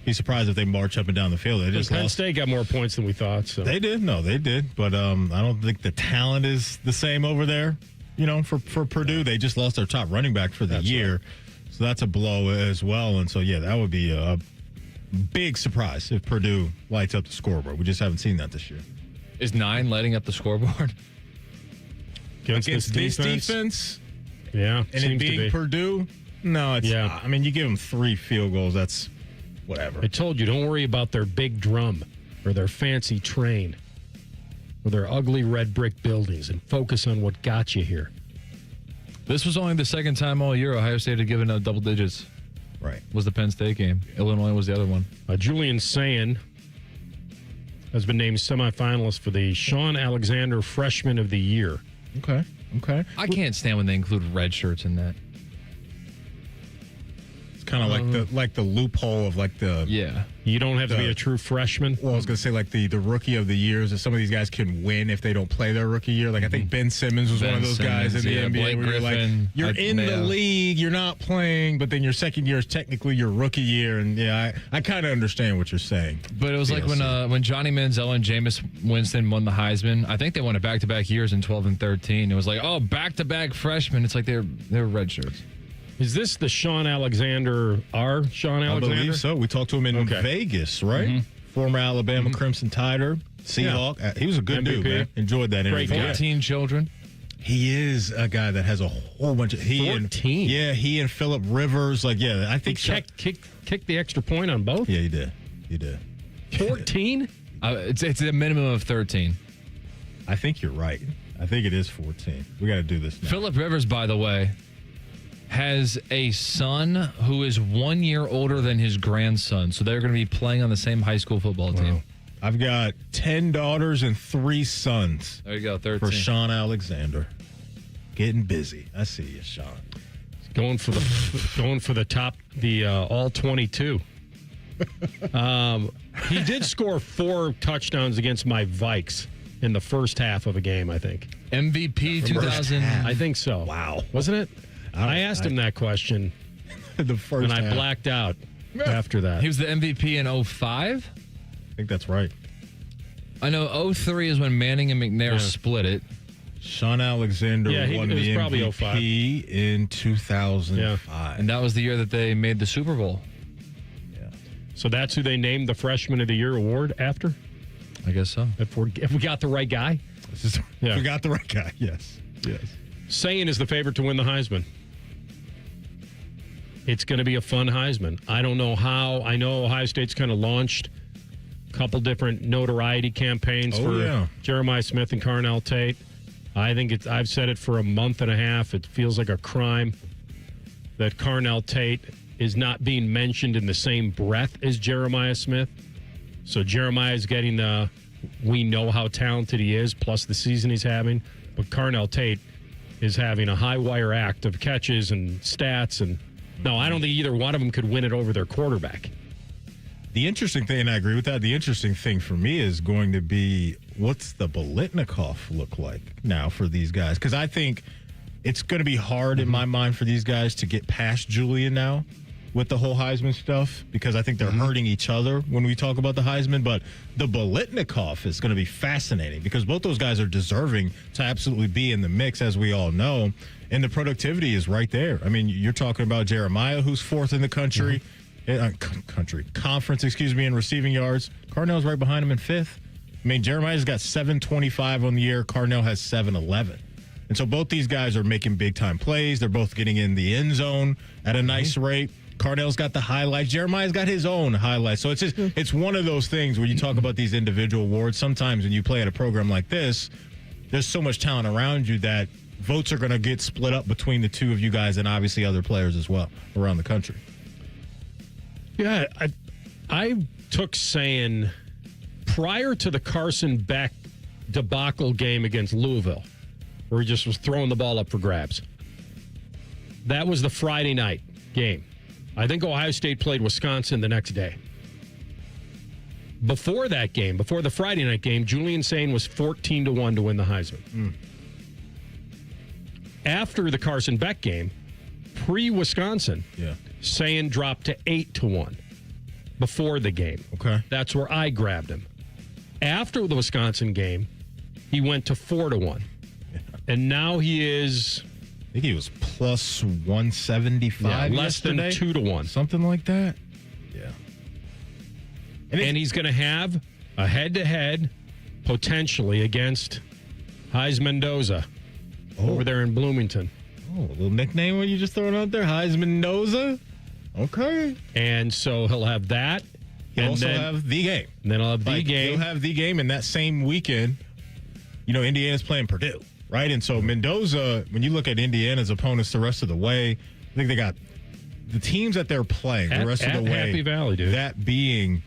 Be surprised if they march up and down the field. They just Penn lost. State got more points than we thought. So They did. No, they did. But I don't think the talent is the same over there. You know, for Purdue, they just lost their top running back for the year. Right. So that's a blow as well. And so, yeah, that would be a big surprise if Purdue lights up the scoreboard. We just haven't seen that this year. Is 9 lighting up the scoreboard? Against this defense? Yeah. And it being Purdue? No, it's not. I mean, you give them 3 field goals, that's whatever. I told you, don't worry about their big drum. or their fancy train or their ugly red brick buildings and focus on what got you here. This was only the second time all year Ohio State had given double digits. Right. Was the Penn State game. Illinois was the other one. Julian Sayin has been named semifinalist for the Sean Alexander Freshman of the Year. Okay. I can't stand when they include red shirts in that. It's kind of like the loophole of like the You don't have to be a true freshman. Well, I was going to say like the rookie of the years that some of these guys can win if they don't play their rookie year. Like I think Ben Simmons was one of those guys in the NBA Blake where you're Griffin, like you're in the league, you're not playing, but then your second year is technically your rookie year. And I kind of understand what you're saying. But it was like when Johnny Manziel and Jameis Winston won the Heisman. I think they won it back-to-back years in 12 and 13. It was like, oh, back-to-back freshmen. It's like they're red shirts. Is this the Sean Alexander, our Sean Alexander? I believe so. We talked to him in Vegas, right? Mm-hmm. Former Alabama Crimson Tider, Seahawk. Yeah. He was a good dude, man. Enjoyed that interview. 14 children. He is a guy that has a whole bunch of... 14? He and Phillip Rivers. I think... He kicked the extra point on both? Yeah, he did. 14? It's a minimum of 13. I think you're right. I think it is 14. We got to do this now. Phillip Rivers, by the way, has a son who is 1 year older than his grandson. So they're going to be playing on the same high school football team. I've got 10 daughters and 3 sons. There you go, 13. For Sean Alexander. Getting busy. I see you, Sean. Going for the top, all 22. He did score 4 touchdowns against my Vikes in the first half of a game, I think. MVP 2000. I think so. Wow. Wasn't it? I asked him that question. The first and I half. blacked out after that. He was the MVP in 05? I think that's right. I know 03 is when Manning and McNair split it. Sean Alexander won the MVP in 2005. And that was the year that they made the Super Bowl. Yeah. So that's who they named the Freshman of the Year award after? I guess so. If we got the right guy? We got the right guy, yes. Sayin is the favorite to win the Heisman. It's going to be a fun Heisman. I don't know how. I know Ohio State's kind of launched a couple different notoriety campaigns for Jeremiah Smith and Carnell Tate. I think I've said it for a month and a half. It feels like a crime that Carnell Tate is not being mentioned in the same breath as Jeremiah Smith. So Jeremiah is getting we know how talented he is, plus the season he's having. But Carnell Tate is having a high wire act of catches and stats. And no, I don't think either one of them could win it over their quarterback. The interesting thing, and I agree with that, the interesting thing for me is going to be what's the Biletnikoff look like now for these guys? Because I think it's going to be hard in my mind for these guys to get past Julian now with the whole Heisman stuff, because I think they're hurting each other when we talk about the Heisman. But the Biletnikoff is going to be fascinating because both those guys are deserving to absolutely be in the mix, as we all know. And the productivity is right there. I mean, you're talking about Jeremiah, who's 4th in the country, conference, in receiving yards. Carnell's right behind him in 5th. I mean, Jeremiah's got 725 on the year. Carnell has 711. And so both these guys are making big-time plays. They're both getting in the end zone at a nice rate. Carnell's got the highlights. Jeremiah's got his own highlights. So it's one of those things where you talk about these individual awards. Sometimes when you play at a program like this, there's so much talent around you that votes are going to get split up between the two of you guys and obviously other players as well around the country. Yeah, I took saying prior to the Carson Beck debacle game against Louisville, where he just was throwing the ball up for grabs. That was the Friday night game. I think Ohio State played Wisconsin the next day. Before that game, before the Friday night game, Julian Sayin was 14-1 to win the Heisman. After the Carson Beck game, pre-Wisconsin, Sayin dropped to 8-1 before the game. Okay. That's where I grabbed him. After the Wisconsin game, he went to 4-1. Yeah. And now he is... I think he was plus 175 less than 2-1. Something like that. Yeah. And he's going to have a head-to-head potentially against Heisman Mendoza over there in Bloomington. Oh, a little nickname when you just throw it out there? Heisman Mendoza? Okay. And so he'll have that. He'll also have the game. And then I'll have the game. He'll have the game, and that same weekend, Indiana's playing Purdue, right? And so Mendoza, when you look at Indiana's opponents the rest of the way, I think they got the teams that they're playing the rest of the way. Happy Valley, dude. That being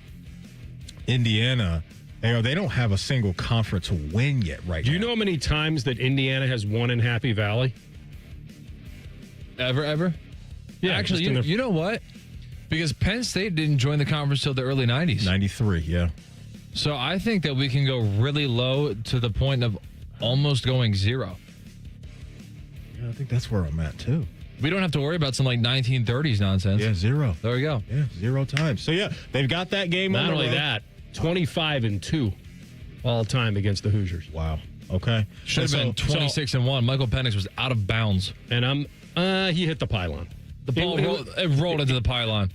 Indiana, they don't have a single conference win yet right now. Do you know how many times that Indiana has won in Happy Valley? Ever? Yeah, actually, you know what? Because Penn State didn't join the conference till the early 90s. 93, yeah. So I think that we can go really low to the point of almost going 0. Yeah, I think that's where I'm at, too. We don't have to worry about some 1930s nonsense. Yeah, 0. There we go. Yeah, 0 times. So, yeah, they've got that game. Not only that, 25-2 all time against the Hoosiers. Wow. Okay. Should have been 26-1. Michael Penix was out of bounds. And he hit the pylon. The ball rolled into the pylon.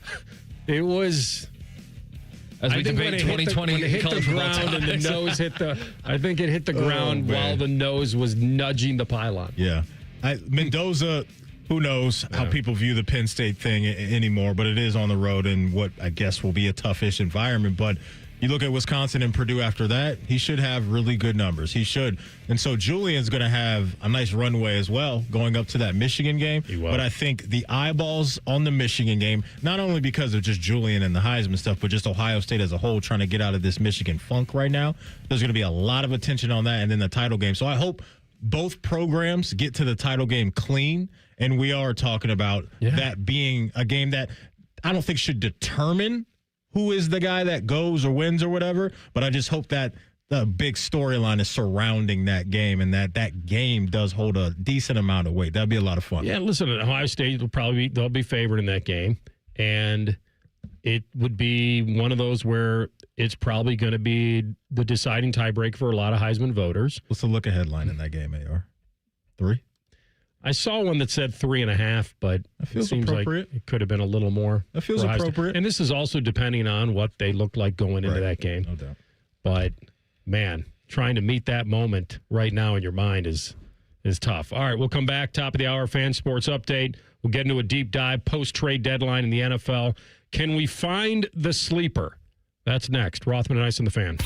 It was... As we debate 2020 when it hit the ground and the nose hit I think it hit the ground while the nose was nudging the pylon. Yeah. Mendoza, who knows how people view the Penn State thing anymore, but it is on the road in what I guess will be a toughish environment. But you look at Wisconsin and Purdue after that, he should have really good numbers. He should. And so Julian's going to have a nice runway as well going up to that Michigan game. But I think the eyeballs on the Michigan game, not only because of just Julian and the Heisman stuff, but just Ohio State as a whole trying to get out of this Michigan funk right now. There's going to be a lot of attention on that and then the title game. So I hope both programs get to the title game clean. And we are talking about that being a game that I don't think should determine who is the guy that goes or wins or whatever, but I just hope that the big storyline is surrounding that game and that game does hold a decent amount of weight. That'd be a lot of fun. Yeah, listen, Ohio State they'll be favored in that game, and it would be one of those where it's probably going to be the deciding tiebreak for a lot of Heisman voters. What's the look-ahead headline in that game, AR? 3? I saw one that said 3.5, but it seems appropriate. Like it could have been a little more. That feels appropriate. And this is also depending on what they look like going into that game. No doubt. But, man, trying to meet that moment right now in your mind is tough. All right, we'll come back. Top of the hour, Fan Sports Update. We'll get into a deep dive, post-trade deadline in the NFL. Can we find the sleeper? That's next. Rothman and Ice and the Fan.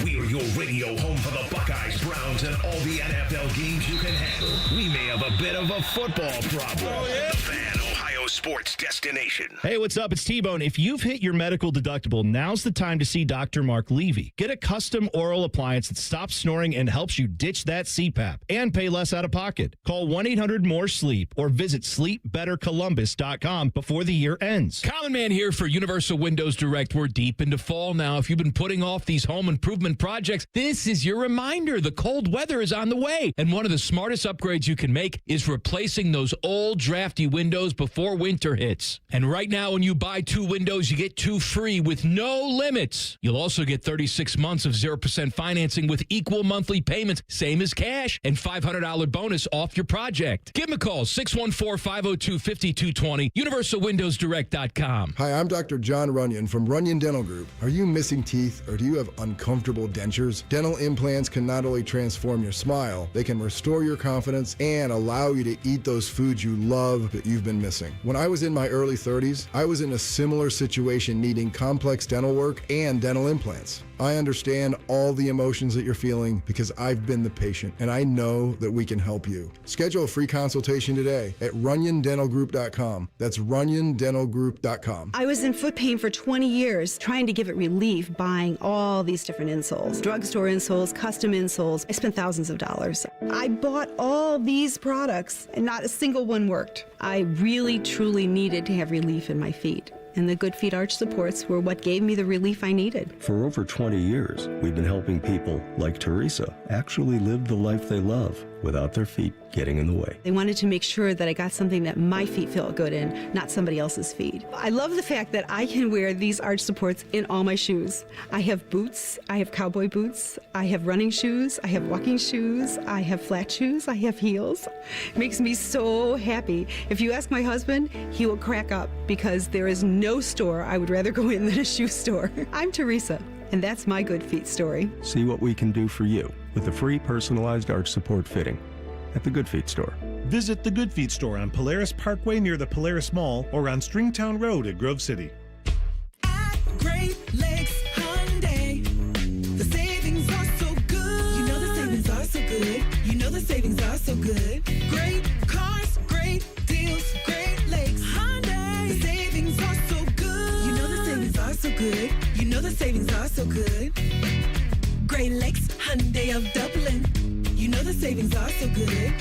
We are your radio home for the Buckeyes, Browns, and all the NFL games you can handle. We may have a bit of a football problem. Oh, yeah. The Fan, Ohio sports destination. Hey, what's up? It's T-Bone. If you've hit your medical deductible, now's the time to see Dr. Mark Levy. Get a custom oral appliance that stops snoring and helps you ditch that CPAP and pay less out of pocket. Call 1-800-MORE-SLEEP or visit sleepbettercolumbus.com before the year ends. Common Man here for Universal Windows Direct. We're deep into fall now. If you've been putting off these home improvement projects, this is your reminder. The cold weather is on the way. And one of the smartest upgrades you can make is replacing those old drafty windows before winter hits. And right now, when you buy 2 windows, you get 2 free with no limits. You'll also get 36 months of 0% financing with equal monthly payments, same as cash, and $500 bonus off your project. Give them a call, 614-502-5220, universalwindowsdirect.com. Hi, I'm Dr. John Runyon from Runyon Dental Group. Are you missing teeth or do you have uncomfortable dentures? Dental implants can not only transform your smile, they can restore your confidence and allow you to eat those foods you love that you've been missing. When I was in my early 30s, I was in a similar situation needing complex dental work and dental implants. I understand all the emotions that you're feeling because I've been the patient and I know that we can help you. Schedule a free consultation today at runyondentalgroup.com. That's runyondentalgroup.com. I was in foot pain for 20 years, trying to give it relief, buying all these different insoles. Drugstore insoles, custom insoles. I spent thousands of dollars. I bought all these products and not a single one worked. I really, truly needed to have relief in my feet. And the Good Feet arch supports were what gave me the relief I needed. For over 20 years, we've been helping people like Teresa actually live the life they love without their feet getting in the way. They wanted to make sure that I got something that my feet felt good in, not somebody else's feet. I love the fact that I can wear these arch supports in all my shoes. I have boots, I have cowboy boots, I have running shoes, I have walking shoes, I have flat shoes, I have heels. It makes me so happy. If you ask my husband, he will crack up because there is no store I would rather go in than a shoe store. I'm Teresa, and that's my Good Feet story. See what we can do for you with the free personalized arch support fitting at the Good Feet store. Visit the Good Feet store on Polaris Parkway near the Polaris Mall or on Stringtown Road at Grove City. Great good. Great Lakes Hyundai of Dublin. You know the savings are so good.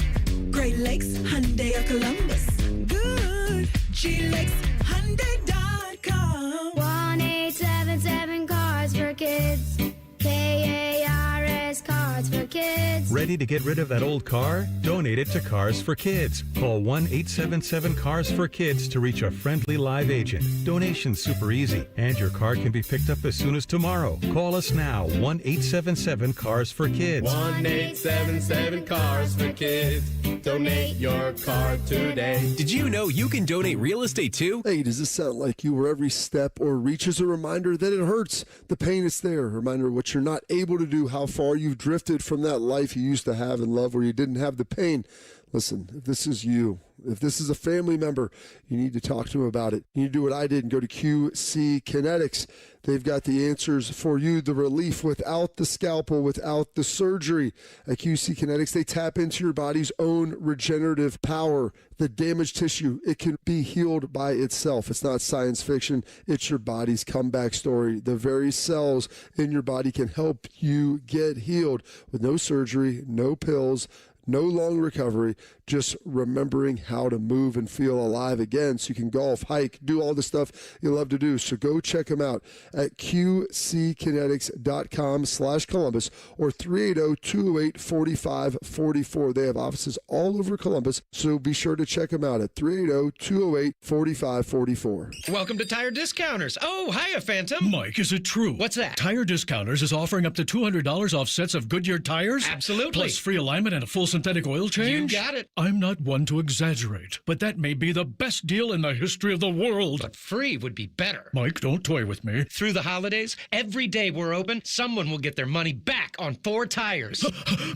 Great Lakes Hyundai of Columbus. Good. GLakesHyundai.com. 1-877 Cars for Kids. KARS Cars for Kids. Ready to get rid of that old car? Donate it to Cars for Kids. Call 1-877-CARS-FOR-KIDS to reach a friendly live agent. Donation's super easy, and your car can be picked up as soon as tomorrow. Call us now, 1-877-CARS-FOR-KIDS. 1-877 Cars for Kids. Donate your car today. Did you know you can donate real estate too? Hey, does this sound like you where every step or reach is a reminder that it hurts? The pain is there. A reminder of what you're not able to do, how far you've drifted from that life you used to have and love where you didn't have the pain. Listen, if this is you, if this is a family member, you need to talk to them about it. You need to do what I did and go to QC Kinetics. They've got the answers for you, the relief without the scalpel, without the surgery. At QC Kinetics, they tap into your body's own regenerative power. The damaged tissue, it can be healed by itself. It's not science fiction. It's your body's comeback story. The very cells in your body can help you get healed with no surgery, no pills, no long recovery, just remembering how to move and feel alive again so you can golf, hike, do all the stuff you love to do. So go check them out at qckinetics.com/Columbus or 380-208-4544. They have offices all over Columbus, so be sure to check them out at 380-208-4544. Welcome to Tire Discounters. Oh, hiya, Phantom. Mike, is it true? What's that? Tire Discounters is offering up to $200 off sets of Goodyear tires? Absolutely. Plus free alignment and a full synthetic oil change? You got it. I'm not one to exaggerate, but that may be the best deal in the history of the world. But free would be better. Mike, don't toy with me. Through the holidays, every day we're open, someone will get their money back on 4 tires.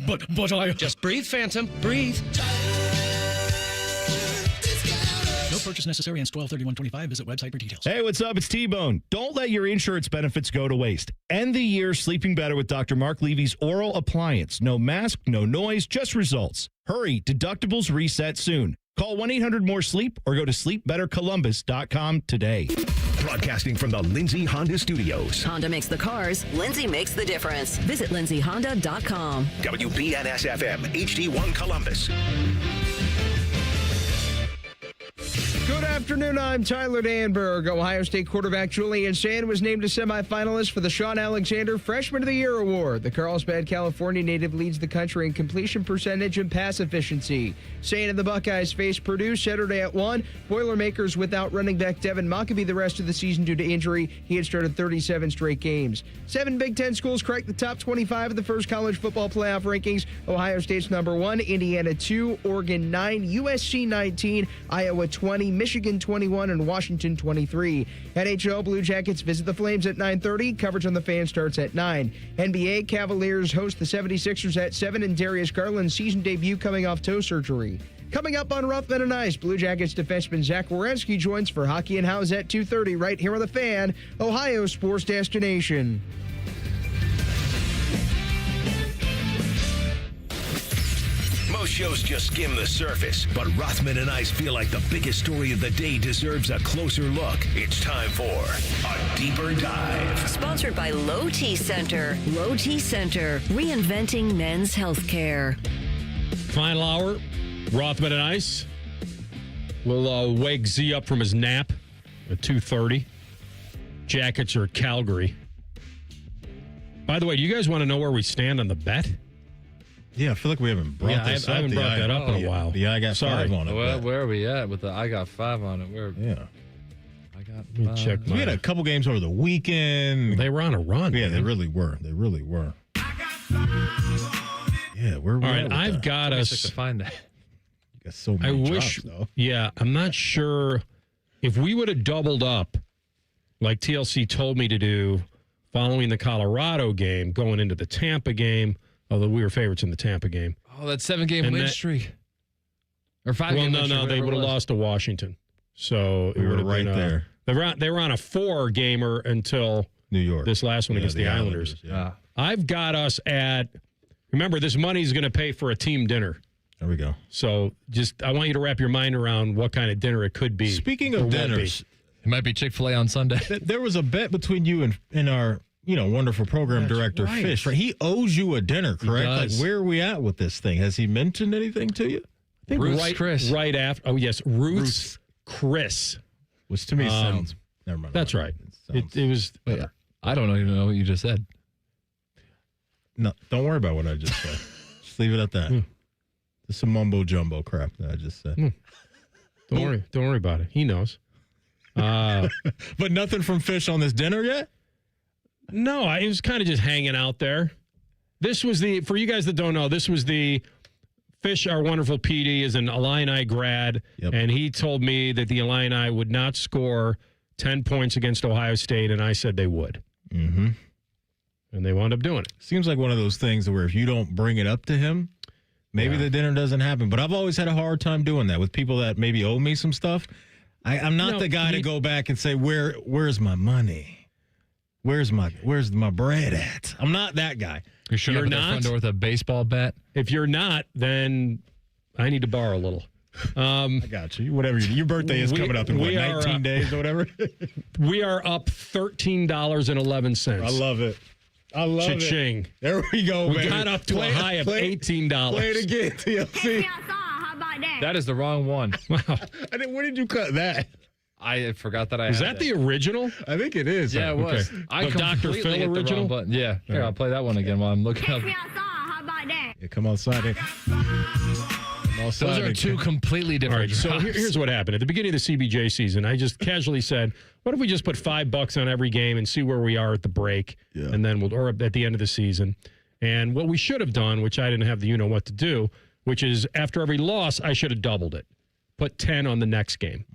But I... Just breathe, Phantom. Breathe. No purchase necessary. Ends 12/31/25. Visit website for details. Hey, what's up? It's T-Bone. Don't let your insurance benefits go to waste. End the year sleeping better with Dr. Mark Levy's oral appliance. No mask, no noise, just results. Hurry, deductibles reset soon. Call 1-800-MORE-SLEEP or go to sleepbettercolumbus.com today. Broadcasting from the Lindsay Honda Studios. Honda makes the cars. Lindsay makes the difference. Visit lindsayhonda.com. WBNS-FM, HD1 Columbus. Good afternoon. I'm Tyler Danberg. Ohio State quarterback Julian Sand was named a semifinalist for the Sean Alexander Freshman of the Year Award. The Carlsbad, California native leads the country in completion percentage and pass efficiency. Sand and the Buckeyes face Purdue Saturday at 1. Boilermakers without running back Devin Mockabee the rest of the season due to injury. He had started 37 straight games. 7 Big Ten schools cracked the top 25 of the first college football playoff rankings. Ohio State's number 1, Indiana 2, Oregon 9, USC 19, Iowa 20, Michigan 21, and Washington 23. NHL Blue Jackets visit the Flames at 9:30. Coverage on the Fan starts at 9. NBA Cavaliers host the 76ers at 7, and Darius Garland's season debut coming off toe surgery. Coming up on Rothman and Ice, Blue Jackets defenseman Zach Werenski joins for Hockey and House at 2:30 right here on the Fan, Ohio sports destination. Most shows just skim the surface, but Rothman and I feel like the biggest story of the day deserves a closer look. It's time for a deeper dive. Sponsored by Low T Center. Low T Center, reinventing men's healthcare. Final hour, Rothman and Ice. We'll wake Z up from his nap at 2:30. Jackets are Calgary. By the way, do you guys want to know where we stand on the bet? Yeah, I feel like we haven't brought this up. I haven't brought that up in a while. Yeah, I got 5 on it. Well, where are we at with the I got 5 on it? I got 5. Let me check we had a couple games over the weekend. They were on a run. Yeah, man. they really were. Yeah, we're all right. I've got us to find that. You got so many drops, though. Yeah, I'm not sure if we would have doubled up like TLC told me to do following the Colorado game, going into the Tampa game. Although we were favorites in the Tampa game. Oh, that 7-game win streak. Or 5-game win streak. No, they would have lost to Washington. So we were right there. They were on a 4-gamer until New York. This last one against the Islanders. Yeah. I've got us at, remember, this money is going to pay for a team dinner. There we go. So I want you to wrap your mind around what kind of dinner it could be. Speaking of dinners, it might be Chick-fil-A on Sunday. There was a bet between you and our wonderful program director, right. Fish, right? He owes you a dinner, correct? Like, where are we at with this thing? Has he mentioned anything to you? I think Ruth's Chris. Right after. Oh, yes. Ruth's Chris. Which to me sounds. Never mind. That's right. It was. Wait, I don't even know what you just said. No, don't worry about what I just said. Just leave it at that. Just some mumbo jumbo crap that I just said. Don't worry about it. He knows. But nothing from Fish on this dinner yet? No, I was kind of just hanging out there. This was for you guys that don't know, this was the Fish, our wonderful PD, is an Illini grad, and he told me that the Illini would not score 10 points against Ohio State, and I said they would. Mm-hmm. And they wound up doing it. Seems like one of those things where if you don't bring it up to him, maybe the dinner doesn't happen. But I've always had a hard time doing that with people that maybe owe me some stuff. I'm not the guy to go back and say, where's my money? Where's my bread at? I'm not that guy. You're showing up at the front door with a baseball bat? If you're not, then I need to borrow a little. I got you. Whatever. Your birthday is coming up in 19 days or whatever? We are up $13.11. I love it. Cha-ching. There we go, We baby. got up to a high of $18. Play it again, TLC. How about that? That is the wrong one. Wow. When did you cut that? I forgot that I Was had that the original? I think it is. Yeah, it was. Okay. I The Dr. completely Phil hit the original? wrong button. Yeah. Here, I'll play that one again while I'm looking up. Take me outside. How about that? Yeah, come outside. Those are two completely All different right, so drops. here's what happened. At the beginning of the CBJ season, I just casually said, what if we just put $5 on every game and see where we are at the break, and then or at the end of the season? And what we should have done, which I didn't have the what to do, which is after every loss, I should have doubled it. Put 10 on the next game.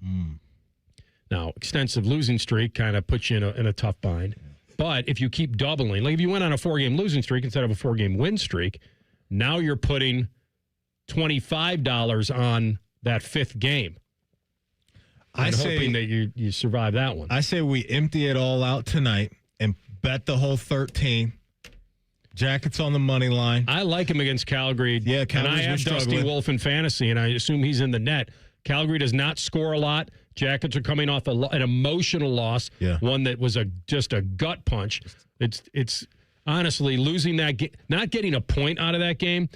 Now, extensive losing streak kind of puts you in a tough bind. But if you keep doubling, like if you went on a 4-game losing streak instead of a 4-game win streak, now you're putting $25 on that 5th game. I'm hoping that you survive that one. I say we empty it all out tonight and bet the whole 13. Jackets on the money line. I like him against Calgary. Yeah, and I Calgary's have been Dusty struggling. Wolf in fantasy, and I assume he's in the net. Calgary does not score a lot. Jackets are coming off an emotional loss, one that was just a gut punch. It's honestly losing that game, not getting a point out of that game.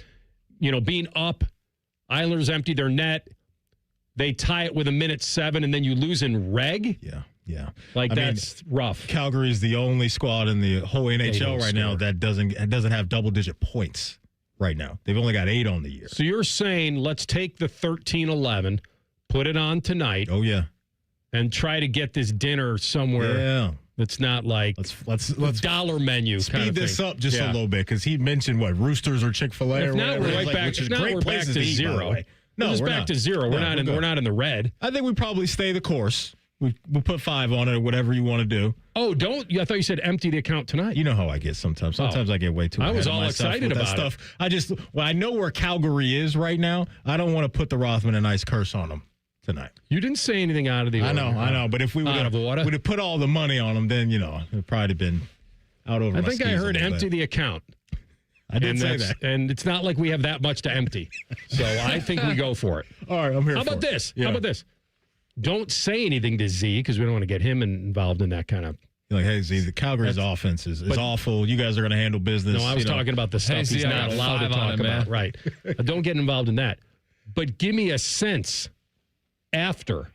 Being up, Islanders empty their net. They tie it with 1:07, and then you lose in reg. Yeah. That's rough. Calgary is the only squad in the whole NHL right now that doesn't have double-digit points right now. They've only got 8 on the year. So you're saying let's take the 13-11, put it on tonight. Oh yeah, and try to get this dinner somewhere. Yeah. That's not like let's dollar menu. Speed kind of this thing. up just a little bit because he mentioned Roosters or Chick-fil-A If or not, whatever. we're right back. Which is If not, great we're back places to eat, by the zero. way. No, we're just back not. to zero. We're No, not in the red. I think we probably stay the course. We'll put 5 on it or whatever you want to do. Oh, don't! I thought you said empty the account tonight. You know how I get sometimes. Sometimes I get way too. I was ahead of all myself excited with that about stuff. I know where Calgary is right now. I don't want to put the Rothman and Ice curse on them tonight. You didn't say anything out of the I ordinary. know. But if we would have put all the money on them, then it'd probably been out over. I my think I skis a heard little empty bit. the account. I did say that, and it's not like we have that much to empty. So I think we go for it. All right, I'm here. How for about it. this? Yeah. How about this? Don't say anything to Z because we don't want to get him involved in that kind of. You're like, hey Z, the Calgary's offense is awful. You guys are going to handle business. No, I was talking about the stuff Hey, Z, he's I not got allowed to 5 on talk it, about. man. Right. Don't get involved in that. But give me a sense after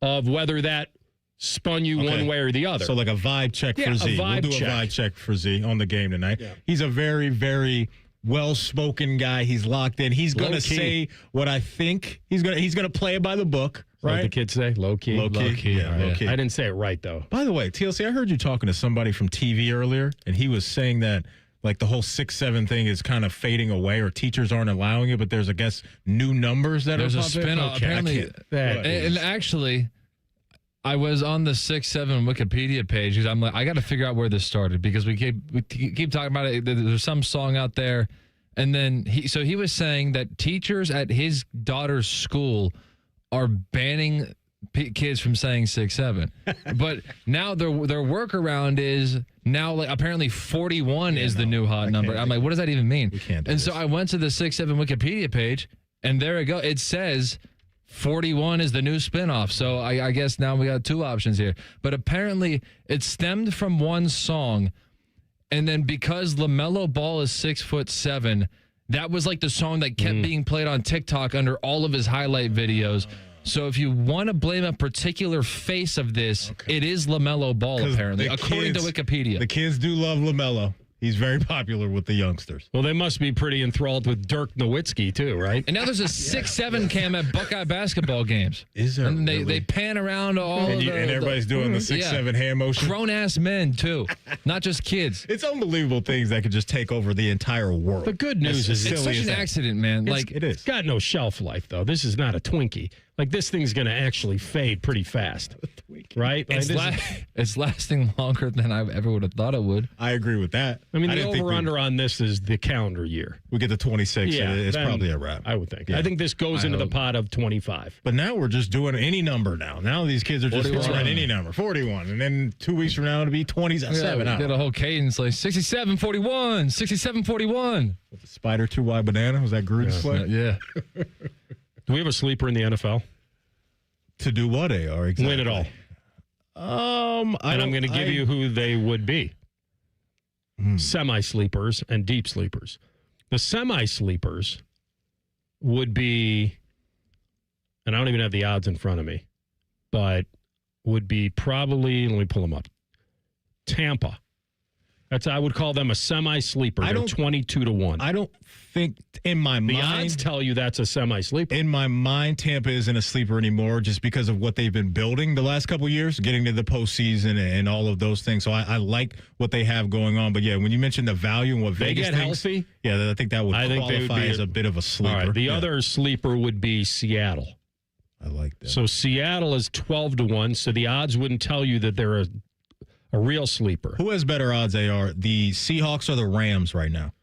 of whether that spun you one way or the other. So like a vibe check for Z. We'll do a vibe check for Z on the game tonight. Yeah. He's a very, very well-spoken guy. He's locked in. He's going to say what I think. He's going to play it by the book, What right? the kids say? Low key. Low key. Yeah, low key. I didn't say it right, though. By the way, TLC, I heard you talking to somebody from TV earlier, and he was saying that like the whole 6-7 thing is kind of fading away, or teachers aren't allowing it, but there's, I guess, new numbers that There's are a popping. spin-off. Apparently, and actually, I was on the 6-7 Wikipedia page because I'm like, I got to figure out where this started because we keep talking about it. There's some song out there, and then he was saying that teachers at his daughter's school are banning kids from saying 6-7, but now their workaround is now like apparently 41 is the new hot number. I'm like, what does that even mean? We can't do and this. so I went to the 6-7 Wikipedia page, and there it go. It says 41 is the new spinoff. So I guess now we got 2 options here. But apparently it stemmed from one song And then because LaMelo Ball is 6'7", that was like the song that kept being played on TikTok under all of his highlight videos. So if you want to blame a particular face of this, it is LaMelo Ball, apparently, according to Wikipedia. The kids do love LaMelo. He's very popular with the youngsters. Well, they must be pretty enthralled with Dirk Nowitzki, too, right? And now there's a 6'7" cam at Buckeye basketball games. Is there? And really? they pan around all and everybody's doing the 6'7" hand motion. Grown-ass men, too. Not just kids. It's unbelievable things that could just take over the entire world. The good news is it's such an accident, man. It is. It's got no shelf life, though. This is not a Twinkie. Like, this thing's going to actually fade pretty fast, right? It's lasting longer than I ever would have thought it would. I agree with that. I mean, the over-under on this is the calendar year. We get to 26, yeah, it's probably a wrap. I would think. Yeah. I think this goes into the pot of 25. But now we're just doing any number now. Now these kids are just throwing any number, 41. And then 2 weeks from now, it'll be 27. We did a whole cadence, like 67, 41, 67, 41. With the spider 2Y banana? Was that Gruden's play? Yeah. Do we have a sleeper in the NFL? To do what, AR? Exactly. Win it all. And I'm going to give you who they would be. Semi-sleepers and deep sleepers. The semi-sleepers would be, and I don't even have the odds in front of me, but would be probably, let me pull them up, Tampa. I would call them a semi-sleeper. They're 22-1. I don't think in my mind. The odds tell you that's a semi-sleeper. In my mind, Tampa isn't a sleeper anymore just because of what they've been building the last couple of years, getting to the postseason and all of those things. So I like what they have going on. But yeah, when you mentioned the value and what Vegas thinks, healthy, yeah, I think that would qualify as a bit of a sleeper. All right, the other sleeper would be Seattle. I like that. So Seattle is 12-1. So the odds wouldn't tell you that they're a real sleeper. Who has better odds, AR? The Seahawks or the Rams right now?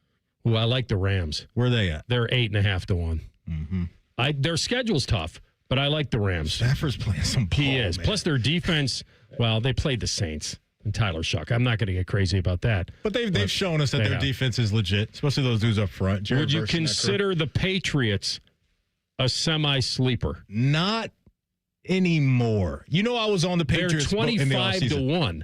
Well, I like the Rams. Where are they at? They're 8.5-1. Mm-hmm. Their schedule's tough, but I like the Rams. Stafford's playing some ball, He is. man. Plus their defense, well, they played the Saints and Tyler Shuck. I'm not going to get crazy about that. But they've shown us that their defense is legit, especially those dudes up front. Would you consider the Patriots a semi-sleeper? Not anymore. You know, I was on the Patriots. They're 25-1.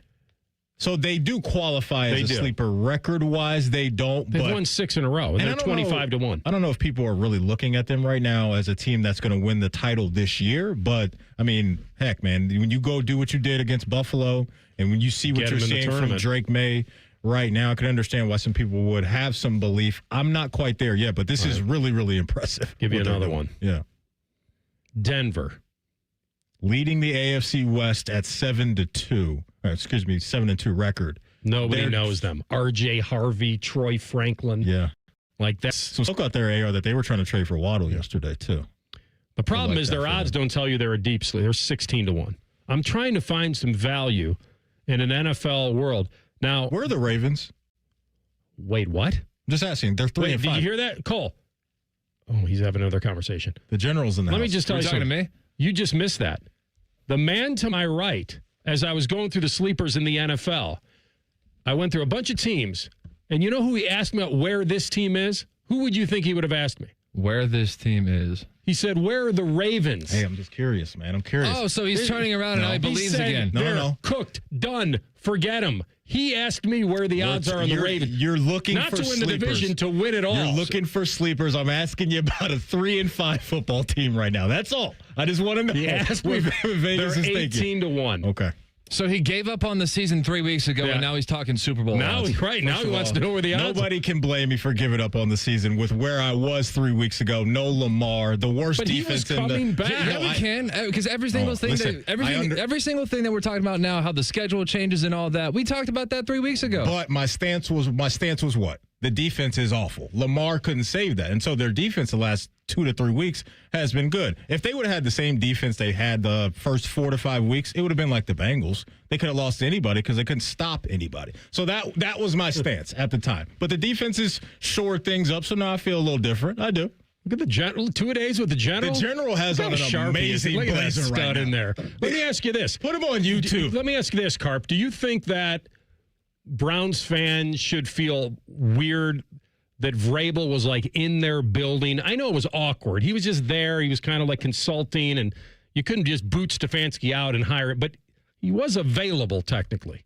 So they do qualify as a sleeper. Record-wise, they don't. They've won 6 in a row, and they're 25-1. I don't know if people are really looking at them right now as a team that's going to win the title this year. But, I mean, heck, man, when you go do what you did against Buffalo and when you see what you're seeing from Drake May right now, I can understand why some people would have some belief. I'm not quite there yet, but this is really, really impressive. Give you another one. Yeah. Denver. Leading the AFC West at 7-2. 7-2 record. Nobody knows them. R.J. Harvey, Troy Franklin. Yeah. Like that's some folk out there, AR, that they were trying to trade for Waddle yesterday, too. The problem is their odds don't tell you they're a deep sleeper. They're 16-1. I'm trying to find some value in an NFL world. Now, where are the Ravens? Wait, what? I'm just asking. They're 3-5. Did you hear that? Cole. Oh, he's having another conversation. The General's in the house. Let me just tell you something. Talking to me? You just missed that. The man to my right, as I was going through the sleepers in the NFL, I went through a bunch of teams, and you know who he asked me about where this team is? Who would you think he would have asked me? Where this team is. He said, where are the Ravens? Hey, I'm just curious, man. I'm curious. Oh, so he's turning around and now he believes again. They're cooked, done, forget them. He asked me where the odds are on the Ravens. You're looking not for to win sleepers. the division, to win it all. You're looking for sleepers. I'm asking you about a 3-5 football team right now. That's all. I just want to know. He asked me. Vegas They're is 18-1. Okay. So he gave up on the season 3 weeks ago, and now he's talking Super Bowl Now, odds. right now, he wants to know where the odds are. Nobody can blame me for giving up on the season with where I was 3 weeks ago. No Lamar, the worst defense he was coming back. Yeah, we can, because every single thing that we're talking about now, how the schedule changes and all that, we talked about that 3 weeks ago. But my stance was what? The defense is awful. Lamar couldn't save that. And so their defense the last 2 to 3 weeks has been good. If they would have had the same defense they had the first 4 to 5 weeks, it would have been like the Bengals. They could have lost to anybody because they couldn't stop anybody. So that was my stance at the time. But the defenses shored things up, so now I feel a little different. I do. Look at the General. 2 days with the General. The General has on an amazing blazer right now. In there. Let me ask you this. Put him on YouTube. Let me ask you this, Carp. Do you think that Browns fans should feel weird that Vrabel was like in their building? I know it was awkward. He was just there. He was kind of like consulting, and you couldn't just boot Stefanski out and hire it, but he was available technically.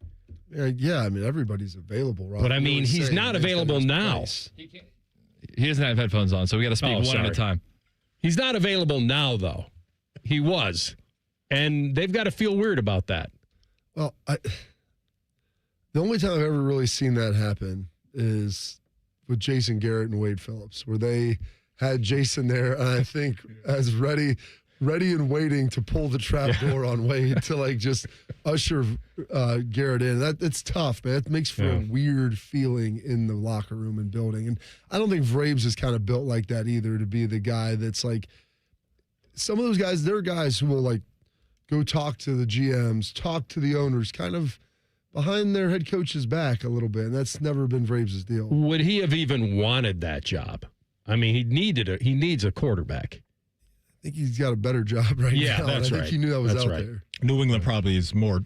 Yeah, I mean, everybody's available, right? But I mean, he's not available now. He doesn't have headphones on, so we got to speak one at a time. He's not available now, though. He was. And they've got to feel weird about that. Well, the only time I've ever really seen that happen is with Jason Garrett and Wade Phillips, where they had Jason there, and I think as ready and waiting to pull the trap door on Wade to like just usher Garrett in. It's tough, man. It makes for a weird feeling in the locker room and building. And I don't think Vrabes is kind of built like that either, to be the guy that's like, some of those guys, they're guys who will like go talk to the GMs, talk to the owners, kind of behind their head coach's back a little bit. And that's never been Vrabes' deal. Would he have even wanted that job? I mean, he needs a quarterback. I think he's got a better job right now. Yeah, that's right. I think he knew that was out there. New England probably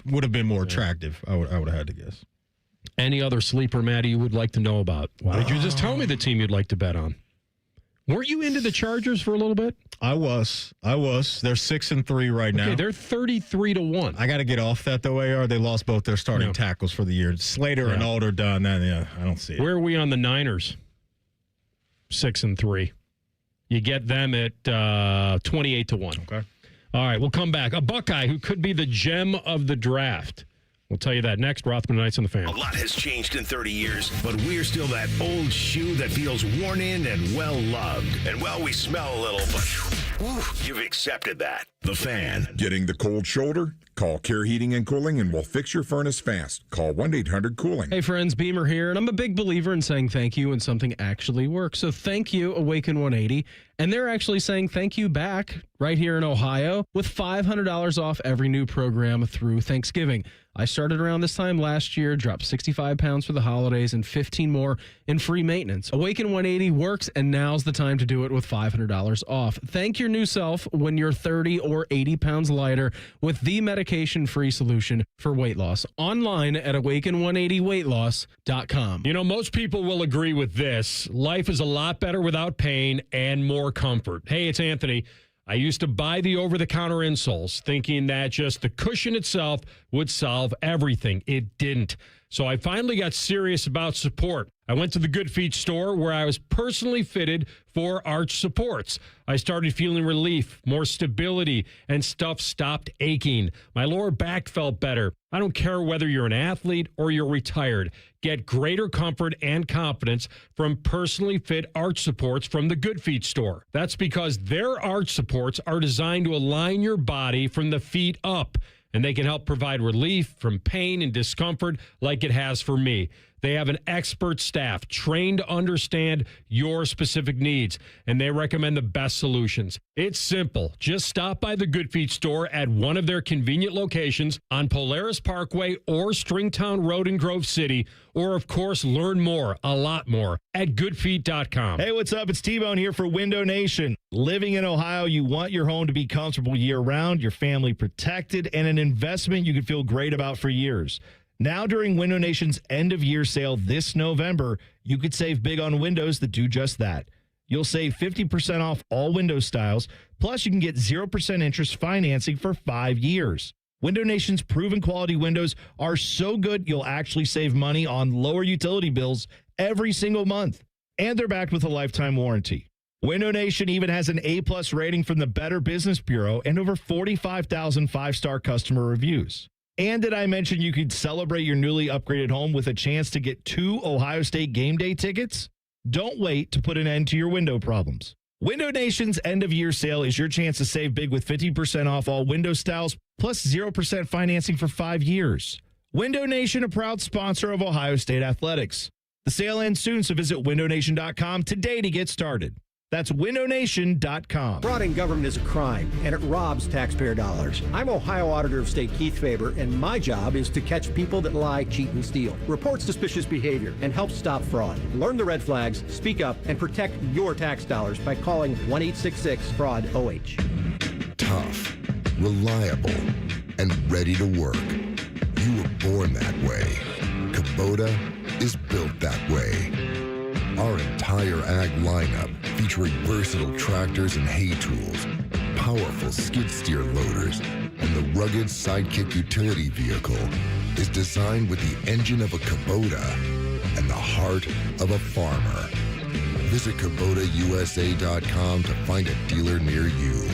would have been more attractive. I would have had to guess. Any other sleeper, Matty, you would like to know about? Why did you just tell me the team you'd like to bet on? Weren't you into the Chargers for a little bit? I was. They're 6-3 right now. Okay, they're 33-1. I got to get off that though, AR. They lost both their starting tackles for the year. Slater and Alder done. I don't see it. Where are we on the Niners? 6-3. You get them at 28-1. Okay. All right, we'll come back. A Buckeye who could be the gem of the draft. We'll tell you that next. Rothman Knights on the Fan. A lot has changed in 30 years, but we're still that old shoe that feels worn in and well-loved. And, well, we smell a little, but whew, you've accepted that. The Fan. Getting the cold shoulder? Call Care Heating and Cooling and we'll fix your furnace fast. Call 1-800-COOLING. Hey friends, Beamer here, and I'm a big believer in saying thank you when something actually works. So thank you, Awaken 180. And they're actually saying thank you back right here in Ohio with $500 off every new program through Thanksgiving. I started around this time last year, dropped 65 pounds for the holidays, and 15 more in free maintenance. Awaken 180 works, and now's the time to do it with $500 off. Thank your new self when you're 30 or 80 pounds lighter with the medication-free solution for weight loss. Online at awaken180weightloss.com. You know, most people will agree with this. Life is a lot better without pain and more comfort. Hey, it's Anthony. I used to buy the over-the-counter insoles thinking that just the cushion itself would solve everything. It didn't. So I finally got serious about support. I went to the Good Feet store where I was personally fitted for arch supports. I started feeling relief, more stability, and stuff stopped aching. My lower back felt better. I don't care whether you're an athlete or you're retired. Get greater comfort and confidence from personally fit arch supports from the Good Feet store. That's because their arch supports are designed to align your body from the feet up, and they can help provide relief from pain and discomfort like it has for me. They have an expert staff trained to understand your specific needs, and they recommend the best solutions. It's simple. Just stop by the Good Feet store at one of their convenient locations on Polaris Parkway or Stringtown Road in Grove City, or, of course, learn more, a lot more, at goodfeet.com. Hey, what's up? It's T-Bone here for Window Nation. Living in Ohio, you want your home to be comfortable year-round, your family protected, and an investment you can feel great about for years. Now, during Window Nation's end-of-year sale this November, you could save big on windows that do just that. You'll save 50% off all window styles, plus you can get 0% interest financing for 5 years. Window Nation's proven quality windows are so good you'll actually save money on lower utility bills every single month. And they're backed with a lifetime warranty. Window Nation even has an A-plus rating from the Better Business Bureau and over 45,000 five-star customer reviews. And did I mention you could celebrate your newly upgraded home with a chance to get 2 Ohio State game day tickets? Don't wait to put an end to your window problems. Window Nation's end-of-year sale is your chance to save big with 50% off all window styles, plus 0% financing for 5 years. Window Nation, a proud sponsor of Ohio State Athletics. The sale ends soon, so visit windownation.com today to get started. That's windownation.com. Fraud in government is a crime, and it robs taxpayer dollars. I'm Ohio Auditor of State Keith Faber, and my job is to catch people that lie, cheat, and steal, report suspicious behavior, and help stop fraud. Learn the red flags, speak up, and protect your tax dollars by calling 1-866-FRAUD-OH. Tough, reliable, and ready to work. You were born that way. Kubota is built that way. Our entire ag lineup, featuring versatile tractors and hay tools, powerful skid steer loaders, and the rugged Sidekick utility vehicle, is designed with the engine of a Kubota and the heart of a farmer. Visit KubotaUSA.com to find a dealer near you.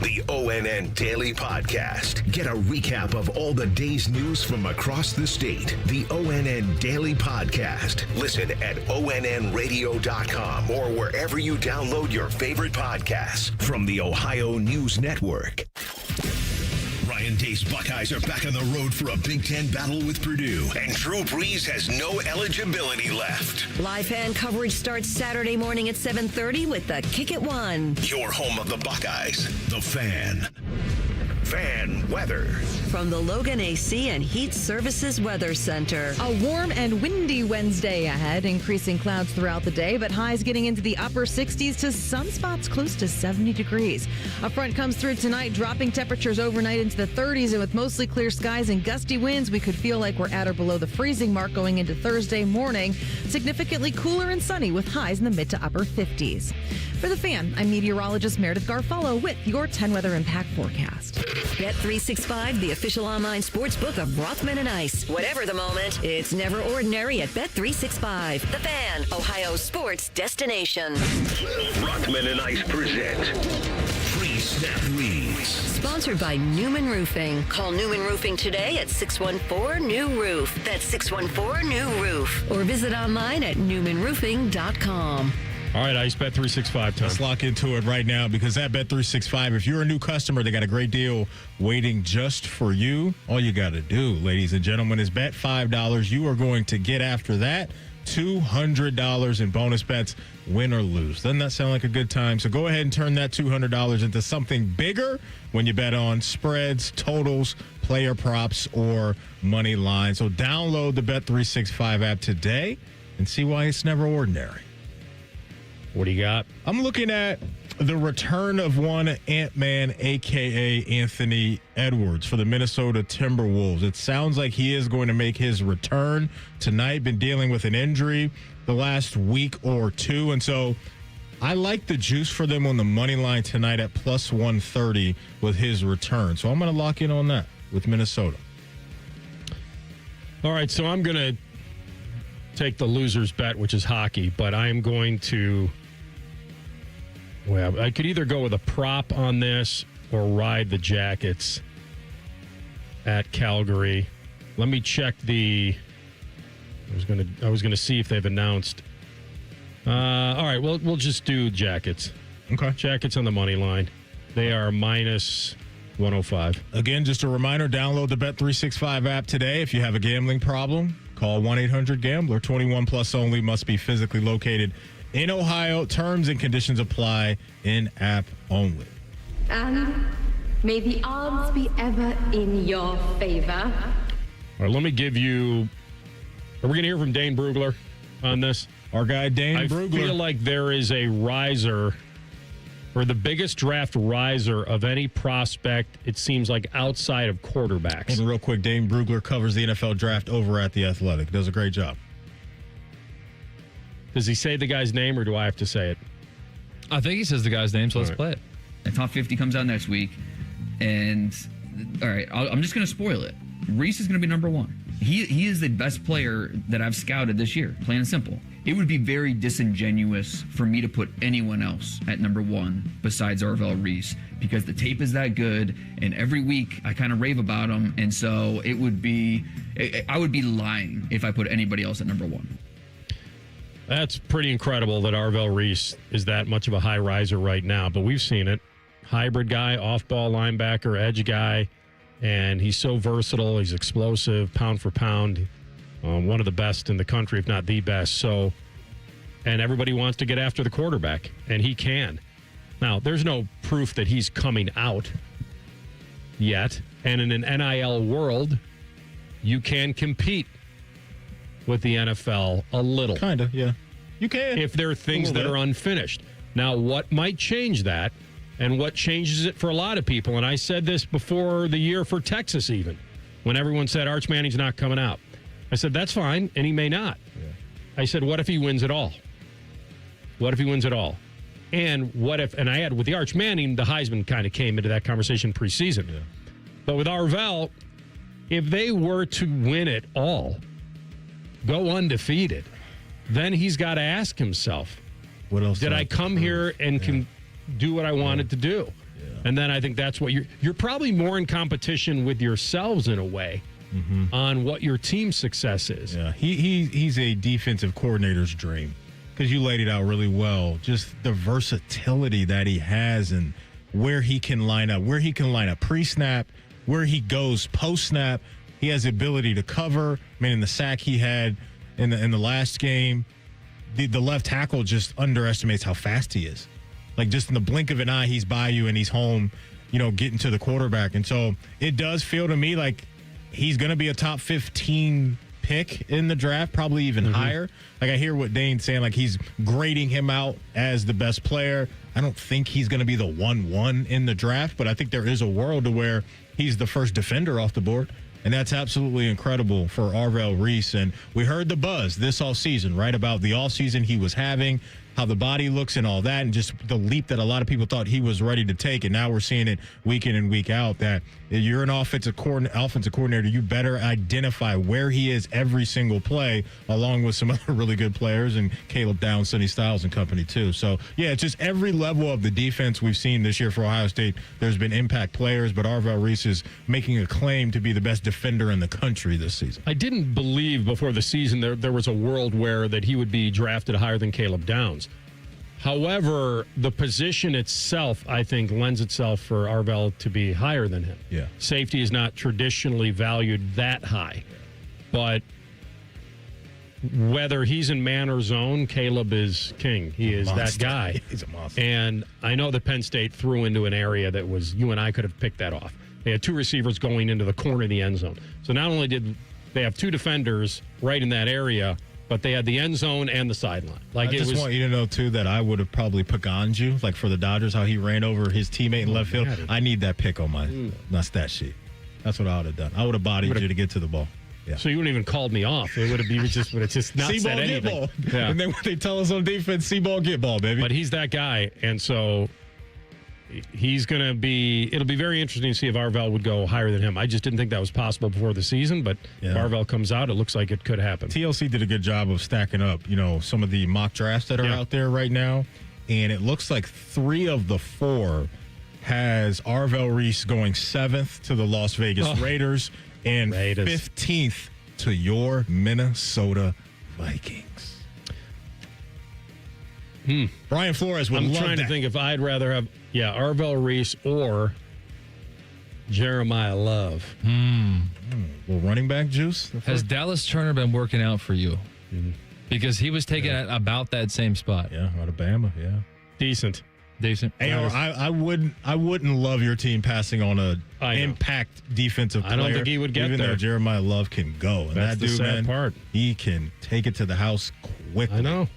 The ONN Daily Podcast. Get a recap of all the day's news from across the state. The ONN Daily Podcast. Listen at ONNRadio.com or wherever you download your favorite podcasts from the Ohio News Network. Ryan Day's Buckeyes are back on the road for a Big Ten battle with Purdue, and Drew Brees has no eligibility left. Live fan coverage starts Saturday morning at 7:30 with the Kick at 1. Your home of the Buckeyes, The Fan. Fan weather. From the Logan AC and Heat Services Weather Center. A warm and windy Wednesday ahead, increasing clouds throughout the day, but highs getting into the upper 60s to some spots close to 70 degrees. A front comes through tonight, dropping temperatures overnight into the 30s, and with mostly clear skies and gusty winds, we could feel like we're at or below the freezing mark going into Thursday morning. Significantly cooler and sunny with highs in the mid to upper 50s. For The Fan, I'm meteorologist Meredith Garfolo with your 10 weather impact forecast. Bet365, the official online sports book of Rothman and Ice. Whatever the moment, it's never ordinary at Bet365. The Fan, Ohio's sports destination. Rothman and Ice present Free Snap Reads. Sponsored by Newman Roofing. Call Newman Roofing today at 614-NEW-ROOF. That's 614-NEW-ROOF. Or visit online at newmanroofing.com. All right, Ice, Bet365 time. Let's lock into it right now because at Bet365, if you're a new customer, they got a great deal waiting just for you. All you got to do, ladies and gentlemen, is bet $5. You are going to get after that $200 in bonus bets, win or lose. Doesn't that sound like a good time? So go ahead and turn that $200 into something bigger when you bet on spreads, totals, player props, or money line. So download the Bet365 app today and see why it's never ordinary. What do you got? I'm looking at the return of one Ant-Man, a.k.a. Anthony Edwards, for the Minnesota Timberwolves. It sounds like he is going to make his return tonight. Been dealing with an injury the last week or two, and so I like the juice for them on the money line tonight at plus 130 with his return. So I'm going to lock in on that with Minnesota. All right, so I'm going to take the loser's bet, which is hockey, but I am going to... Well, I could either go with a prop on this or ride the Jackets at Calgary. Let me check the... I was gonna see if they've announced. All right, we'll just do Jackets. Okay. Jackets on the money line. They are minus 105. Again, just a reminder, download the Bet365 app today. If you have a gambling problem, call 1-800-GAMBLER. 21 plus only, must be physically located in Ohio. Terms and conditions apply, in app only. And may the odds be ever in your favor. All right, let me give you... Are we going to hear from Dane Brugler on this? Our guy, Dane Brugler. I feel like there is a riser, or the biggest draft riser of any prospect, it seems like, outside of quarterbacks. And real quick, Dane Brugler covers the NFL draft over at The Athletic. Does a great job. Does he say the guy's name, or do I have to say it? I think he says the guy's name, so let's play it. The top 50 comes out next week, and all right, I'm just going to spoil it. Reese is going to be number one. He is the best player that I've scouted this year, plain and simple. It would be very disingenuous for me to put anyone else at number one besides Arvell Reese, because the tape is that good, and every week I kind of rave about him, and so I would be lying if I put anybody else at number one. That's pretty incredible that Arvell Reese is that much of a high riser right now, but we've seen it. Hybrid guy, off-ball linebacker, edge guy, and he's so versatile. He's explosive, pound for pound, one of the best in the country, if not the best. So, and everybody wants to get after the quarterback, and he can. Now, there's no proof that he's coming out yet, and in an NIL world, you can compete with the NFL a little. Kind of, yeah. You can. If there are things that are unfinished. Now, what might change that, and what changes it for a lot of people, and I said this before the year for Texas even, when everyone said Arch Manning's not coming out. I said, that's fine, and he may not. Yeah. I said, what if he wins it all? What if he wins it all? And what if, and I had with the Arch Manning, the Heisman kind of came into that conversation preseason. Yeah. But with Arvell, if they were to win it all, go undefeated, then he's got to ask himself, what else did I come here and can do what I wanted to do? And then I think that's what you're probably more in competition with yourselves in a way on what your team's success is. Yeah, he's a defensive coordinator's dream because you laid it out really well. Just the versatility that he has and where he can line up pre-snap, where he goes post-snap. He has the ability to cover. I mean, in the sack he had in the last game, the left tackle just underestimates how fast he is. Like, just in the blink of an eye, he's by you and he's home, getting to the quarterback. And so it does feel to me like he's going to be a top 15 pick in the draft, probably even higher. Like, I hear what Dane's saying, like he's grading him out as the best player. I don't think he's going to be the 1-1 in the draft, but I think there is a world to where he's the first defender off the board. And that's absolutely incredible for Arvell Reese. And we heard the buzz this offseason, right, about the offseason he was having, how the body looks and all that, and just the leap that a lot of people thought he was ready to take. And now we're seeing it week in and week out that you're an offensive coordinator. You better identify where he is every single play, along with some other really good players and Caleb Downs, Sonny Styles and company too. So, yeah, it's just every level of the defense we've seen this year for Ohio State. There's been impact players, but Arvell Reese is making a claim to be the best defender in the country this season. I didn't believe before the season there was a world where that he would be drafted higher than Caleb Downs. However, the position itself, I think, lends itself for Arvell to be higher than him. Yeah. Safety is not traditionally valued that high. But whether he's in man or zone, Caleb is king. He is that guy. He's a monster. And I know that Penn State threw into an area that was, you and I could have picked that off. They had two receivers going into the corner of the end zone. So not only did they have two defenders right in that area, but they had the end zone and the sideline. Like, I just want you to know, too, that I would have probably pagoned you, like for the Dodgers, how he ran over his teammate in left field. I need that pick on my stat sheet. That's what I would have done. I would have bodied you to get to the ball. Yeah. So you wouldn't even called me off. It would have just not see said ball, anything. Get ball. Yeah. And then when they tell us on defense, see ball, get ball, baby. But he's that guy, and so he's going to be – it'll be very interesting to see if Arvell would go higher than him. I just didn't think that was possible before the season, but if Arvell comes out, it looks like it could happen. TLC did a good job of stacking up, some of the mock drafts that are out there right now, and it looks like 3 of the 4 has Arvell Reese going 7th to the Las Vegas Raiders and 15th to your Minnesota Vikings. Brian Flores would love that. I'm trying to think if I'd rather have, Arvell Reese or Jeremiah Love. Well, running back juice? Has Dallas Turner been working out for you? Because he was taken at about that same spot. Yeah, Alabama, Decent. Hey, I wouldn't love your team passing on a impact defensive player. I don't think he would get even there. Though Jeremiah Love can go. And That's that the dude, sad man, part. He can take it to the house quickly. I know.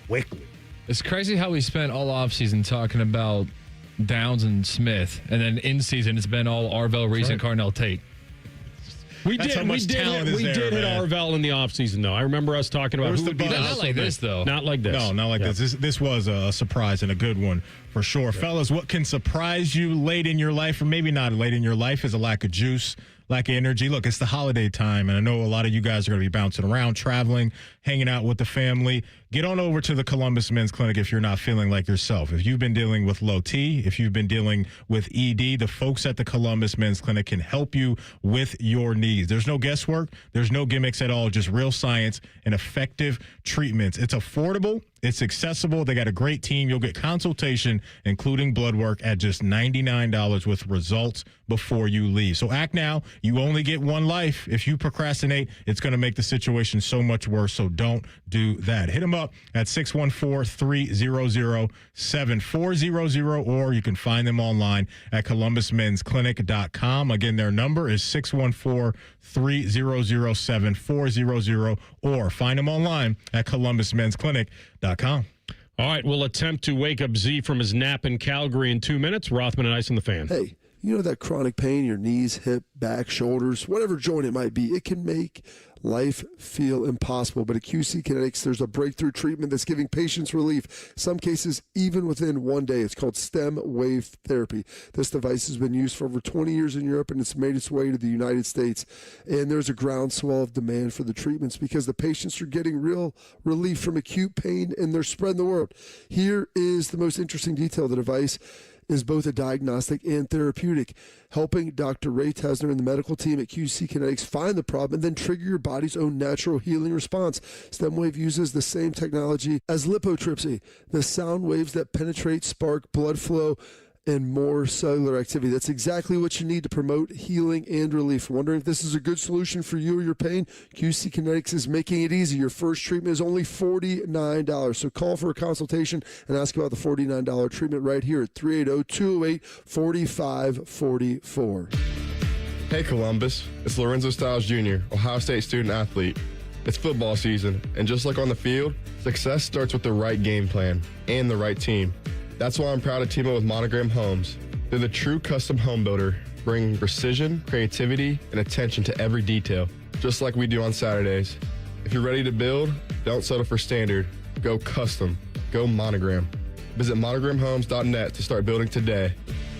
Quickly. It's crazy how we spent all offseason talking about Downs and Smith, and then in season it's been all Arvell Reese and Carnell Tate. We That's did how much talent is we there, did hit man. Arvell in the offseason, though. I remember us talking about who would be the Not like this, though. Not like this. No, not like this. This was a surprise and a good one for sure. Fellas, what can surprise you late in your life, or maybe not late in your life, is a lack of juice, lack of energy. Look, it's the holiday time, and I know a lot of you guys are going to be bouncing around, traveling, hanging out with the family. Get on over to the Columbus Men's Clinic if you're not feeling like yourself. If you've been dealing with low T, if you've been dealing with ED, the folks at the Columbus Men's Clinic can help you with your needs. There's no guesswork. There's no gimmicks at all, just real science and effective treatments. It's affordable. It's accessible. They got a great team. You'll get consultation, including blood work, at just $99 with results before you leave. So act now. You only get one life. If you procrastinate, it's going to make the situation so much worse. So don't do that. Hit them up at 614-300-7400, or you can find them online at columbusmensclinic.com. Again, their number is 614-300-7400, or find them online at columbusmensclinic.com. All right, we'll attempt to wake up Z from his nap in Calgary in 2 minutes. Rothman and Ice on the Fan. Hey, you know that chronic pain in your knees, hip, back, shoulders, whatever joint it might be, it can make life feel impossible. But at QC Kinetics, there's a breakthrough treatment that's giving patients relief, some cases even within 1 day. It's called stem wave therapy. This device has been used for over 20 years in Europe, and it's made its way to the United States. And there's a groundswell of demand for the treatments because the patients are getting real relief from acute pain, and they're spreading the word. Here is the most interesting detail. The device is both a diagnostic and therapeutic, helping Dr. Ray Tesner and the medical team at QC Kinetics find the problem and then trigger your body's own natural healing response. StemWave uses the same technology as lithotripsy, the sound waves that penetrate, spark blood flow, and more cellular activity. That's exactly what you need to promote healing and relief. Wondering if this is a good solution for you or your pain? QC Kinetics is making it easy. Your first treatment is only $49. So call for a consultation and ask about the $49 treatment right here at 380-208-4544. Hey Columbus, it's Lorenzo Stiles Jr., Ohio State student athlete. It's football season, and just like on the field, success starts with the right game plan and the right team. That's why I'm proud to team up with Monogram Homes. They're the true custom home builder, bringing precision, creativity, and attention to every detail, just like we do on Saturdays. If you're ready to build, don't settle for standard. Go custom. Go Monogram. Visit monogramhomes.net to start building today.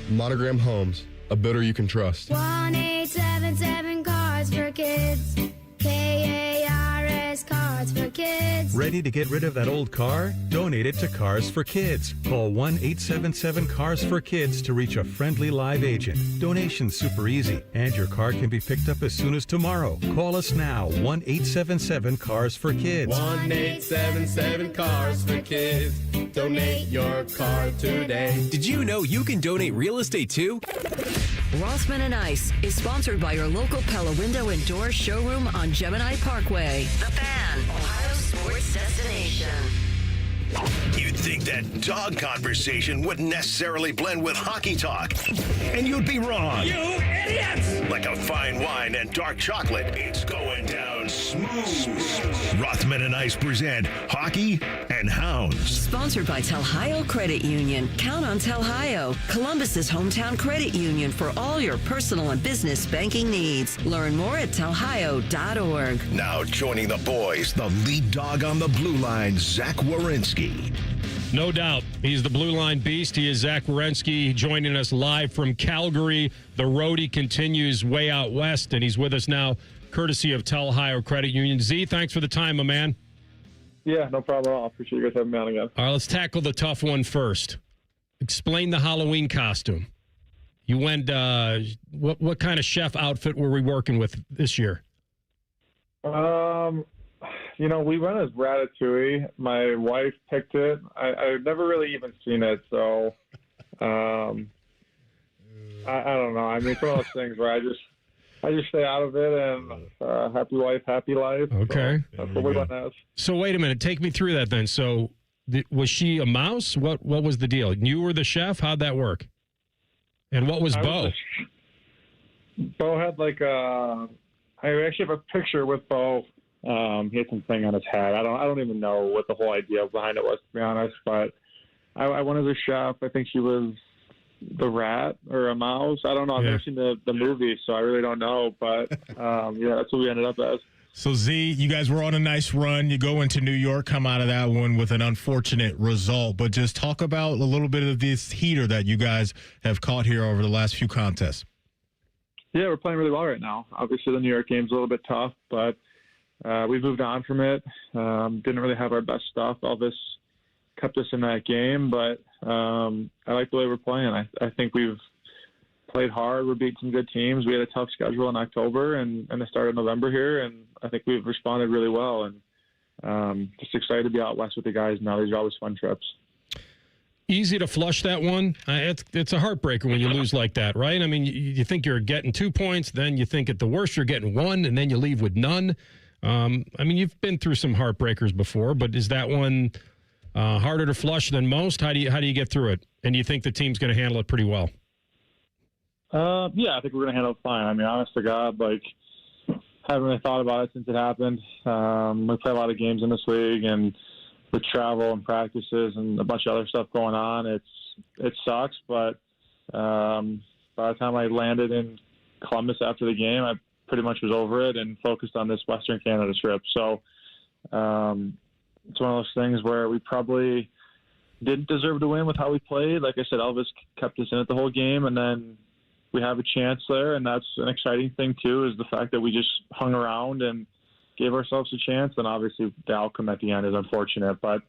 Monogram Homes, a builder you can trust. 1-877 Cars for Kids. KARS Cars for Kids. Ready to get rid of that old car? Donate it to Cars for Kids. Call 1-877-CARS-FOR-KIDS to reach a friendly live agent. Donation's super easy, and your car can be picked up as soon as tomorrow. Call us now, 1-877-CARS-FOR-KIDS. 1-877 Cars for Kids. Donate your car today. Did you know you can donate real estate too? Rossman and Ice is sponsored by your local Pella Window and Door showroom on Gemini Parkway. The Fan, Ohio sports destination. You'd think that dog conversation wouldn't necessarily blend with hockey talk. And you'd be wrong. You idiots! Like a fine wine and dark chocolate, it's going down smooth. Rothman and Ice present Hockey and Hounds. Sponsored by Telhio Credit Union. Count on Telhio, Columbus's hometown credit union for all your personal and business banking needs. Learn more at telhio.org. Now joining the boys, the lead dog on the blue line, Zach Werenski. No doubt. He's the Blue Line Beast. He is Zach Werenski joining us live from Calgary. The roadie continues way out west, and he's with us now, courtesy of Telhio Credit Union. Z, thanks for the time, my man. Yeah, no problem at all. Appreciate you guys having me on again. All right, let's tackle the tough one first. Explain the Halloween costume. You went, what kind of chef outfit were we working with this year? We went as Ratatouille. My wife picked it. I've never really even seen it, so I don't know. I mean, it's one of those things where I just stay out of it, and happy wife, happy life. Okay. So that's what we went as. So wait a minute. Take me through that then. So was she a mouse? What was the deal? You were the chef? How'd that work? And what was Bo? Bo had I actually have a picture with Bo. He had something on his head. I don't even know what the whole idea behind it was, to be honest. But I went as a chef. I think she was the rat or a mouse. I don't know. I've never seen the movie, so I really don't know. But that's what we ended up as. So Z, you guys were on a nice run. You go into New York, come out of that one with an unfortunate result. But just talk about a little bit of this heater that you guys have caught here over the last few contests. Yeah, we're playing really well right now. Obviously, the New York game's a little bit tough, but we moved on from it. Didn't really have our best stuff. Elvis kept us in that game, but I like the way we're playing. I think we've played hard. We're beating some good teams. We had a tough schedule in October and the start of November here, and I think we've responded really well. And just excited to be out west with the guys now. These are always fun trips. Easy to flush that one. It's a heartbreaker when you lose like that, right? I mean, you think you're getting 2 points, then you think at the worst you're getting one, and then you leave with none. I mean, you've been through some heartbreakers before, but is that one harder to flush than most? How do you get through it? And do you think the team's going to handle it pretty well? Yeah, I think we're going to handle it fine. I mean, honest to God, haven't really thought about it since it happened. We play a lot of games in this league, and with travel and practices and a bunch of other stuff going on, it sucks. But by the time I landed in Columbus after the game, I pretty much was over it and focused on this Western Canada trip. So it's one of those things where we probably didn't deserve to win with how we played. Like I said, Elvis kept us in it the whole game, and then we have a chance there, and that's an exciting thing too, is the fact that we just hung around and gave ourselves a chance. And obviously the outcome at the end is unfortunate, but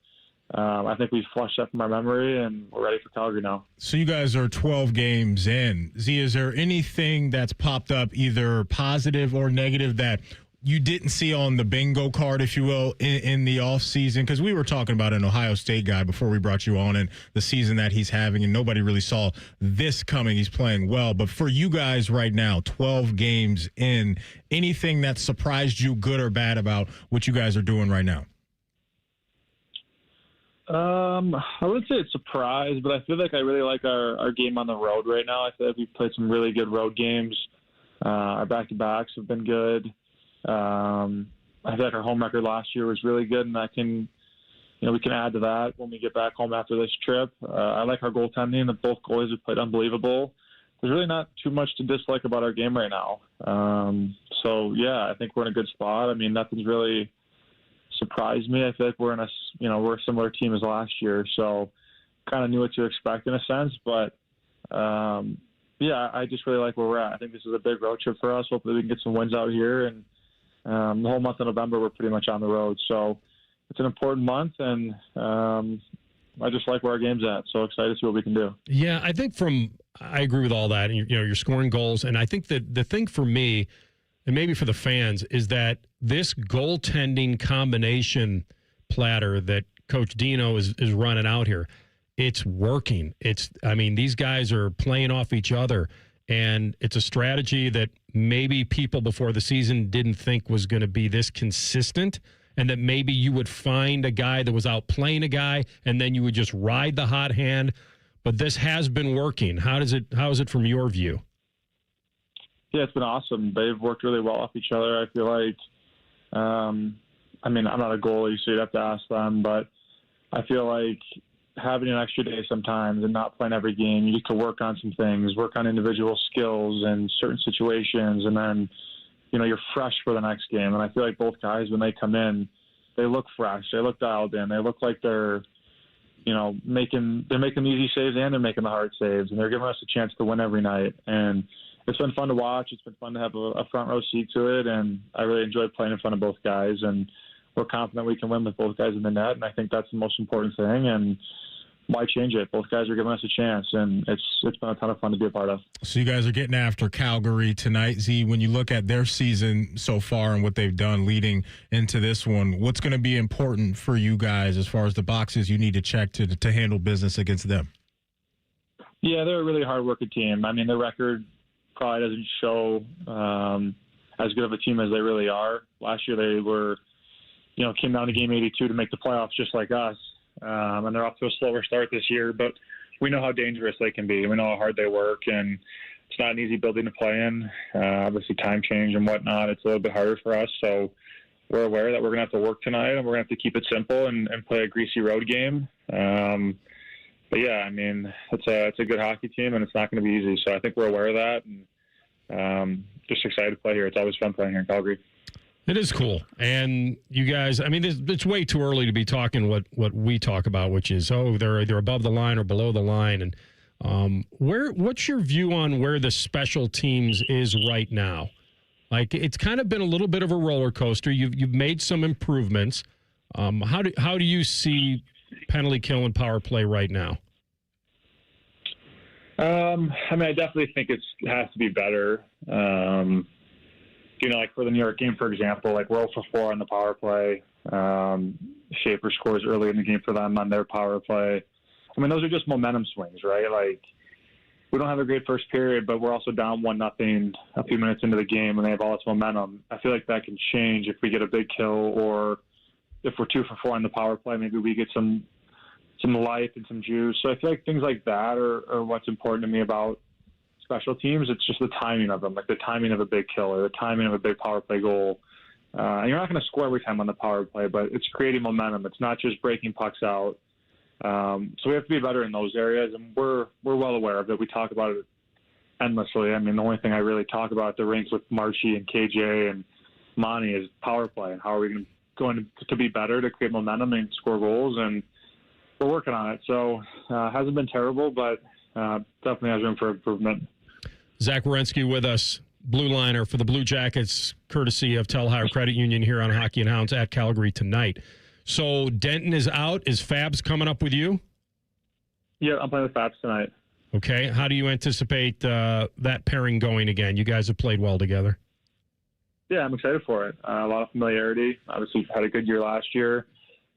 I think we've flushed that from our memory, and we're ready for Calgary now. So you guys are 12 games in. Z, is there anything that's popped up, either positive or negative, that you didn't see on the bingo card, if you will, in the offseason? Because we were talking about an Ohio State guy before we brought you on and the season that he's having, and nobody really saw this coming. He's playing well. But for you guys right now, 12 games in, anything that surprised you, good or bad, about what you guys are doing right now? I wouldn't say it's surprised, but I feel like I really like our game on the road right now. I feel like we've played some really good road games. Our back-to-backs have been good. I feel like our home record last year was really good, and we can add to that when we get back home after this trip. I like our goaltending. Both goalies have played unbelievable. There's really not too much to dislike about our game right now. I think we're in a good spot. I mean, nothing's really surprised me. I feel like we're a similar team as last year, so kind of knew what to expect in a sense. But I just really like where we're at. I think this is a big road trip for us. Hopefully we can get some wins out here, and the whole month of November we're pretty much on the road. So it's an important month, and I just like where our game's at. So excited to see what we can do. Yeah, I think I agree with all that. And, you're scoring goals, and I think that the thing for me, and maybe for the fans, is that this goaltending combination platter that Coach Dino is running out here, it's working. These guys are playing off each other, and it's a strategy that maybe people before the season didn't think was going to be this consistent, and that maybe you would find a guy that was out playing a guy, and then you would just ride the hot hand. But this has been working. How is it from your view? Yeah, it's been awesome. They've worked really well off each other. I feel like, I'm not a goalie, so you'd have to ask them, but I feel like having an extra day sometimes and not playing every game, you get to work on some things, work on individual skills and certain situations, and then, you're fresh for the next game. And I feel like both guys, when they come in, they look fresh. They look dialed in. They look like they're making easy saves, and they're making the hard saves, and they're giving us a chance to win every night. And it's been fun to watch. It's been fun to have a front row seat to it, and I really enjoyed playing in front of both guys, and we're confident we can win with both guys in the net, and I think that's the most important thing, and why change it? Both guys are giving us a chance, and it's been a ton of fun to be a part of. So you guys are getting after Calgary tonight. Z, when you look at their season so far and what they've done leading into this one, what's going to be important for you guys as far as the boxes you need to check to handle business against them? Yeah, they're a really hard-working team. I mean, their record probably doesn't show as good of a team as they really are. Last year they were, came down to game 82 to make the playoffs just like us. And they're off to a slower start this year, but we know how dangerous they can be. We know how hard they work, and it's not an easy building to play in. Obviously time change and whatnot, it's a little bit harder for us. So we're aware that we're going to have to work tonight, and we're going to have to keep it simple and play a greasy road game. But yeah, it's a good hockey team, and it's not going to be easy. So I think we're aware of that, and just excited to play here. It's always fun playing here in Calgary. It is cool. And you guys, it's way too early to be talking what we talk about, which is, they're either above the line or below the line. And what's your view on where the special teams is right now? Like, it's kind of been a little bit of a roller coaster. You've made some improvements. How do you see penalty kill and power play right now? I definitely think it has to be better. Like for the New York game, for example, like we're 0 for 4 on the power play. Schefter scores early in the game for them on their power play. Those are just momentum swings, right? Like, we don't have a great first period, but we're also down 1-0 a few minutes into the game, and they have all this momentum. I feel like that can change if we get a big kill, or if we're 2 for 4 on the power play, maybe we get some life and some juice. So I feel like things like that are what's important to me about special teams. It's just the timing of them, like the timing of a big kill or the timing of a big power play goal. And you're not going to score every time on the power play, but it's creating momentum. It's not just breaking pucks out. So we have to be better in those areas, and we're well aware of it. We talk about it endlessly. I mean, the only thing I really talk about at the rinks with Marchie and KJ and Monty is power play and how are we going to be better to create momentum and score goals, and we're working on it. So hasn't been terrible, but definitely has room for improvement. Zach Werenski with us, blue liner for the Blue Jackets, courtesy of Ohio Credit Union here on Hockey and Hounds at Calgary tonight. So Denton is out. Is Fabs coming up with you? Yeah, I'm playing with Fabs tonight. Okay. How do you anticipate that pairing going again? You guys have played well together. Yeah, I'm excited for it. A lot of familiarity. Obviously, had a good year last year.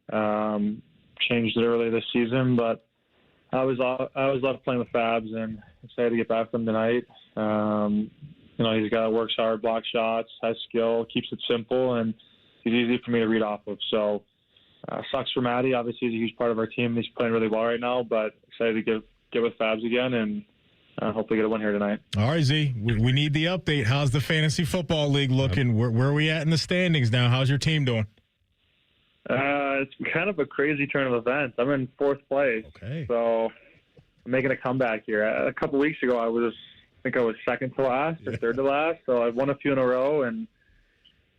Changed it early this season, but I always loved playing with Fabs, and excited to get back with him tonight. He's got works hard, block shots, has skill, keeps it simple, and he's easy for me to read off of. So sucks for Matty. Obviously, he's a huge part of our team. He's playing really well right now, but excited to get with Fabs again and hopefully get a win here tonight. All right, Z, we need the update. How's the Fantasy Football League looking? Where are we at in the standings now? How's your team doing? It's kind of a crazy turn of events. I'm in 4th place, so I'm making a comeback here. A couple weeks ago, I think I was second to last or third to last, so I've won a few in a row, and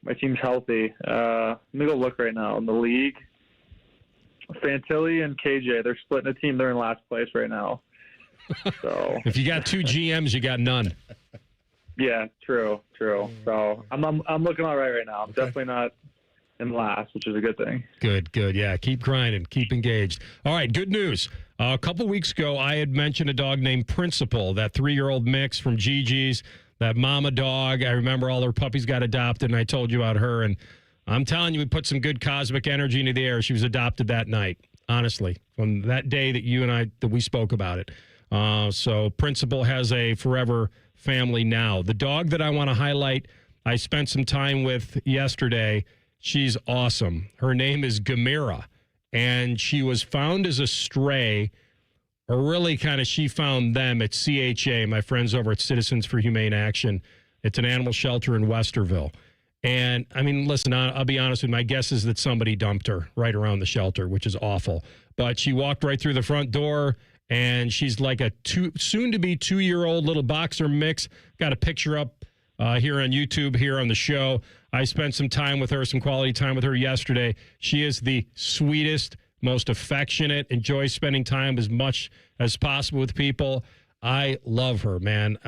my team's healthy. Let me go look right now in the league. Fantilli and KJ, they're splitting a team. They're in last place right now. So if you got 2 GMs, you got none. Yeah, true. So I'm looking all right now. I'm definitely not in last, which is a good thing. Good. Yeah, keep grinding, keep engaged. All right, good news. A couple weeks ago, I had mentioned a dog named Principal, that 3-year-old mix from Gigi's, that mama dog. I remember all her puppies got adopted, and I told you about her. And I'm telling you, we put some good cosmic energy into the air. She was adopted that night, honestly, from that day that we spoke about it. So Principal has a forever family now. The dog that I want to highlight, I spent some time with yesterday. She's awesome. Her name is Gamera, and she was found as a stray, or really kind of she found them at CHA, my friends over at Citizens for Humane Action. It's an animal shelter in Westerville. And, I mean, listen, I'll be honest with you. My guess is that somebody dumped her right around the shelter, which is awful. But she walked right through the front door, and she's like a soon-to-be 2-year-old little boxer mix. Got a picture up here on YouTube, here on the show. I spent some time with her, some quality time with her yesterday. She is the sweetest, most affectionate, enjoys spending time as much as possible with people. I love her, man.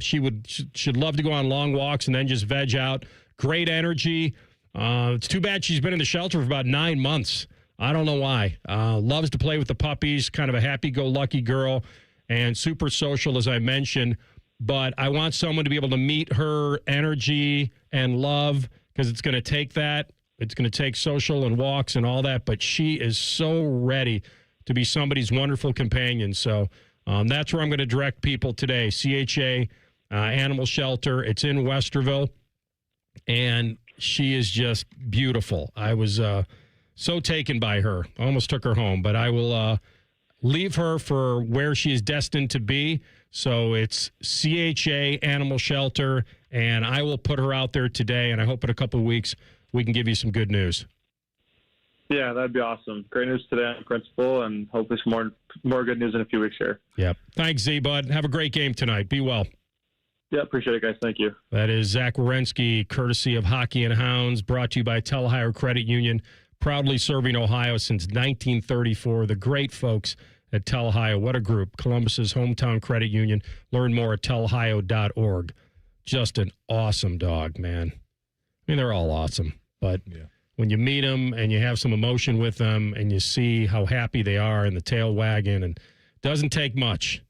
She'd love to go on long walks and then just veg out. Great energy. It's too bad she's been in the shelter for about 9 months. I don't know why. Loves to play with the puppies, kind of a happy-go-lucky girl, and super social, as I mentioned. But I want someone to be able to meet her energy and love, because it's going to take that. It's going to take social and walks and all that. But she is so ready to be somebody's wonderful companion. So that's where I'm going to direct people today. CHA Animal Shelter. It's in Westerville. And she is just beautiful. I was so taken by her. I almost took her home. But I will leave her for where she is destined to be. So it's CHA Animal Shelter, and I will put her out there today, and I hope in a couple of weeks we can give you some good news. Yeah, that'd be awesome. Great news today on Principal, and hopefully some more good news in a few weeks here. Yep. Thanks, Z-Bud. Have a great game tonight. Be well. Yeah, appreciate it, guys. Thank you. That is Zach Werenski, courtesy of Hockey and Hounds, brought to you by Ohio Credit Union, proudly serving Ohio since 1934. The great folks at Ohio. What a group. Columbus's hometown credit union. Learn more at telohio.org. Just an awesome dog, man. I mean, they're all awesome. But when you meet them and you have some emotion with them and you see how happy they are and the tail wagging, and it doesn't take much.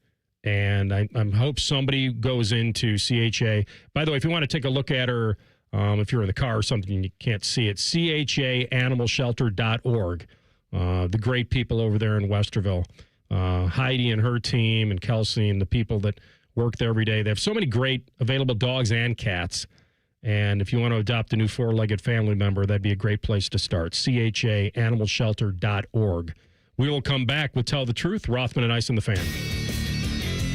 And I hope somebody goes into CHA. By the way, if you want to take a look at her, if you're in the car or something and you can't see it, CHAanimalshelter.org. The great people over there in Westerville. Heidi and her team and Kelsey and the people that work there every day. They have so many great available dogs and cats. And if you want to adopt a new 4-legged family member, that'd be a great place to start. CHAanimalshelter.org. We will come back with Tell the Truth. Rothman and Ice and the Fan.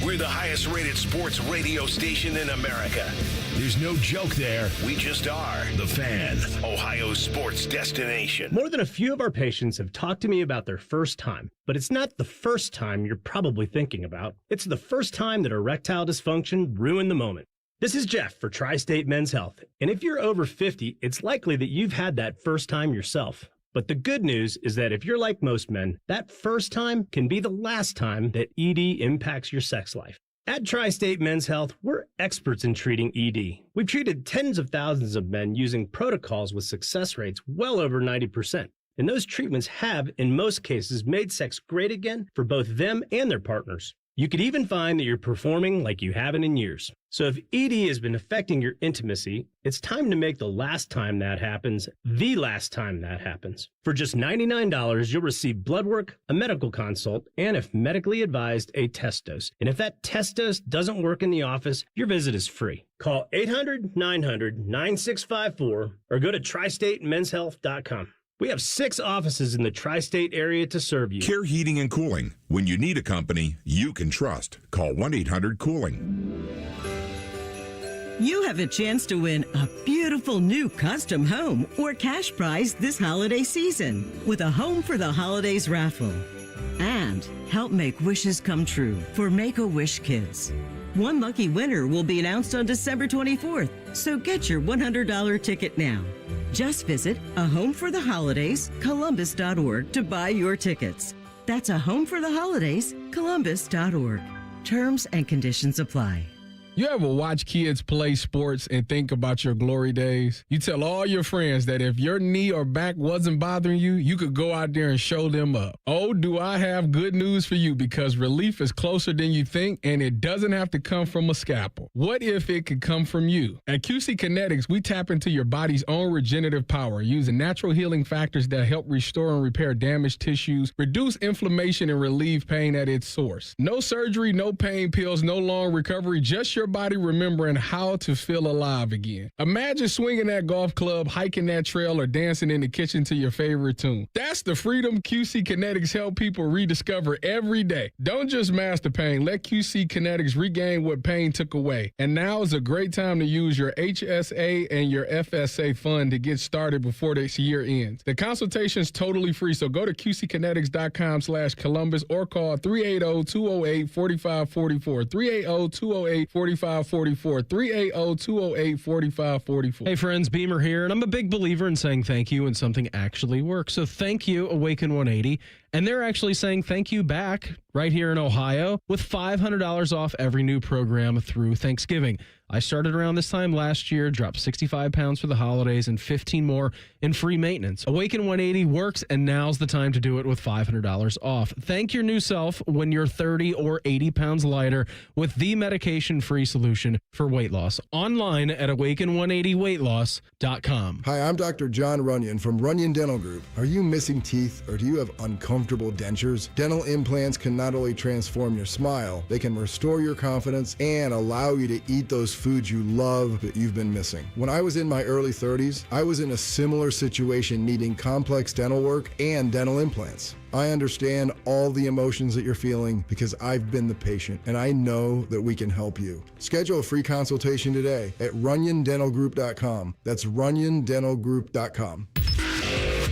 We're the highest rated sports radio station in America. There's no joke there. We just are. The Fan, Ohio's sports destination. More than a few of our patients have talked to me about their first time, but it's not the first time you're probably thinking about. It's the first time that erectile dysfunction ruined the moment. This is Jeff for Tri-State Men's Health, and if you're over 50, it's likely that you've had that first time yourself. But the good news is that if you're like most men, that first time can be the last time that ED impacts your sex life. At Tri-State Men's Health, we're experts in treating ED. We've treated tens of thousands of men using protocols with success rates well over 90%. And those treatments have, in most cases, made sex great again for both them and their partners. You could even find that you're performing like you haven't in years. So if ED has been affecting your intimacy, it's time to make the last time that happens the last time that happens. For just $99, you'll receive blood work, a medical consult, and if medically advised, a test dose. And if that test dose doesn't work in the office, your visit is free. Call 800-900-9654 or go to tristatemenshealth.com. We have 6 offices in the tri-state area to serve you. Care Heating and Cooling. When you need a company you can trust, call 1-800-COOLING. You have a chance to win a beautiful new custom home or cash prize this holiday season with a Home for the Holidays raffle. And help make wishes come true for Make-A-Wish Kids. One lucky winner will be announced on December 24th, so get your $100 ticket now. Just visit A Home for the Holidays, Columbus.org to buy your tickets. That's A Home for the Holidays, Columbus.org. Terms and conditions apply. You ever watch kids play sports and think about your glory days? You tell all your friends that if your knee or back wasn't bothering you, you could go out there and show them up. Oh, do I have good news for you, because relief is closer than you think, and it doesn't have to come from a scalpel. What if it could come from you? At QC Kinetics, we tap into your body's own regenerative power using natural healing factors that help restore and repair damaged tissues, reduce inflammation, and relieve pain at its source. No surgery, no pain pills, no long recovery, just your body remembering how to feel alive again. Imagine swinging that golf club, hiking that trail, or dancing in the kitchen to your favorite tune. That's the freedom QC Kinetics help people rediscover every day. Don't just master pain. Let QC Kinetics regain what pain took away. And now is a great time to use your HSA and your FSA fund to get started before this year ends. The consultation is totally free, so go to qckinetics.com/Columbus or call 380-208-4544. 380-208-4544. 380-208-4544. Hey friends, Beamer here, and I'm a big believer in saying thank you when something actually works. So thank you, Awaken 180. And they're actually saying thank you back right here in Ohio with $500 off every new program through Thanksgiving. I started around this time last year, dropped 65 pounds for the holidays and 15 more in free maintenance. Awaken 180 works, and now's the time to do it with $500 off. Thank your new self when you're 30 or 80 pounds lighter with the medication-free solution for weight loss. Online at awaken180weightloss.com. Hi, I'm Dr. John Runyon from Runyon Dental Group. Are you missing teeth, or do you have uncomfortable dentures? Dental implants can not only transform your smile, they can restore your confidence and allow you to eat those foods you love that you've been missing. When I was in my early 30s, I was in a similar situation needing complex dental work and dental implants. I understand all the emotions that you're feeling because I've been the patient, and I know that we can help you. Schedule a free consultation today at runyondentalgroup.com. That's runyondentalgroup.com.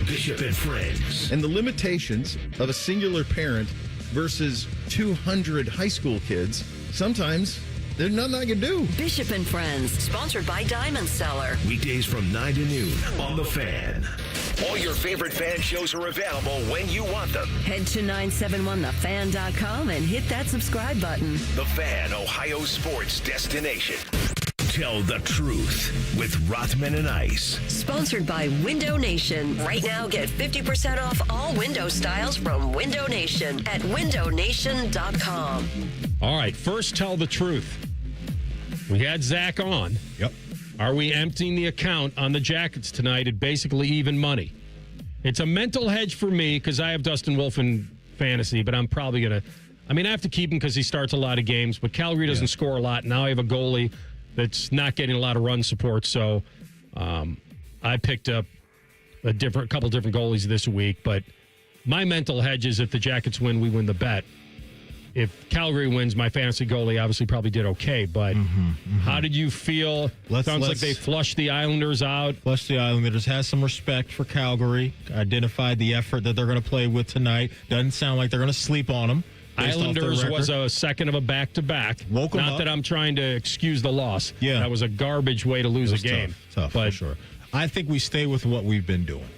Bishop and Friends. And the limitations of a singular parent versus 200 high school kids, sometimes there's nothing I can do. Bishop and Friends, sponsored by Diamond Seller. Weekdays from 9 to noon on The Fan. All your favorite fan shows are available when you want them. Head to 971thefan.com and hit that subscribe button. The Fan, Ohio's sports destination. Tell the truth with Rothman and Ice. Sponsored by Window Nation. Right now, get 50% off all window styles from Window Nation at windownation.com. All right, first tell the truth. We had Zach on. Yep. Are we emptying the account on the Jackets tonight at basically even money? It's a mental hedge for me because I have Dustin Wolf in fantasy, but I'm probably going to... I mean, I have to keep him because he starts a lot of games, but Calgary doesn't score a lot. Now I have a goalie that's not getting a lot of run support, so I picked up a couple different goalies this week, but my mental hedge is if the Jackets win, we win the bet. if Calgary wins, my fantasy goalie obviously probably did okay. But how did you feel? Sounds like they flushed the Islanders out. Flushed the Islanders. Has some respect for Calgary. Identified the effort that they're going to play with tonight. Doesn't sound like they're going to sleep on them. Islanders was a second of a back-to-back. Woke them Not up. that I'm trying to excuse the loss. Yeah. That was a garbage way to lose a game. Tough, but for sure. I think we stay with what we've been doing.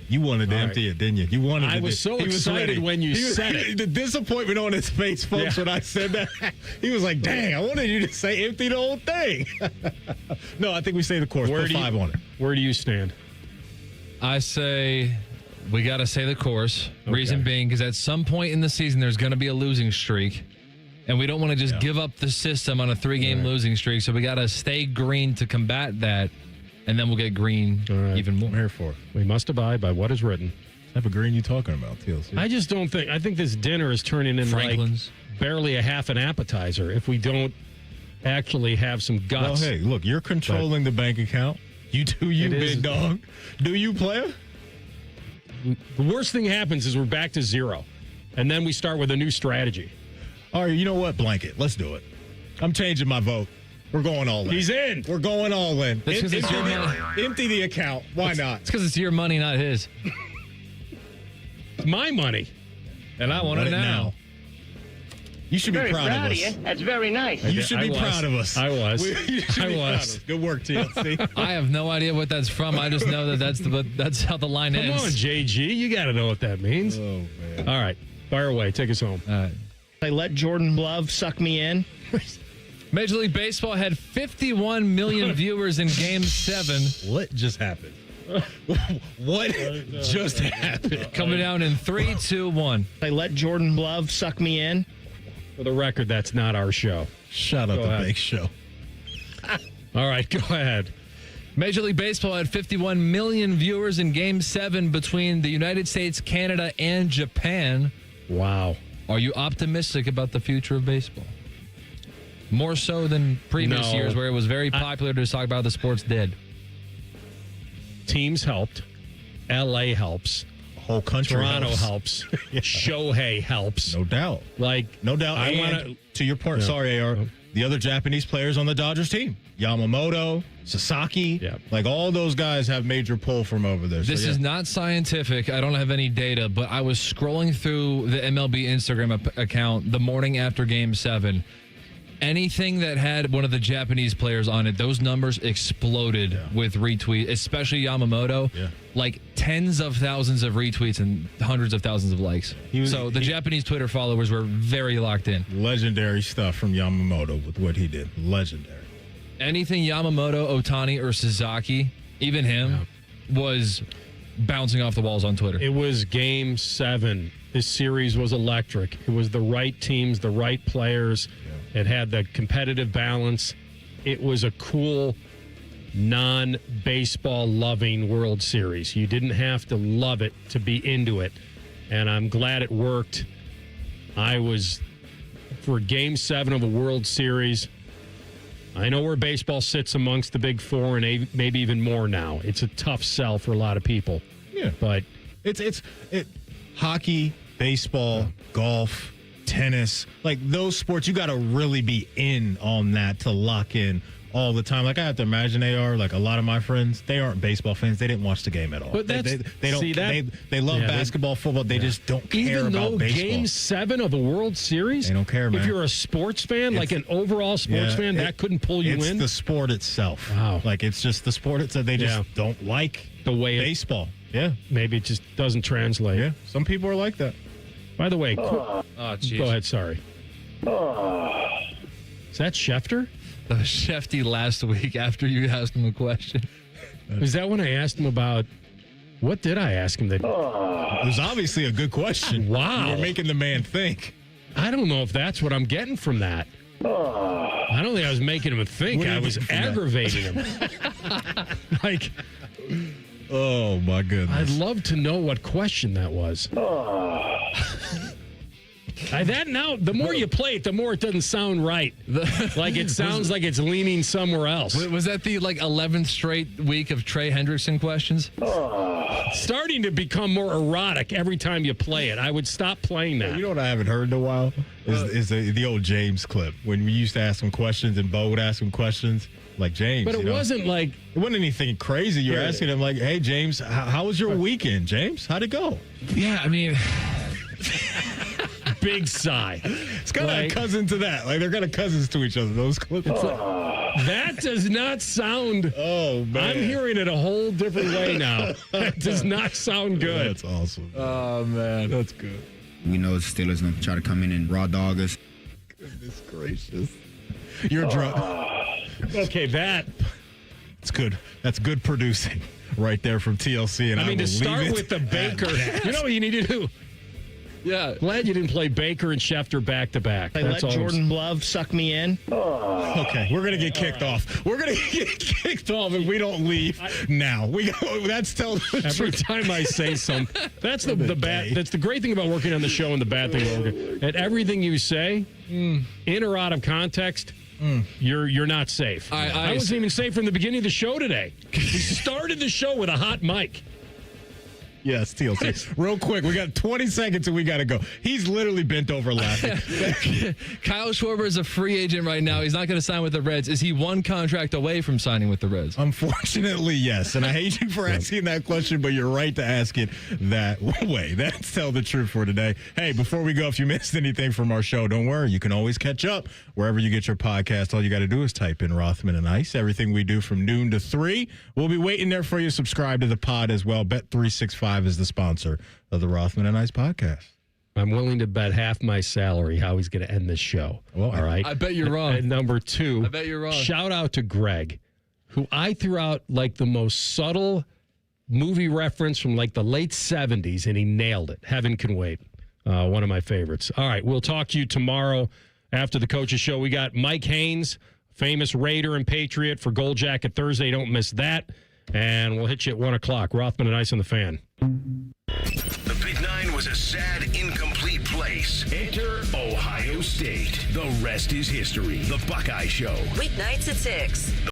You wanted to empty it, didn't you? You wanted. I was so excited when you said it. The disappointment on his face, folks, when I said that. He was like, "Dang, I wanted you to say empty the whole thing." No, I think we stay the course. Put 5 on it. Where do you stand? I say we got to say the course. Reason being, because at some point in the season, there's going to be a losing streak. And we don't want to just give up the system on a 3-game losing streak. So we got to stay green to combat that. And then we'll get green even more. I'm here for it. We must abide by what is written. What type of green you talking about, TLC? I just don't think. I think this dinner is turning into Franklin's. like barely a half an appetizer if we don't actually have some guts. Well, hey, look, you're controlling the bank account. You do you, big dog. Do you, player? The worst thing happens is we're back to 0. And then we start with a new strategy. All right, you know what? Blanket. Let's do it. I'm changing my vote. We're going all in. He's in. We're going all in. That's 'cause it's your money. Empty the account. Why not? It's because it's your money, not his. It's my money. And I want it now. You should be proud of us. That's very nice. You should be proud of us. I was. You should be proud of us. Good work, TLC. I have no idea what that's from. I just know that's how the line ends. Come on, JG. You got to know what that means. Oh, man. All right. Fire away. Take us home. All right. I let Jordan Love suck me in. Major League Baseball had 51 million viewers in Game 7. What just happened? What just happened? Coming down in 3, 2, 1. I let Jordan Love suck me in. For the record, that's not our show. Shut up, the big show. All right, go ahead. Major League Baseball had 51 million viewers in Game 7 between the United States, Canada, and Japan. Wow. Are you optimistic about the future of baseball? More so than previous years where it was very popular to talk about the sport's dead. Teams helped. LA helps. Whole country Toronto helps. Shohei helps. No doubt. No doubt. I want want to your point. Sorry, AR. The other Japanese players on the Dodgers team, Yamamoto, Sasaki, like all those guys have major pull from over there. This is not scientific. I don't have any data, but I was scrolling through the MLB Instagram account the morning after Game 7. Anything that had one of the Japanese players on it, those numbers exploded with retweets, especially Yamamoto. Yeah. Like tens of thousands of retweets and hundreds of thousands of likes. So the Japanese Twitter followers were very locked in. Legendary stuff from Yamamoto with what he did. Legendary. Anything Yamamoto, Ohtani, or Sasaki, even him, was bouncing off the walls on Twitter. It was Game 7. This series was electric. It was the right teams, the right players. It had the competitive balance. It was a cool, non-baseball loving World Series. You didn't have to love it to be into it. And I'm glad it worked. I was, for Game 7 of a World Series, I know where baseball sits amongst the big four and maybe even more now. It's a tough sell for a lot of people. Yeah. But it's hockey, baseball, golf, tennis, like those sports, you got to really be in on that to lock in all the time. Like I have to imagine they are, like a lot of my friends, they aren't baseball fans. They didn't watch the game at all. But they don't. see that, they love basketball, football. They just don't care even about though baseball. Game 7 of a World Series, they don't care, man. If you're a sports fan, like an overall sports fan, that couldn't pull you in. It's the sport itself. Wow. Like it's just the sport itself. They just don't like the way baseball. Yeah. Maybe it just doesn't translate. Yeah. Some people are like that. By the way, oh, geez. Go ahead. Sorry. Is that Schefter? The Schefty last week after you asked him a question. Is that when I asked him about what did I ask him? That it was obviously a good question. Wow. You're making the man think. I don't know if that's what I'm getting from that. I don't think I was making him think. I was aggravating him. Like, oh my goodness. I'd love to know what question that was. Now, the more you play it, the more it doesn't sound right. Like it sounds like it's leaning somewhere else. Was that the 11th straight week of Trey Hendrickson questions? Starting to become more erotic every time you play it. I would stop playing that. You know what I haven't heard in a while is the old James clip when we used to ask him questions and Bo would ask him questions like James. But it wasn't like it wasn't anything crazy. You're asking him like, "Hey James, how was your weekend, James? How'd it go?" Yeah, I mean. Big sigh. It's kind of a cousin to that. Like they're kind of cousins to each other. Those clips. That does not sound. Oh man, I'm hearing it a whole different way now. That does not sound good. That's awesome. Oh man, that's good. We know the Steelers going to try to come in and raw dog us. Goodness gracious, you're drunk. Okay, it's good. That's good producing right there from TLC. And I mean, to start with the Baker. You know what you need to do. Yeah. Glad you didn't play Baker and Schefter back to back. I let Jordan Love suck me in. Okay, we're gonna get kicked off. We're gonna get kicked off if we don't leave now. That's telling the every truth. time I say something. That's the bad. That's the great thing about working on the show and the bad thing. At everything you say, in or out of context. You're not safe. I wasn't even safe from the beginning of the show today. We started the show with a hot mic. Yes, TLC. Real quick, we got 20 seconds and we got to go. He's literally bent over laughing. Kyle Schwarber is a free agent right now. He's not going to sign with the Reds. Is he one contract away from signing with the Reds? Unfortunately, yes. And I hate you for asking that question, but you're right to ask it that way. That's Tell the Truth for today. Hey, before we go, if you missed anything from our show, don't worry. You can always catch up wherever you get your podcast. All you got to do is type in Rothman and Ice. Everything we do from noon to 3. We'll be waiting there for you. Subscribe to the pod as well. Bet365 is the sponsor of the Rothman and Ice podcast. I'm willing to bet half my salary how he's going to end this show. Well, all right. I bet you're wrong. And number 2, I bet you're wrong. Shout out to Greg, who I threw out like the most subtle movie reference from like the late 70s, and he nailed it. Heaven Can Wait. One of my favorites. All right. We'll talk to you tomorrow after the coaches show. We got Mike Haynes, famous Raider and Patriot, for Gold Jacket Thursday. Don't miss that. And we'll hit you at 1 o'clock. Rothman and Ice on the Fan. The Big Nine was a sad, incomplete place. Enter Ohio State. The rest is history. The Buckeye Show. Weeknights at 6.